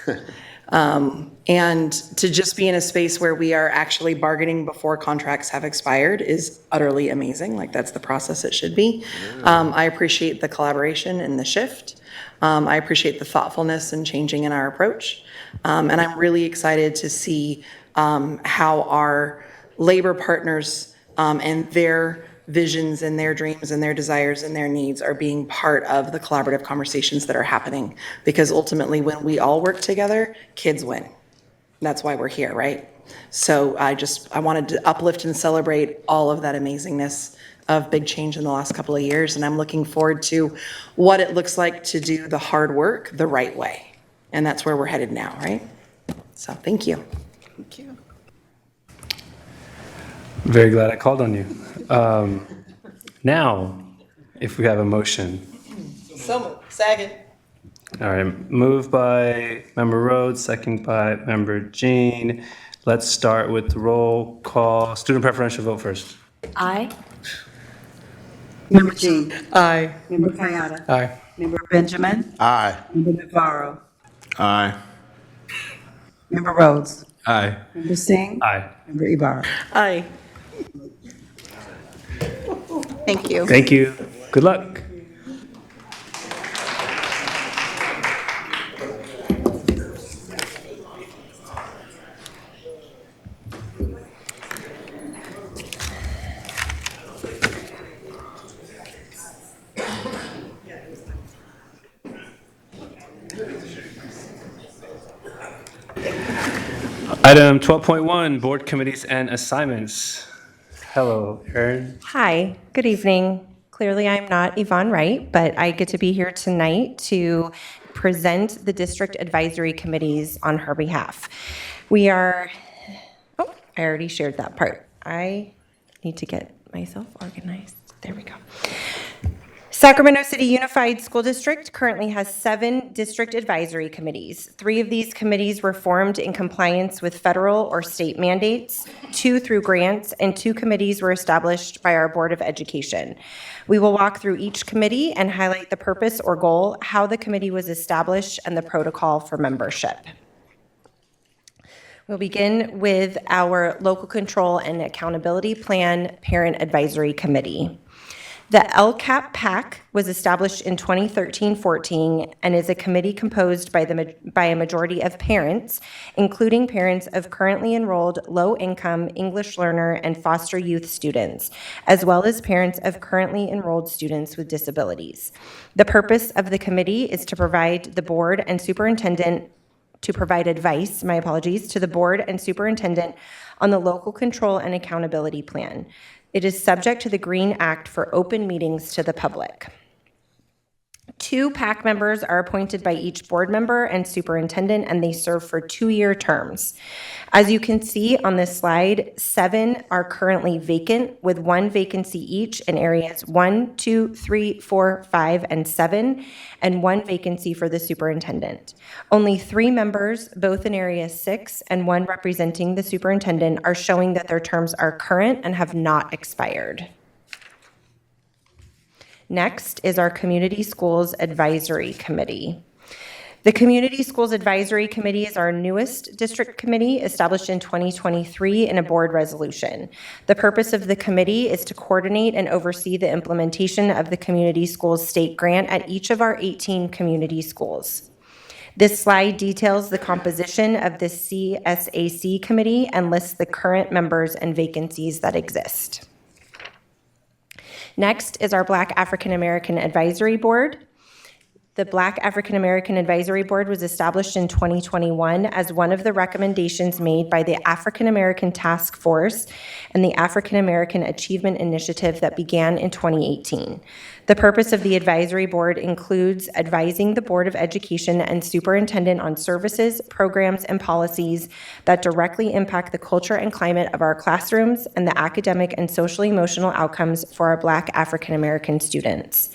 And to just be in a space where we are actually bargaining before contracts have expired is utterly amazing. Like, that's the process it should be. I appreciate the collaboration and the shift. I appreciate the thoughtfulness and changing in our approach. And I'm really excited to see how our labor partners and their visions and their dreams and their desires and their needs are being part of the collaborative conversations that are happening. Because ultimately, when we all work together, kids win. That's why we're here, right? So I wanted to uplift and celebrate all of that amazingness of big change in the last couple of years. And I'm looking forward to what it looks like to do the hard work the right way. And that's where we're headed now, right? So thank you. Thank you. Very glad I called on you. Now, if we have a motion. So moved. Second. All right, moved by Member Rhodes, second by Member Jean. Let's start with the roll call. Student preferential vote first. Aye. Member Jean. Aye. Member Kayada. Aye. Member Benjamin. Aye. Member Navarro. Aye. Member Rhodes. Aye. Member Singh. Aye. Member Ibarra. Aye. Thank you. Thank you. Good luck. Item 12.1, board committees and assignments. Hello, Erin. Hi, good evening. Clearly, I'm not Yvonne Wright, but I get to be here tonight to present the district advisory committees on her behalf. We are, oh, I already shared that part. I need to get myself organized. There we go. Sacramento City Unified School District currently has 7 district advisory committees. 3 of these committees were formed in compliance with federal or state mandates, 2 through grants, and 2 committees were established by our Board of Education. We will walk through each committee and highlight the purpose or goal, how the committee was established, and the protocol for membership. We'll begin with our Local Control and Accountability Plan Parent Advisory Committee. The LCAP PAC was established in 2013-14 and is a committee composed by a majority of parents, including parents of currently enrolled low-income English learner and foster youth students, as well as parents of currently enrolled students with disabilities. The purpose of the committee is to provide the board and superintendent to provide advice, to the board and superintendent on the local control and accountability plan. It is subject to the Green Act for open meetings to the public. 2 PAC members are appointed by each board member and superintendent, and they serve for 2-year terms. As you can see on this slide, 7 are currently vacant, with 1 vacancy each in areas 1, 2, 3, 4, 5, and 7, and 1 vacancy for the superintendent. Only 3 members, both in area 6 and 1 representing the superintendent, are showing that their terms are current and have not expired. Next is our Community Schools Advisory Committee. The Community Schools Advisory Committee is our newest district committee, established in 2023 in a board resolution. The purpose of the committee is to coordinate and oversee the implementation of the Community Schools State Grant at each of our 18 community schools. This slide details the composition of the CSAC committee and lists the current members and vacancies that exist. Next is our Black African American Advisory Board. The Black African American Advisory Board was established in 2021 as one of the recommendations made by the African American Task Force and the African American Achievement Initiative that began in 2018. The purpose of the advisory board includes advising the Board of Education and superintendent on services, programs, and policies that directly impact the culture and climate of our classrooms and the academic and social-emotional outcomes for our Black African American students.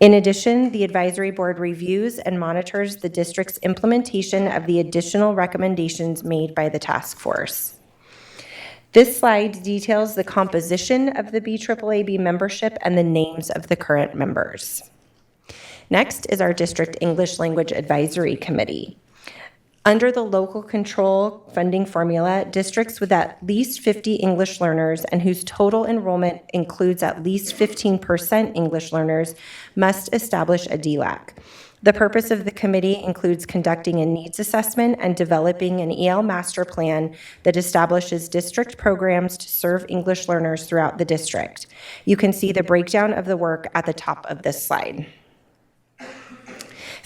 In addition, the advisory board reviews and monitors the district's implementation of the additional recommendations made by the task force. This slide details the composition of the BAAB membership and the names of the current members. Next is our District English Language Advisory Committee. Under the local control funding formula, districts with at least 50 English learners and whose total enrollment includes at least 15% English learners must establish a DLAC. The purpose of the committee includes conducting a needs assessment and developing an EL master plan that establishes district programs to serve English learners throughout the district. You can see the breakdown of the work at the top of this slide.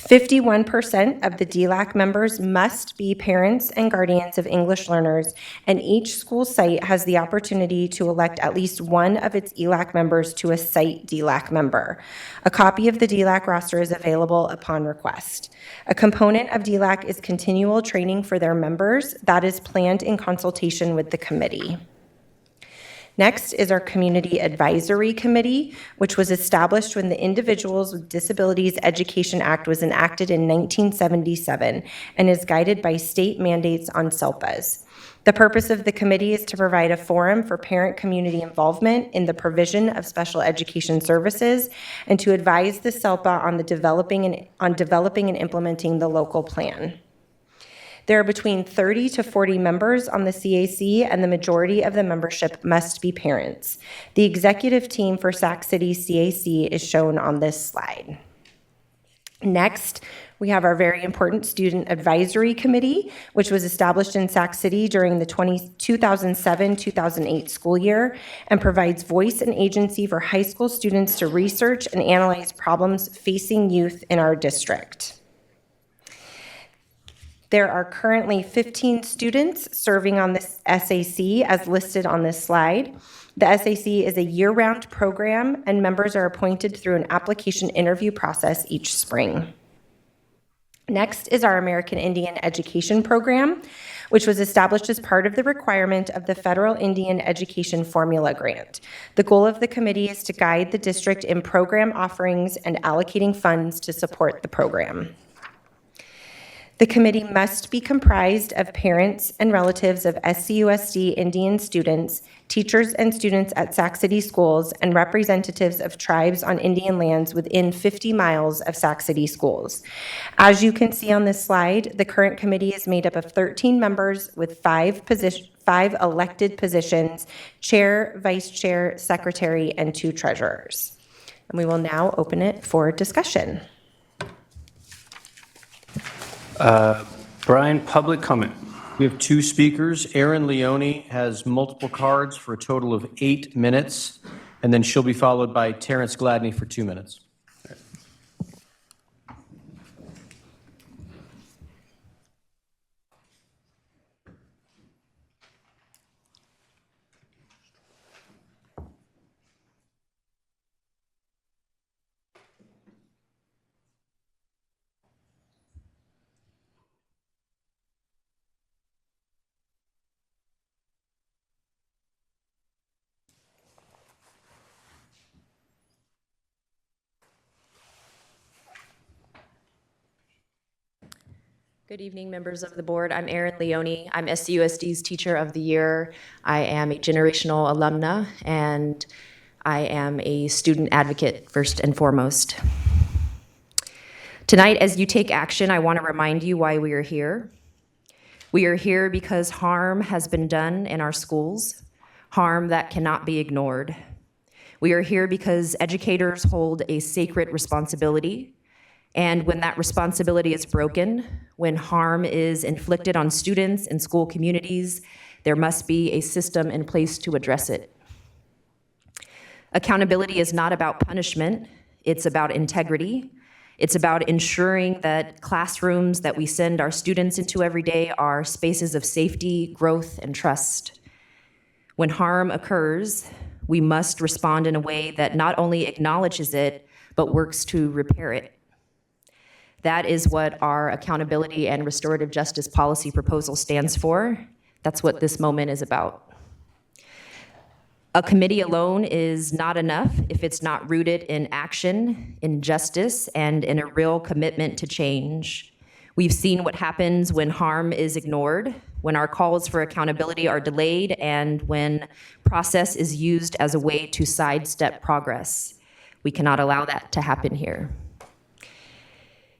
51% of the DLAC members must be parents and guardians of English learners, and each school site has the opportunity to elect at least one of its ELAC members to a site DLAC member. A copy of the DLAC roster is available upon request. A component of DLAC is continual training for their members that is planned in consultation with the committee. Next is our Community Advisory Committee, which was established when the Individuals with Disabilities Education Act was enacted in 1977 and is guided by state mandates on SELPAs. The purpose of the committee is to provide a forum for parent community involvement in the provision of special education services and to advise the SELPA on developing and implementing the local plan. There are between 30 to 40 members on the CAC, and the majority of the membership must be parents. The executive team for Sac City CAC is shown on this slide. Next, we have our very important Student Advisory Committee, which was established in Sac City during the 2007-2008 school year and provides voice and agency for high school students to research and analyze problems facing youth in our district. There are currently 15 students serving on this SAC as listed on this slide. The SAC is a year-round program, and members are appointed through an application interview process each spring. Next is our American Indian Education Program, which was established as part of the requirement of the Federal Indian Education Formula Grant. The goal of the committee is to guide the district in program offerings and allocating funds to support the program. The committee must be comprised of parents and relatives of SCUSD Indian students, teachers and students at Sac City schools, and representatives of tribes on Indian lands within 50 miles of Sac City schools. As you can see on this slide, the current committee is made up of 13 members with five elected positions: chair, vice chair, secretary, and 2 treasurers. And we will now open it for discussion. Brian, public comment. We have 2 speakers. Erin Leone has multiple cards for a total of 8 minutes, and then she'll be followed by Terrence Gladney for 2 minutes. Good evening, members of the board. I'm Erin Leone. I'm SCUSD's Teacher of the Year. I am a generational alumna, and I am a student advocate first and foremost. Tonight, as you take action, I want to remind you why we are here. We are here because harm has been done in our schools, harm that cannot be ignored. We are here because educators hold a sacred responsibility. And when that responsibility is broken, when harm is inflicted on students and school communities, there must be a system in place to address it. Accountability is not about punishment, it's about integrity. It's about ensuring that classrooms that we send our students into every day are spaces of safety, growth, and trust. When harm occurs, we must respond in a way that not only acknowledges it, but works to repair it. That is what our accountability and restorative justice policy proposal stands for. That's what this moment is about. A committee alone is not enough if it's not rooted in action, in justice, and in a real commitment to change. We've seen what happens when harm is ignored, when our calls for accountability are delayed, and when process is used as a way to sidestep progress. We cannot allow that to happen here.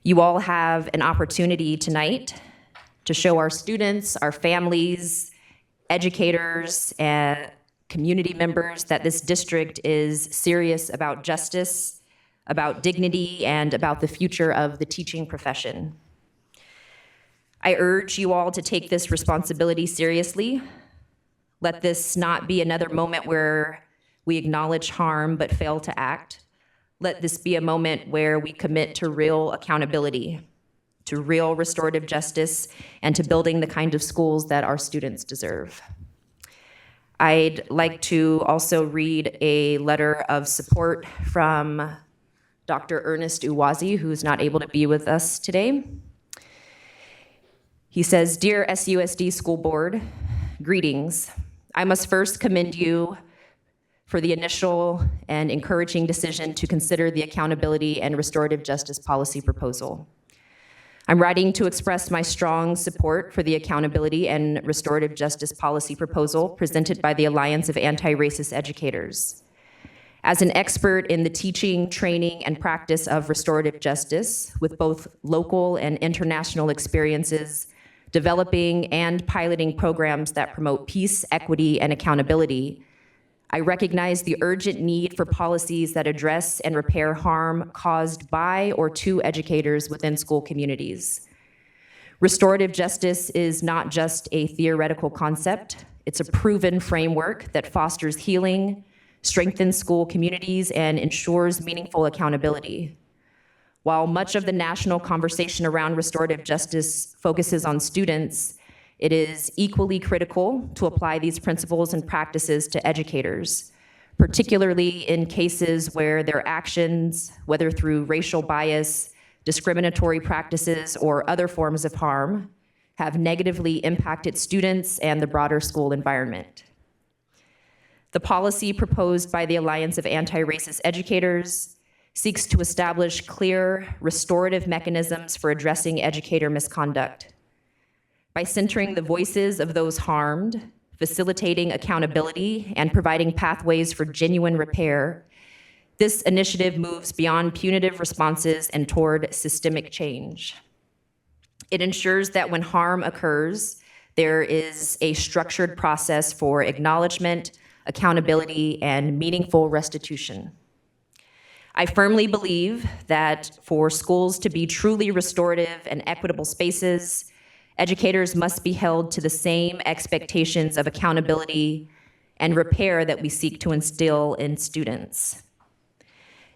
You all have an opportunity tonight to show our students, our families, educators, and community members that this district is serious about justice, about dignity, and about the future of the teaching profession. I urge you all to take this responsibility seriously. Let this not be another moment where we acknowledge harm but fail to act. let this be a moment where we commit to real accountability, to real restorative justice, and to building the kind of schools that our students deserve. I'd like to also read a letter of support from Dr. Ernest Uwazi, who's not able to be with us today. He says, "Dear SUSD School Board, greetings. I must first commend you for the initial and encouraging decision to consider the accountability and restorative justice policy proposal. I'm writing to express my strong support for the accountability and restorative justice policy proposal presented by the Alliance of Anti-Racist Educators. As an expert in the teaching, training, and practice of restorative justice, with both local and international experiences, developing and piloting programs that promote peace, equity, and accountability, I recognize the urgent need for policies that address and repair harm caused by or to educators within school communities. Restorative justice is not just a theoretical concept, it's a proven framework that fosters healing, strengthens school communities, and ensures meaningful accountability. While much of the national conversation around restorative justice focuses on students, it is equally critical to apply these principles and practices to educators, particularly in cases where their actions, whether through racial bias, discriminatory practices, or other forms of harm, have negatively impacted students and the broader school environment. The policy proposed by the Alliance of Anti-Racist Educators seeks to establish clear, restorative mechanisms for addressing educator misconduct. By centering the voices of those harmed, facilitating accountability, and providing pathways for genuine repair, this initiative moves beyond punitive responses and toward systemic change. It ensures that when harm occurs, there is a structured process for acknowledgement, accountability, and meaningful restitution. I firmly believe that for schools to be truly restorative and equitable spaces, educators must be held to the same expectations of accountability and repair that we seek to instill in students.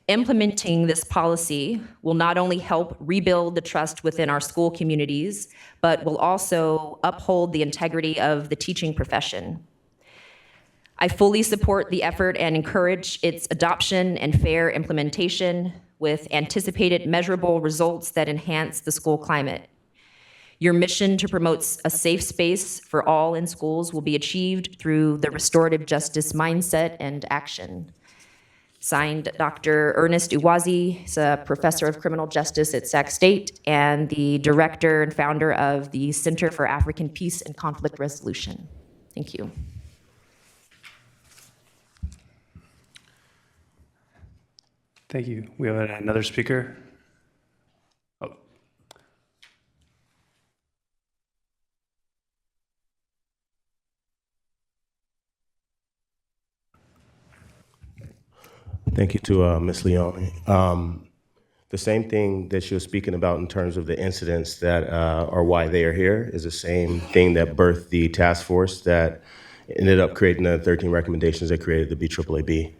Implementing this policy will not only help rebuild the trust within our school communities, but will also uphold the integrity of the teaching profession. I fully support the effort and encourage its adoption and fair implementation with anticipated measurable results that enhance the school climate. Your mission to promote a safe space for all in schools will be achieved through the restorative justice mindset and action. Signed, Dr. Ernest Uwazi. He's a professor of criminal justice at Sac State and the director and founder of the Center for African Peace and Conflict Resolution. Thank you. Thank you. We have another speaker. Oh. Thank you to Ms. Leone. The same thing that she was speaking about in terms of the incidents that are why they are here is the same thing that birthed the task force that ended up creating the 13 recommendations that created the BAAB.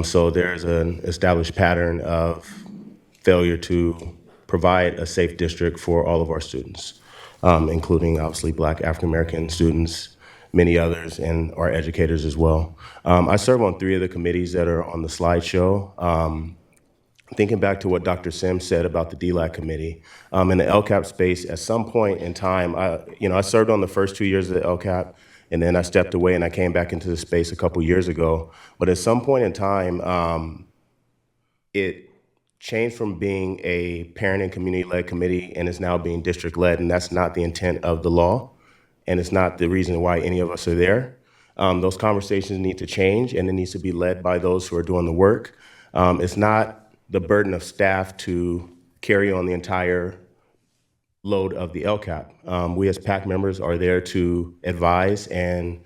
So there's an established pattern of failure to provide a safe district for all of our students, including obviously Black African-American students, many others, and our educators as well. I serve on 3 of the committees that are on the slideshow. Thinking back to what Dr. Sims said about the DLAC committee, in the LCAP space, at some point in time, I served on the first 2 years of the LCAP, and then I stepped away and I came back into the space a couple years ago. But at some point in time, it changed from being a parent and community-led committee and is now being district-led, and that's not the intent of the law, and it's not the reason why any of us are there. Those conversations need to change, and it needs to be led by those who are doing the work. It's not the burden of staff to carry on the entire load of the LCAP. We as PAC members are there to advise and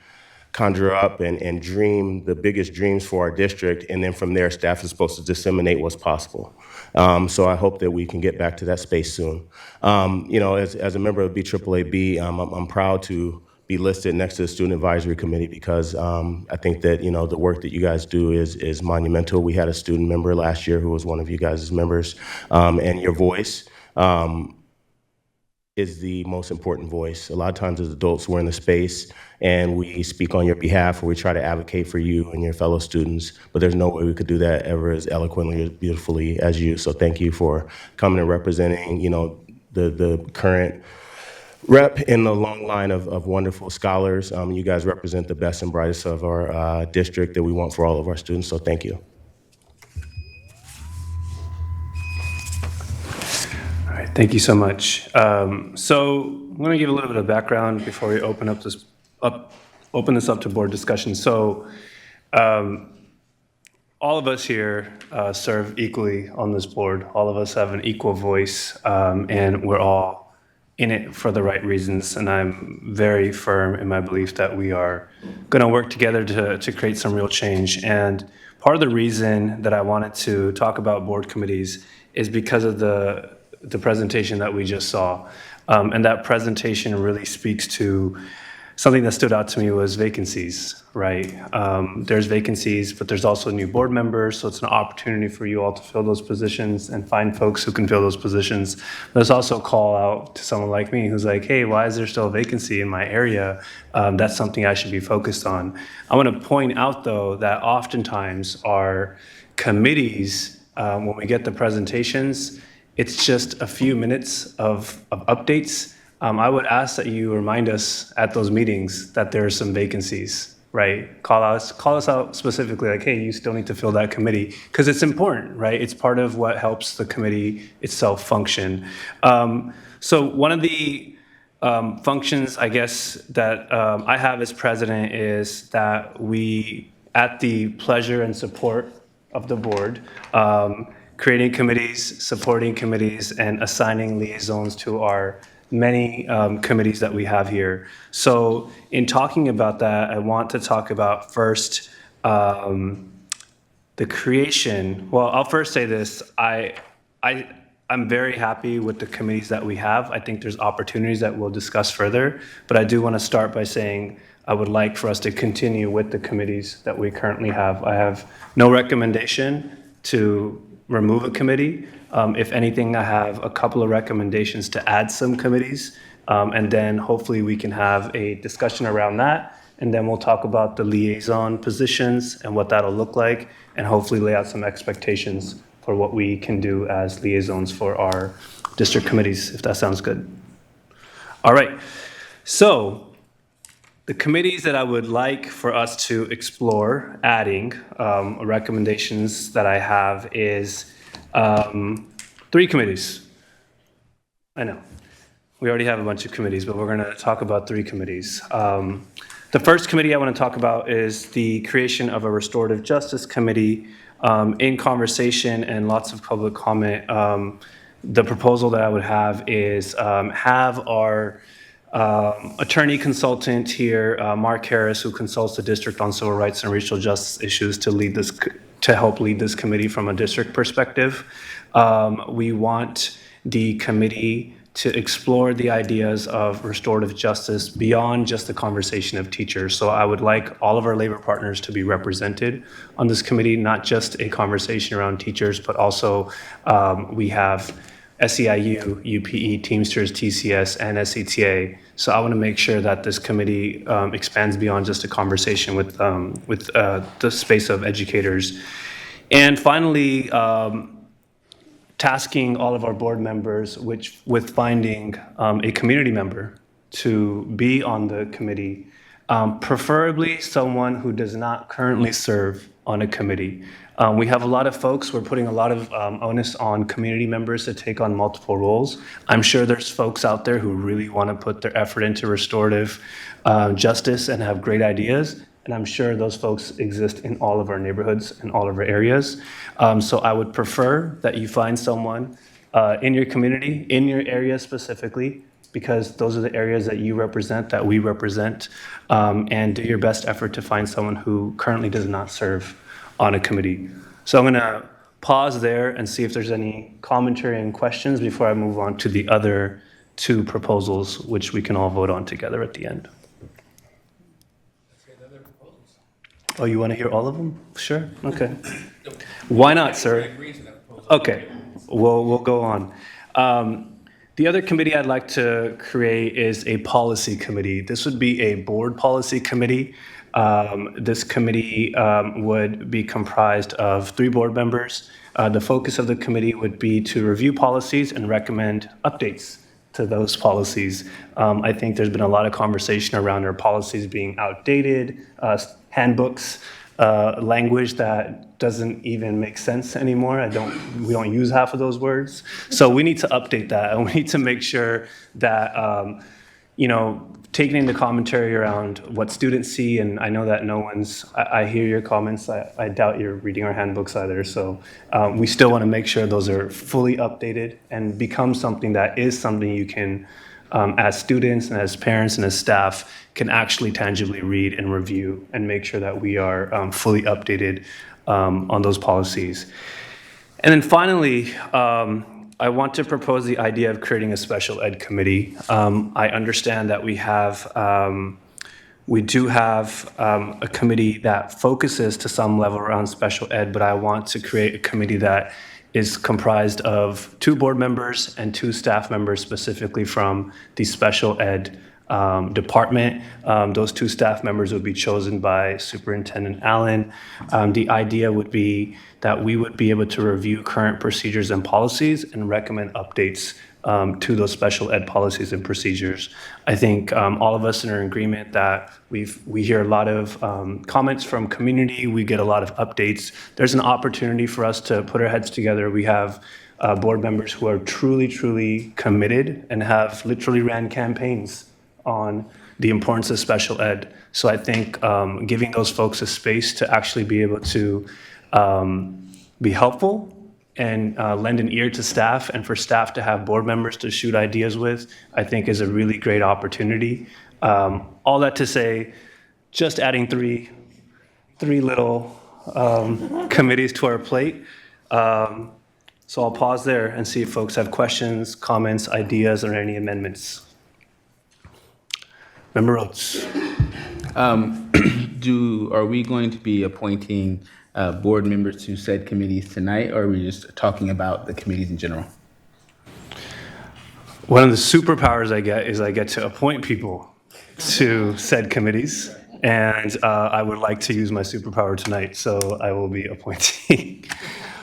conjure up and dream the biggest dreams for our district, and then from there, staff is supposed to disseminate what's possible. So I hope that we can get back to that space soon. As a member of BAAB, I'm proud to be listed next to the Student Advisory Committee because I think that, the work that you guys do is monumental. We had a student member last year who was one of you guys' members, and your voice is the most important voice. A lot of times as adults, we're in the space and we speak on your behalf or we try to advocate for you and your fellow students, but there's no way we could do that ever as eloquently or beautifully as you. So thank you for coming and representing, the current rep in the long line of wonderful scholars. You guys represent the best and brightest of our district that we want for all of our students, so thank you. All right, thank you so much. So I'm going to give a little bit of background before we open this up to board discussion. So all of us here serve equally on this board. All of us have an equal voice, and we're all in it for the right reasons. And I'm very firm in my belief that we are going to work together to create some real change. And part of the reason that I wanted to talk about board committees is because of the presentation that we just saw. And that presentation really speaks to something that stood out to me was vacancies, right? There's vacancies, but there's also new board members, so it's an opportunity for you all to fill those positions and find folks who can fill those positions. But it's also a call out to someone like me who's like, hey, why is there still a vacancy in my area? That's something I should be focused on. I want to point out, though, that oftentimes our committees, when we get the presentations, it's just a few minutes of updates. I would ask that you remind us at those meetings that there are some vacancies, right? Call us out specifically, like, hey, you still need to fill that committee, because it's important, right? It's part of what helps the committee itself function. So one of the functions, I guess, that I have as president is that we, at the pleasure and support of the board, creating committees, supporting committees, and assigning liaisons to our many committees that we have here. So in talking about that, I want to talk about first the creation. Well, I'll first say this. I'm very happy with the committees that we have. I think there's opportunities that we'll discuss further, but I do want to start by saying I would like for us to continue with the committees that we currently have. I have no recommendation to remove a committee. If anything, I have a couple of recommendations to add some committees, and then hopefully we can have a discussion around that, and then we'll talk about the liaison positions and what that'll look like, and hopefully lay out some expectations for what we can do as liaisons for our district committees, if that sounds good. All right, so the committees that I would like for us to explore adding, recommendations that I have is 3 committees. I know, we already have a bunch of committees, but we're gonna talk about 3 committees. The first committee I wanna talk about is the creation of a restorative justice committee. In conversation and lots of public comment, the proposal that I would have is have our attorney consultant here, Mark Harris, who consults the district on civil rights and racial justice issues, to help lead this committee from a district perspective. We want the committee to explore the ideas of restorative justice beyond just the conversation of teachers. So I would like all of our labor partners to be represented on this committee, not just a conversation around teachers, but also we have SEIU, UPE, Teamsters, TCS, and SETA. So I want to make sure that this committee expands beyond just a conversation with the space of educators. And finally, tasking all of our board members with finding a community member to be on the committee, preferably someone who does not currently serve on a committee. We have a lot of folks, we're putting a lot of onus on community members to take on multiple roles. I'm sure there's folks out there who really want to put their effort into restorative justice and have great ideas. And I'm sure those folks exist in all of our neighborhoods and all of our areas. So I would prefer that you find someone in your community, in your area specifically, because those are the areas that you represent, that we represent, and do your best effort to find someone who currently does not serve on a committee. So I'm gonna pause there and see if there's any commentary and questions before I move on to the other 2 proposals, which we can all vote on together at the end. Oh, you want to hear all of them? Sure, okay. Why not, sir? Okay, we'll go on. The other committee I'd like to create is a policy committee. This would be a board policy committee. This committee would be comprised of 3 board members. The focus of the committee would be to review policies and recommend updates to those policies. I think there's been a lot of conversation around our policies being outdated, handbooks, language that doesn't even make sense anymore. We don't use half of those words. So we need to update that, and we need to make sure that, taking into commentary around what students see, and I know that I hear your comments. I doubt you're reading our handbooks either. So we still want to make sure those are fully updated and become something that is something you can, as students and as parents and as staff, can actually tangibly read and review and make sure that we are fully updated on those policies. And then finally, I want to propose the idea of creating a special ed committee. I understand that we do have a committee that focuses to some level around special ed, but I want to create a committee that is comprised of 2 board members and 2 staff members, specifically from the special ed department. Those 2 staff members would be chosen by Superintendent Allen. The idea would be that we would be able to review current procedures and policies and recommend updates to those special ed policies and procedures. I think all of us are in agreement that we hear a lot of comments from community. We get a lot of updates. There's an opportunity for us to put our heads together. We have board members who are truly, truly committed and have literally ran campaigns on the importance of special ed. So I think giving those folks a space to actually be able to be helpful and lend an ear to staff, and for staff to have board members to shoot ideas with, I think is a really great opportunity. All that to say, just adding three little committees to our plate. So I'll pause there and see if folks have questions, comments, ideas, or any amendments. Member Rhodes. Are we going to be appointing board members to said committees tonight, or are we just talking about the committees in general? One of the superpowers I get is I get to appoint people to said committees, and I would like to use my superpower tonight, so I will be appointing.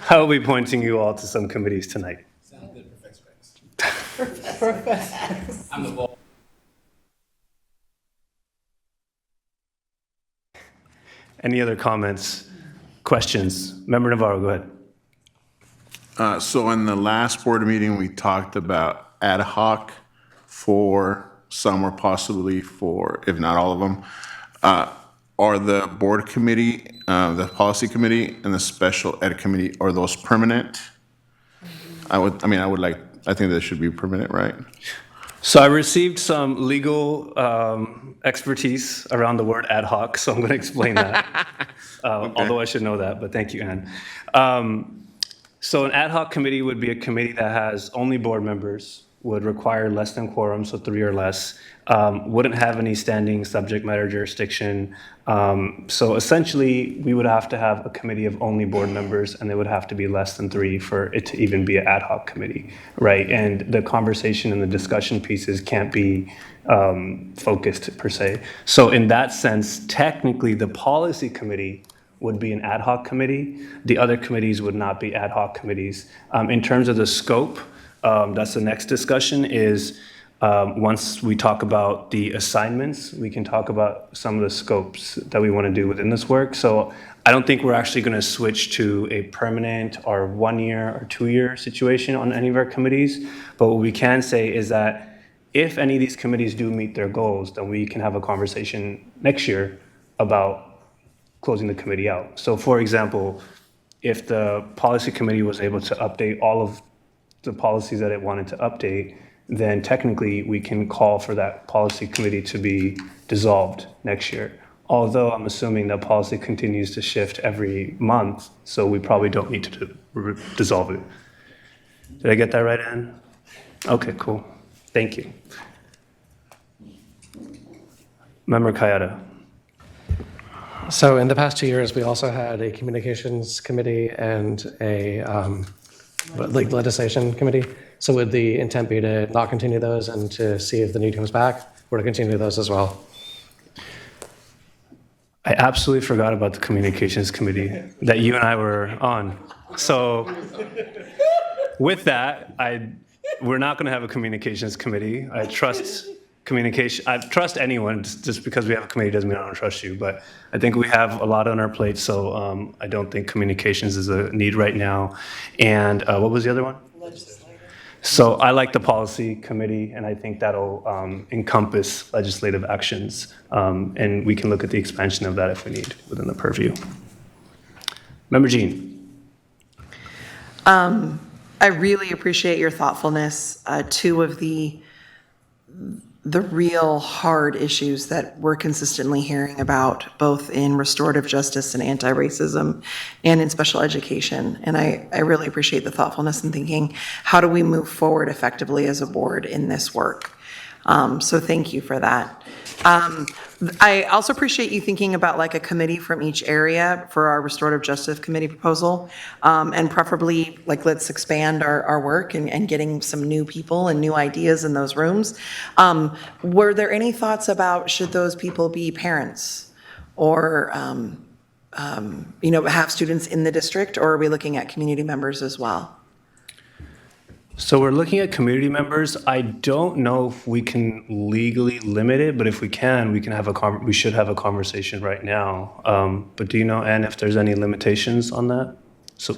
I will be appointing you all to some committees tonight. Sounds good, Professor. I'm the ball. Any other comments, questions? Member Navarro, go ahead. So in the last board meeting, we talked about ad hoc for some or possibly for, if not all of them. Are the board committee, the policy committee and the special ed committee, are those permanent? I think they should be permanent, right? So I received some legal expertise around the word ad hoc, so I'm going to explain that. Although I should know that, but thank you, Ann. So an ad hoc committee would be a committee that has only board members, would require less than quorum, so 3 or less, wouldn't have any standing subject matter jurisdiction. So essentially, we would have to have a committee of only board members, and they would have to be less than 3 for it to even be an ad hoc committee, right? And the conversation and the discussion pieces can't be focused per se. So in that sense, technically, the policy committee would be an ad hoc committee. The other committees would not be ad hoc committees. In terms of the scope, that's the next discussion is once we talk about the assignments, we can talk about some of the scopes that we want to do within this work. So I don't think we're actually going to switch to a permanent or 1 year or 2 year situation on any of our committees. But what we can say is that if any of these committees do meet their goals, then we can have a conversation next year about closing the committee out. So for example, if the policy committee was able to update all of the policies that it wanted to update, then technically we can call for that policy committee to be dissolved next year. Although I'm assuming that policy continues to shift every month, so we probably don't need to dissolve it. Did I get that right, Ann? Okay, cool. Thank you. Member Kayada. So in the past 2 years, we also had a communications committee and a legislation committee. So would the intent be to not continue those and to see if the need comes back, or to continue those as well? I absolutely forgot about the communications committee that you and I were on. So with that, we're not going to have a communications committee. I trust communication. I trust anyone. Just because we have a committee doesn't mean I don't trust you. But I think we have a lot on our plate, so I don't think communications is a need right now. And what was the other one? So I like the policy committee, and I think that'll encompass legislative actions, and we can look at the expansion of that if we need within the purview. Member Jean. I really appreciate your thoughtfulness. Two of the real hard issues that we're consistently hearing about, both in restorative justice and anti-racism and in special education. And I really appreciate the thoughtfulness in thinking, how do we move forward effectively as a board in this work? So thank you for that. I also appreciate you thinking about like a committee from each area for our restorative justice committee proposal, and preferably like let's expand our work and getting some new people and new ideas in those rooms. Were there any thoughts about should those people be parents or have students in the district, or are we looking at community members as well? So we're looking at community members. I don't know if we can legally limit it, but if we can, we should have a conversation right now. But do you know, Ann, if there's any limitations on that? So,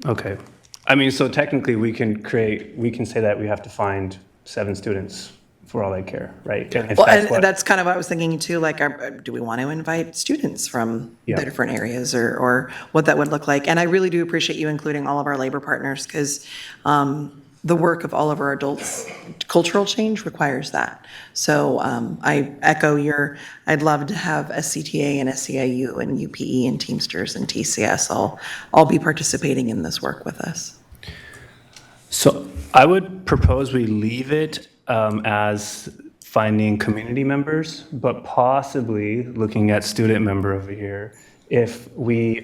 okay. I mean, so technically we can say that we have to find 7 students for all I care, right? And if That's kind of what I was thinking too, like, do we want to invite students from the different areas or what that would look like? And I really do appreciate you including all of our labor partners, because the work of all of our adults, cultural change requires that. So I echo I'd love to have SCTA and SCIU and UPE and Teamsters and TCS all be participating in this work with us. So I would propose we leave it as finding community members, but possibly looking at student member over here, if we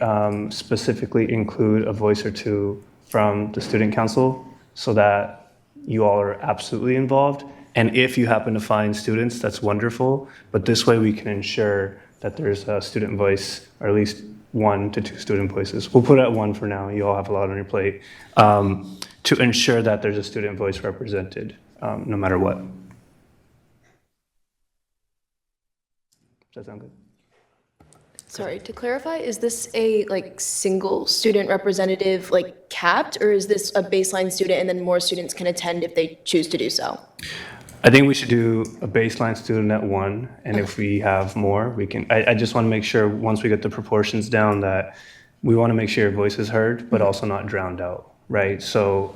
specifically include a voice or two from the student council so that you all are absolutely involved. And if you happen to find students, that's wonderful. But this way we can ensure that there's a student voice, or at least 1 to 2 student voices. We'll put it at 1 for now. You all have a lot on your plate. To ensure that there's a student voice represented, no matter what. Does that sound good? Sorry, to clarify, is this a single student representative capped, or is this a baseline student and then more students can attend if they choose to do so? I think we should do a baseline student at 1, and if we have more, we can. I just want to make sure once we get the proportions down that we want to make sure your voice is heard, but also not drowned out, right? So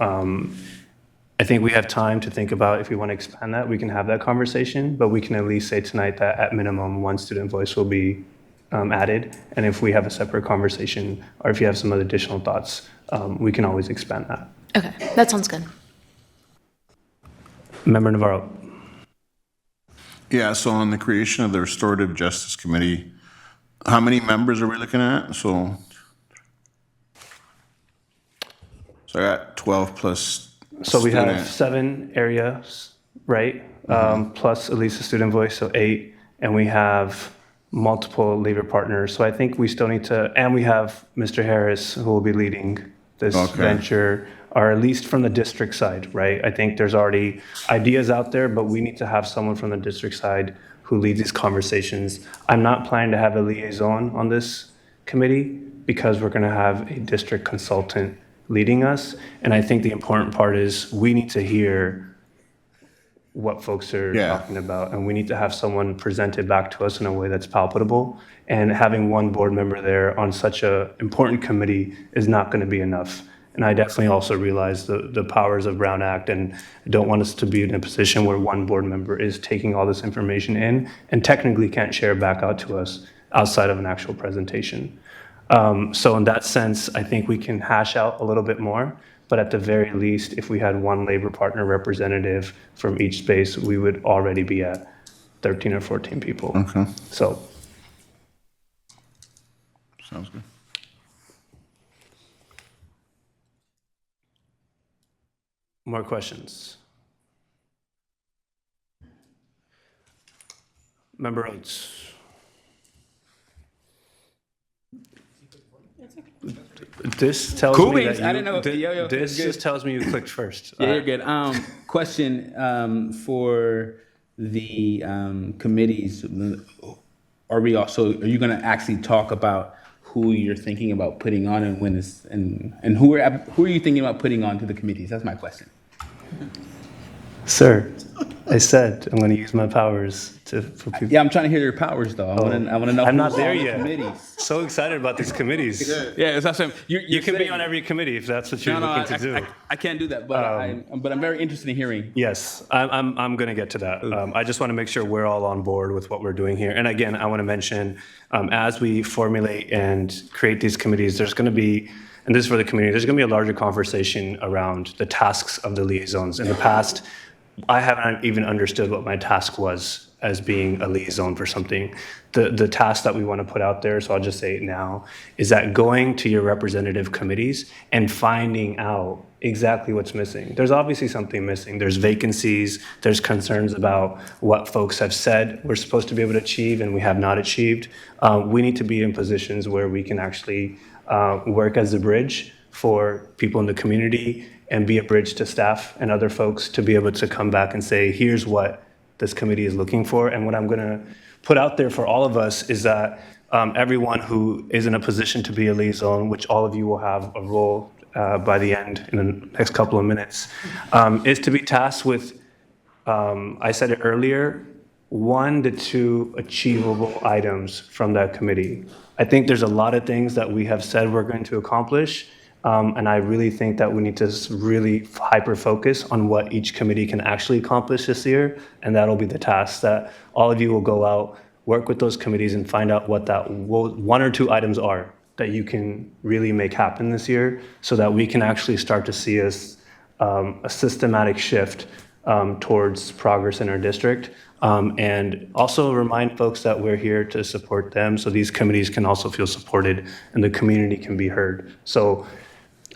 I think we have time to think about if we want to expand that, we can have that conversation, but we can at least say tonight that at minimum 1 student voice will be added. And if we have a separate conversation, or if you have some other additional thoughts, we can always expand that. Okay, that sounds good. Member Navarro. Yeah, so on the creation of the Restorative Justice Committee, how many members are we looking at? So I got 12 plus. So we have student. 7 areas, right? Plus at least a student voice, so 8. And we have multiple labor partners. So I think we still need to, and we have Mr. Harris who will be leading this venture, or at least from the district side, right? I think there's already ideas out there, but we need to have someone from the district side who leads these conversations. I'm not planning to have a liaison on this committee because we're gonna have a district consultant leading us. And I think the important part is we need to hear what folks are talking about, and we need to have someone present it back to us in a way that's palpable. And having 1 board member there on such an important committee is not going to be enough. And I definitely also realize the powers of Brown Act, and I don't want us to be in a position where 1 board member is taking all this information in and technically can't share back out to us outside of an actual presentation. So in that sense, I think we can hash out a little bit more, but at the very least, if we had 1 labor partner representative from each space, we would already be at 13 or 14 people. Okay. So Sounds good. More questions? Member Rhodes. This tells Cool me beans. that you, I didn't know. this good. just tells me you clicked first. Yeah, you're good. Question for the committees. Are you going to actually talk about who you're thinking about putting on and when is and who are you thinking about putting on to the committees? That's my question. Sir, I said I'm going to use my powers for people. Yeah, I'm trying to hear your powers though. I want to know. I'm not who's there on the yet. Committees. So excited about these committees. Yeah, that's what I'm saying. You can be on every committee if that's what you're looking to do. I can't do that, but I'm very interested in hearing. Yes, I'm going to get to that. I just want to make sure we're all on board with what we're doing here. And again, I want to mention, as we formulate and create these committees, there's going to be, and this is for the community, there's going to be a larger conversation around the tasks of the liaisons. In the past, I haven't even understood what my task was as being a liaison for something. The task that we want to put out there, so I'll just say it now, is that going to your representative committees and finding out exactly what's missing. There's obviously something missing. There's vacancies, there's concerns about what folks have said we're supposed to be able to achieve and we have not achieved. We need to be in positions where we can actually work as a bridge for people in the community and be a bridge to staff and other folks to be able to come back and say, here's what this committee is looking for. And what I'm going to put out there for all of us is that everyone who is in a position to be a liaison, which all of you will have a role by the end in the next couple of minutes, is to be tasked with, I said it earlier, 1 to 2 achievable items from that committee. I think there's a lot of things that we have said we're going to accomplish. And I really think that we need to really hyper-focus on what each committee can actually accomplish this year, and that'll be the task that all of you will go out, work with those committees, and find out what that 1 or 2 items are that you can really make happen this year, so that we can actually start to see a systematic shift towards progress in our district. And also remind folks that we're here to support them, so these committees can also feel supported and the community can be heard. So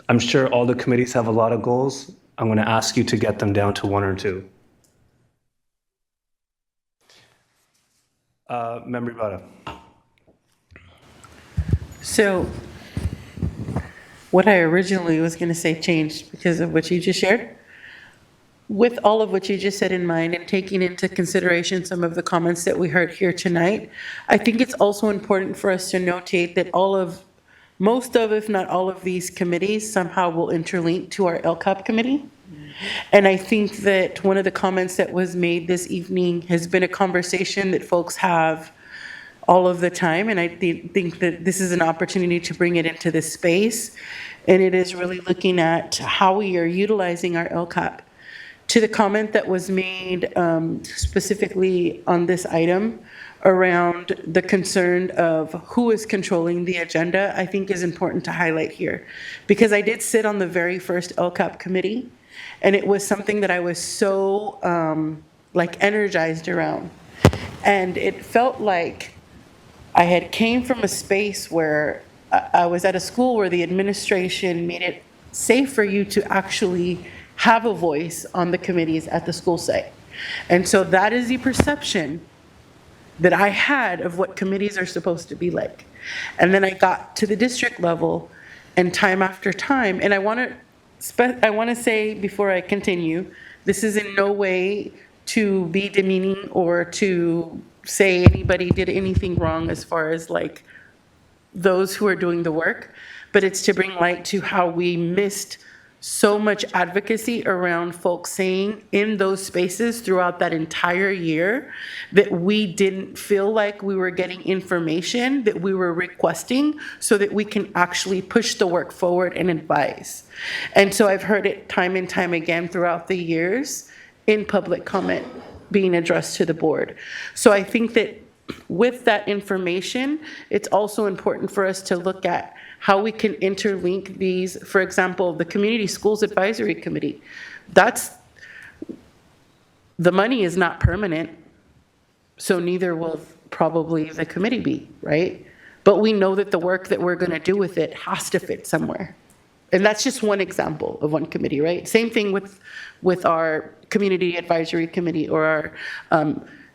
I'm sure all the committees have a lot of goals. I'm going to ask you to get them down to 1 or 2. Member Ibarra. So what I originally was going to say changed because of what you just shared. With all of what you just said in mind and taking into consideration some of the comments that we heard here tonight, I think it's also important for us to notate that most of, if not all of these committees somehow will interlink to our LCAP committee. And I think that one of the comments that was made this evening has been a conversation that folks have all of the time. And I think that this is an opportunity to bring it into this space. And it is really looking at how we are utilizing our LCAP. To the comment that was made specifically on this item around the concern of who is controlling the agenda, I think is important to highlight here. Because I did sit on the very first LCAP committee, and it was something that I was so energized around. And it felt like I had came from a space where I was at a school where the administration made it safe for you to actually have a voice on the committees at the school site. And so that is the perception that I had of what committees are supposed to be like. And then I got to the district level, and time after time, and I want to say before I continue, this is in no way to be demeaning or to say anybody did anything wrong as far as like those who are doing the work, but it's to bring light to how we missed so much advocacy around folks saying in those spaces throughout that entire year that we didn't feel like we were getting information that we were requesting so that we can actually push the work forward and advise. And so I've heard it time and time again throughout the years in public comment being addressed to the board. So I think that with that information, it's also important for us to look at how we can interlink these. For example, the Community Schools Advisory Committee, the money is not permanent, so neither will probably the committee be, right? but we know that the work that we're going to do with it has to fit somewhere. And that's just one example of one committee, right? Same thing with our Community Advisory Committee or our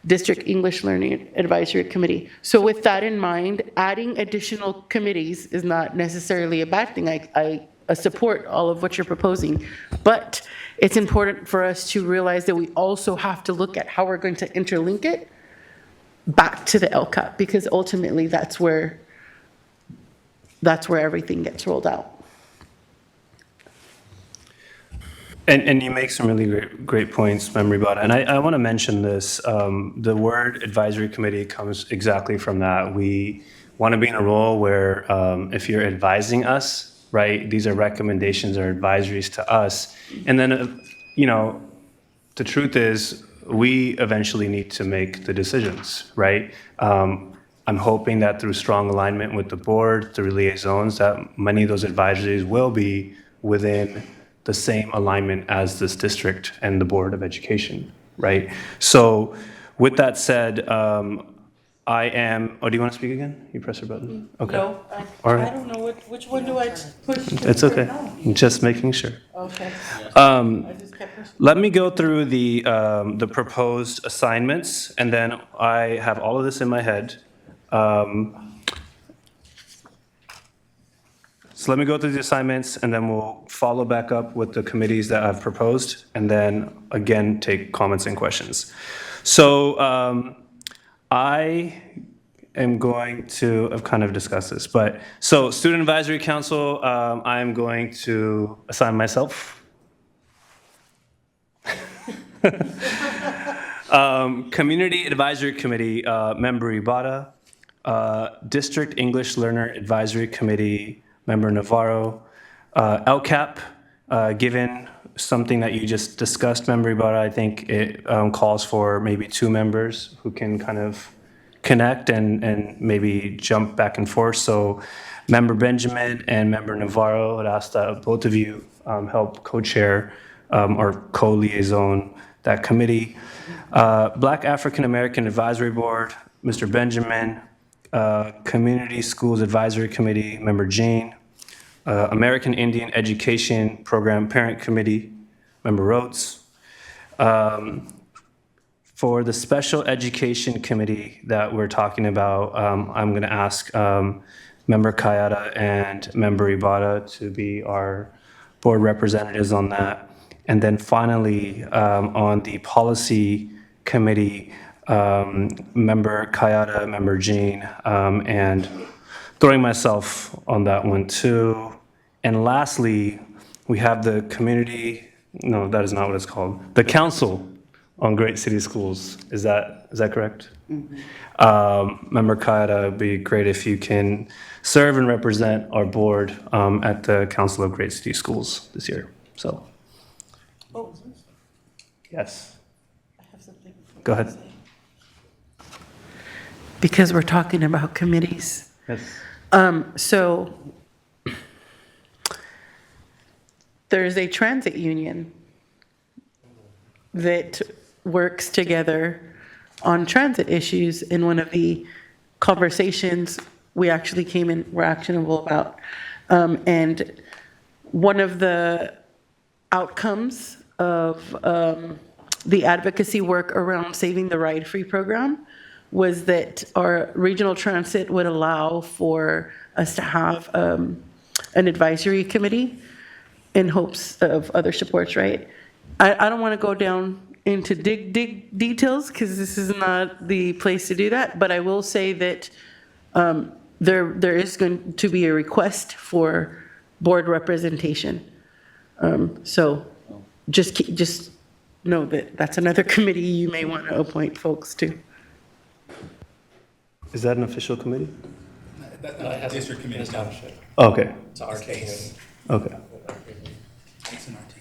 District English Learning Advisory Committee. So with that in mind, adding additional committees is not necessarily a bad thing. I support all of what you're proposing, but it's important for us to realize that we also have to look at how we're going to interlink it back to the LCAP, because ultimately that's where everything gets rolled out. And you make some really great points, Member Ibarra. And I want to mention this. The word advisory committee comes exactly from that. We want to be in a role where if you're advising us, right, these are recommendations or advisories to us. And then, the truth is we eventually need to make the decisions, right? I'm hoping that through strong alignment with the board, through liaisons, that many of those advisories will be within the same alignment as this district and the Board of Education, right? So with that said, do you want to speak again? You press your button? Okay. No, All right. I don't know which one do I push? It's okay. Just making sure. Okay. Let me go through the proposed assignments, and then I have all of this in my head. So let me go through the assignments, and then we'll follow back up with the committees that I've proposed, and then again take comments and questions. So I am going to, I've kind of discussed this, but so Student Advisory Council, I'm going to assign myself. Community Advisory Committee, Member Ibarra. District English Learner Advisory Committee, Member Navarro. LCAP, given something that you just discussed, Member Ibarra, I think it calls for maybe 2 members who can kind of connect and maybe jump back and forth. So Member Benjamin and Member Navarro, I'd ask that both of you help co-chair or co-liaison that committee. Black African American Advisory Board, Mr. Benjamin. Community Schools Advisory Committee, Member Jane. American Indian Education Program Parent Committee, Member Rhodes. For the Special Education Committee that we're talking about, I'm going to ask Member Kayada and Member Ibarra to be our board representatives on that. And then finally, on the Policy Committee, Member Kayada, Member Jean, and throwing myself on that one too. And lastly, we have the community, no, that is not what it's called, the Council on Great City Schools. Is that correct? Mm-hmm. Member Kayada, it'd be great if you can serve and represent our board at the Council of Great City Schools this year. So, yes. I have something. Go ahead. Because we're talking about committees. Yes. So there's a transit union that works together on transit issues. In one of the conversations we actually came in, were actionable about. And one of the outcomes of the advocacy work around Saving the Ride Free program was that our regional transit would allow for us to have an advisory committee in hopes of other supports, right? I don't want to go down into dig details because this is not the place to do that, but I will say that there is going to be a request for board representation. So just know that that's another committee you may want to appoint folks to. Is that an official committee? District committee establishment. Okay. It's our case. Okay. It's an RT.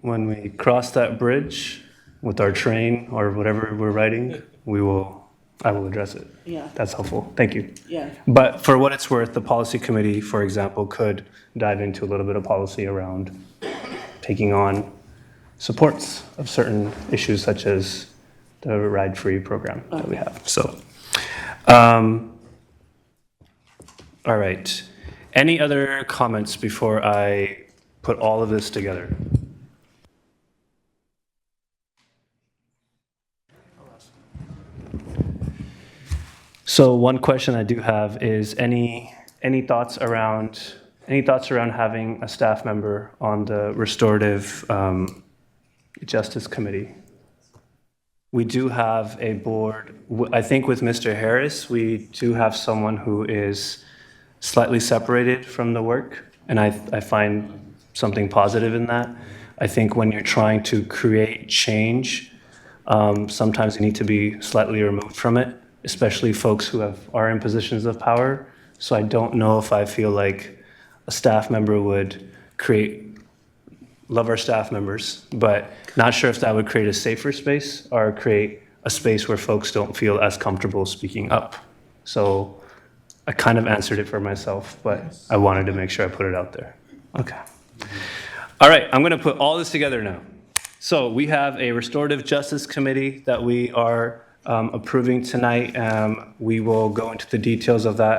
When we cross that bridge with our train or whatever we're riding, I will address it. Yeah. That's helpful. Thank you. Yeah. But for what it's worth, the policy committee, for example, could dive into a little bit of policy around taking on supports of certain issues such as the ride-free program that we have. So All right. Any other comments before I put all of this together? So one question I do have is any thoughts around having a staff member on the Restorative Justice Committee? We do have a board. I think with Mr. Harris, we do have someone who is slightly separated from the work, and I find something positive in that. I think when you're trying to create change, sometimes you need to be slightly removed from it, especially folks who are in positions of power. So I don't know if I feel like a staff member would love our staff members, but not sure if that would create a safer space or create a space where folks don't feel as comfortable speaking up. So I kind of answered it for myself, but I wanted to make sure I put it out there. Okay. All right, I'm going to put all this together now. So we have a Restorative Justice Committee that we are approving tonight. We will go into the details of that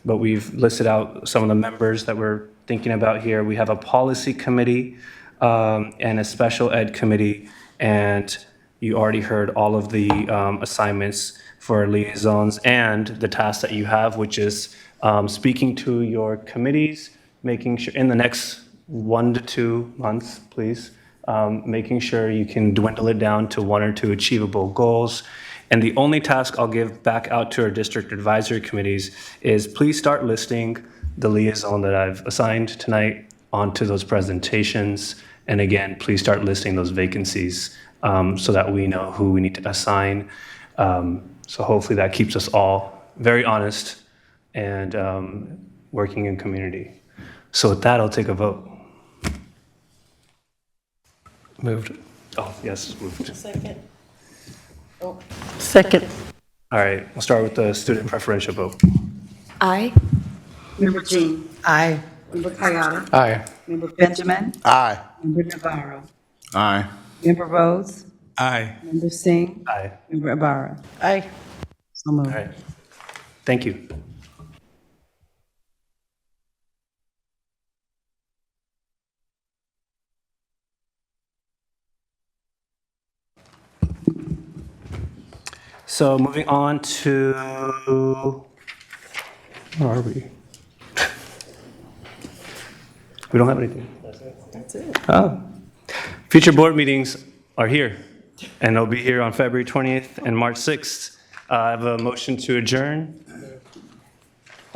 but we've listed out some of the members that we're thinking about here. We have a policy committee and a special ed committee, and you already heard all of the assignments for liaisons and the task that you have, which is speaking to your committees, making sure in the next 1 to 2 months, please, making sure you can dwindle it down to 1 or 2 achievable goals. And the only task I'll give back out to our district advisory committees is please start listing the liaison that I've assigned tonight onto those presentations. And again, please start listing those vacancies so that we know who we need to assign. So hopefully that keeps us all very honest and working in community. So with that, I'll take a vote. Moved. Oh, yes, moved. Second. Oh. Second. All right, we'll start with the student preferential vote. Aye. Member Jean. Aye. Member Kayada. Aye. Member Benjamin. Aye. Member Navarro. Aye. Member Rhodes. Aye. Member Singh. Aye. Member Ibarra. Aye. So moved. All right, thank you. So moving on to, where are we? We don't have anything. That's it. Oh. Future board meetings are here, and they'll be here on February 20th and March 6th. I have a motion to adjourn.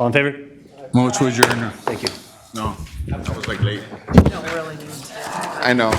All in favor? Move to adjourn. Thank you. No, I was like late. Don't really need to. I know.